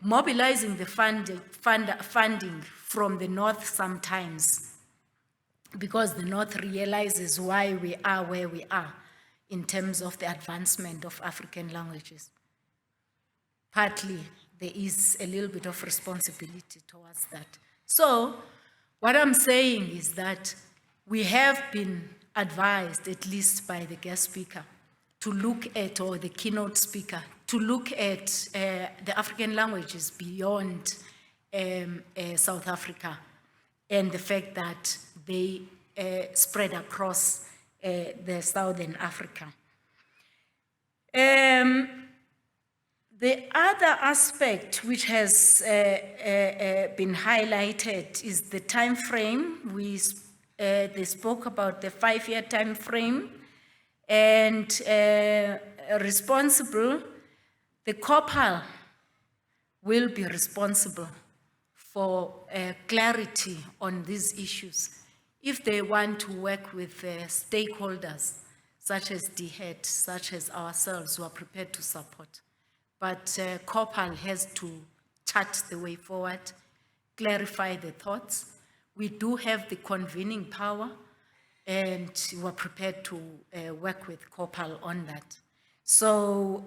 mobilizing the funding from the North sometimes, because the North realizes why we are where we are in terms of the advancement of African languages. Partly, there is a little bit of responsibility towards that. So, what I'm saying is that we have been advised, at least by the guest speaker, to look at, or the keynote speaker, to look at the African languages beyond South Africa, and the fact that they spread across the Southern Africa. The other aspect which has been highlighted is the time frame. They spoke about the 5-year time frame, and responsible, the COPAL will be responsible for clarity on these issues. If they want to work with stakeholders, such as DHET, such as ourselves, who are prepared to support. But COPAL has to chart the way forward, clarify the thoughts. We do have the convening power, and we're prepared to work with COPAL on that. So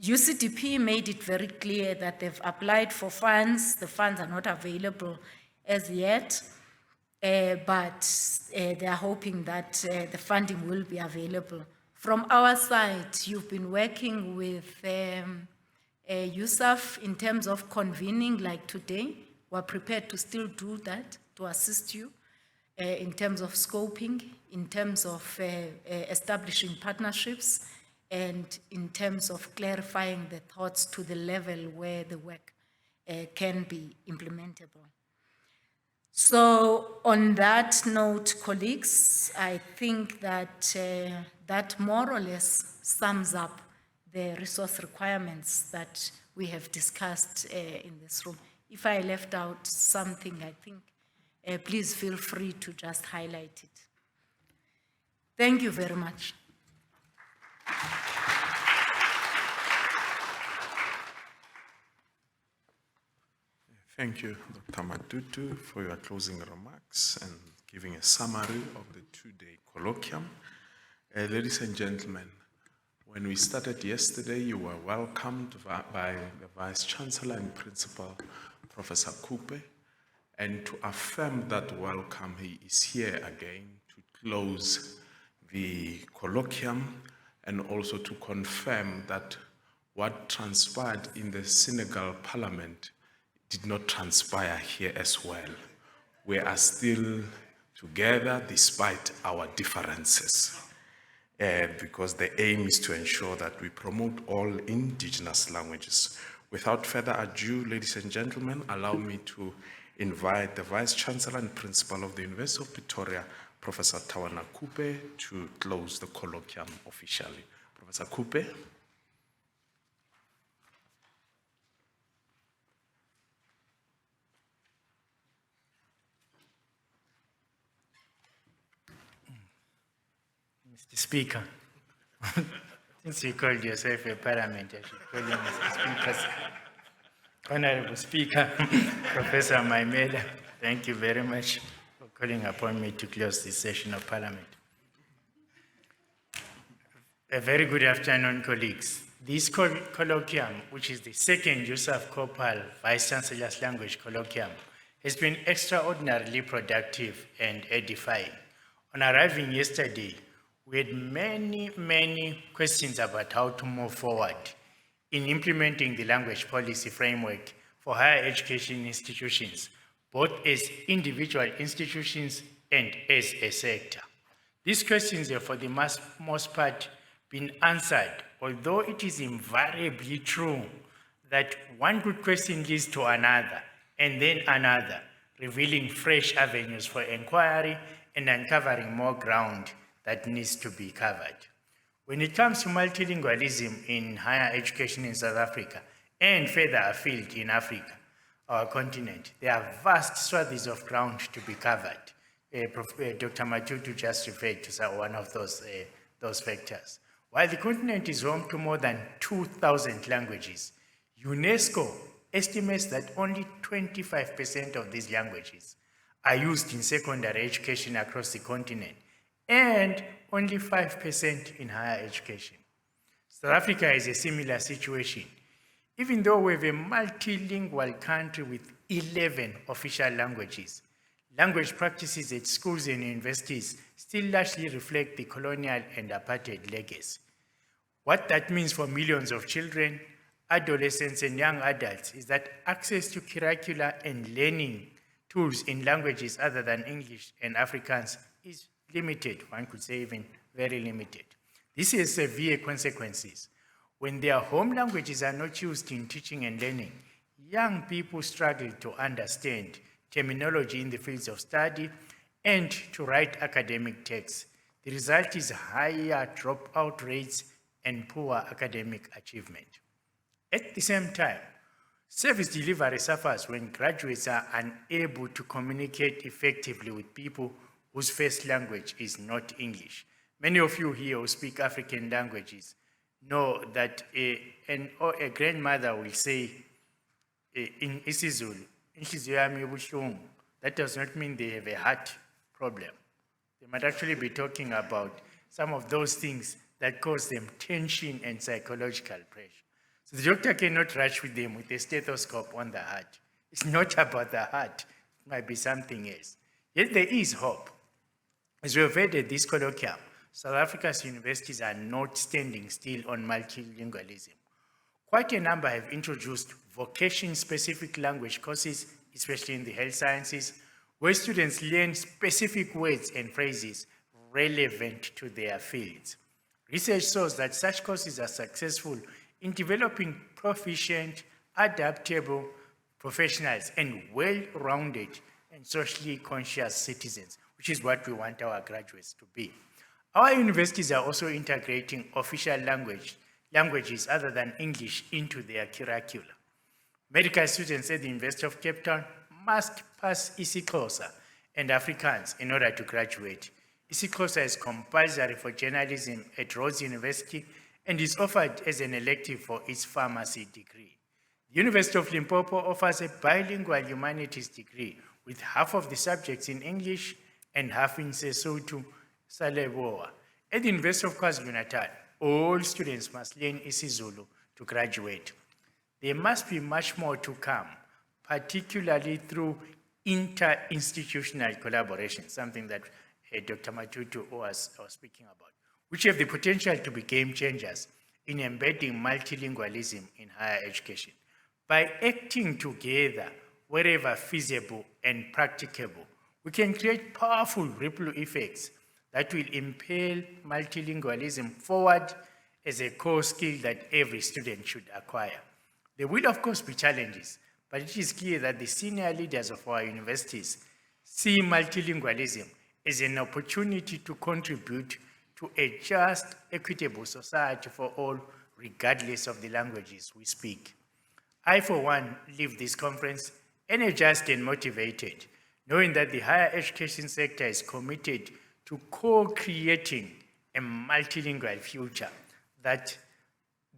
UCDP made it very clear that they've applied for funds. The funds are not available as yet, but they are hoping that the funding will be available. From our side, you've been working with USAF in terms of convening, like today. We're prepared to still do that, to assist you in terms of scoping, in terms of establishing partnerships, and in terms of clarifying the thoughts to the level where the work can be implementable. So on that note, colleagues, I think that that more or less sums up the resource requirements that we have discussed in this room. If I left out something, I think, please feel free to just highlight it. Thank you very much. Thank you, Dr. Matutu, for your closing remarks and giving a summary of the two-day colloquium. Ladies and gentlemen, when we started yesterday, you were welcomed by the Vice Chancellor and Principal, Professor Kupe, and to affirm that welcome, he is here again to close the colloquium and also to confirm that what transpired in the Senegal Parliament did not transpire here as well. We are still together despite our differences, because the aim is to ensure that we promote all indigenous languages. Without further ado, ladies and gentlemen, allow me to invite the Vice Chancellor and Principal of the University of Pretoria, Professor Tawana Kupe, to close the colloquium officially. Professor Kupe. Mr. Speaker, since you called yourself a parliament, I should call you Mr. Speaker. Honorable Speaker, Professor Maimela, thank you very much for calling upon me to close this session of Parliament. A very good afternoon, colleagues. This colloquium, which is the second Yusuf Kopal Vice Chancellor's Language Colloquium, has been extraordinarily productive and edifying. On arriving yesterday, we had many questions about how to move forward in implementing the language policy framework for higher education institutions, both as individual institutions and as a sector. These questions have for the most part been answered, although it is invariably true that one good question leads to another and then another, revealing fresh avenues for inquiry and uncovering more ground that needs to be covered. When it comes to multilingualism in higher education in South Africa and further afield in Africa, our continent, there are vast swaths of ground to be covered. Dr. Matutu just referred to one of those factors. While the continent is home to more than 2,000 languages, UNESCO estimates that only 25% of these languages are used in secondary education across the continent, and only 5% in higher education. South Africa is a similar situation. Even though we have a multilingual country with 11 official languages, language practices at schools and universities still largely reflect the colonial and apartheid legacy. What that means for millions of children, adolescents, and young adults is that access to curricula and learning tools in languages other than English and Afrikaans is limited, one could say even very limited. This has severe consequences. When their home languages are not used in teaching and learning, young people struggle to understand terminology in the fields of study and to write academic texts. The result is higher dropout rates and poor academic achievement. At the same time, service delivery suffers when graduates are unable to communicate effectively with people whose first language is not English. Many of you here who speak African languages know that a grandmother will say in isiZulu, that does not mean they have a heart problem. They might actually be talking about some of those things that cause them tension and psychological pressure. So the doctor cannot rush with them with a stethoscope on the heart. It's not about the heart, it might be something else. Yet there is hope. As we have heard at this colloquium, South Africa's universities are not standing still on multilingualism. Quite a number have introduced vocation-specific language courses, especially in the health sciences, where students learn specific words and phrases relevant to their fields. Research shows that such courses are successful in developing proficient, adaptable professionals and well-rounded and socially conscious citizens, which is what we want our graduates to be. Our universities are also integrating official languages other than English into their curricula. Medical students at the University of Cape Town must pass isiXhosa and Afrikaans in order to graduate. isiXhosa is compulsory for journalism at Rhodes University and is offered as an elective for its pharmacy degree. The University of Limpopo offers a bilingual humanities degree with half of the subjects in English and half in Sesotho, Saleboa. At the University of KwaZulu-Natal, all students must learn isiZulu to graduate. There must be much more to come, particularly through inter-institutional collaboration, something that Dr. Matutu was speaking about, which have the potential to be game changers in embedding multilingualism in higher education. By acting together wherever feasible and practicable, we can create powerful ripple effects that will impel multilingualism forward as a core skill that every student should acquire. There will, of course, be challenges, but it is clear that the senior leaders of our universities see multilingualism as an opportunity to contribute to a just, equitable society for all, regardless of the languages we speak. I, for one, leave this conference energized and motivated, knowing that the higher education sector is committed to co-creating a multilingual future, that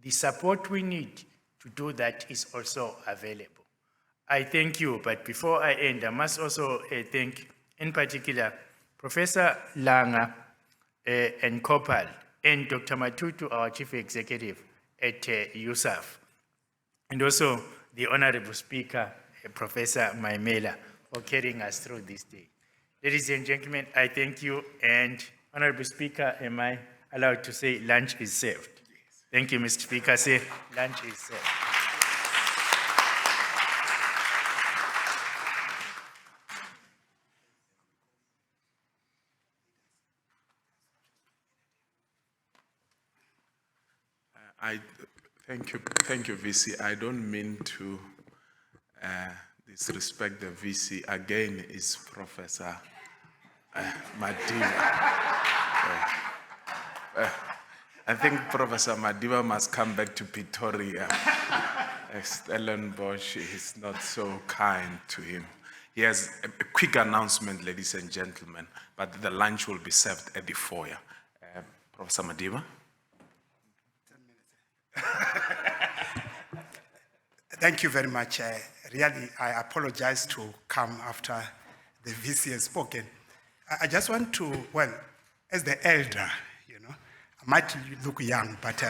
the support we need to do that is also available. I thank you, but before I end, I must also thank, in particular, Professor Langa and Kopal, and Dr. Matutu, our Chief Executive at USAF, and also the Honorable Speaker, Professor Maimela, for carrying us through this day. Ladies and gentlemen, I thank you, and Honorable Speaker, am I allowed to say lunch is served? Yes. Thank you, Mr. Speaker. Say lunch is served. Thank you, VC. I don't mean to disrespect the VC. Again, is Professor Madiba. I think Professor Madiba must come back to Pretoria. Stellenbosch is not so kind to him. He has a quick announcement, ladies and gentlemen, but the lunch will be served at the foyer. Professor Madiba. Thank you very much. Really, I apologize to come after the VC has spoken. I just want to, well, as the elder, you know, I might look young, but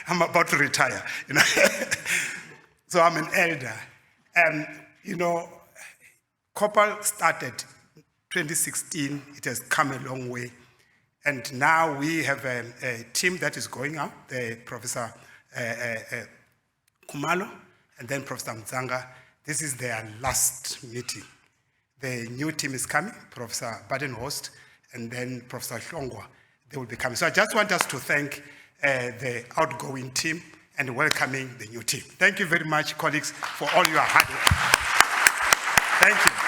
I'm about to retire, you know. So I'm an elder. And, you know, Kopal started 2016. It has come a long way. And now we have a team that is going out, the Professor Kumalo, and then Professor Mzanga. This is their last meeting. The new team is coming, Professor Badenhorst, and then Professor Hlongwa. They will be coming. So I just want us to thank the outgoing team and welcoming the new team. Thank you very much, colleagues, for all your hard work. Thank you.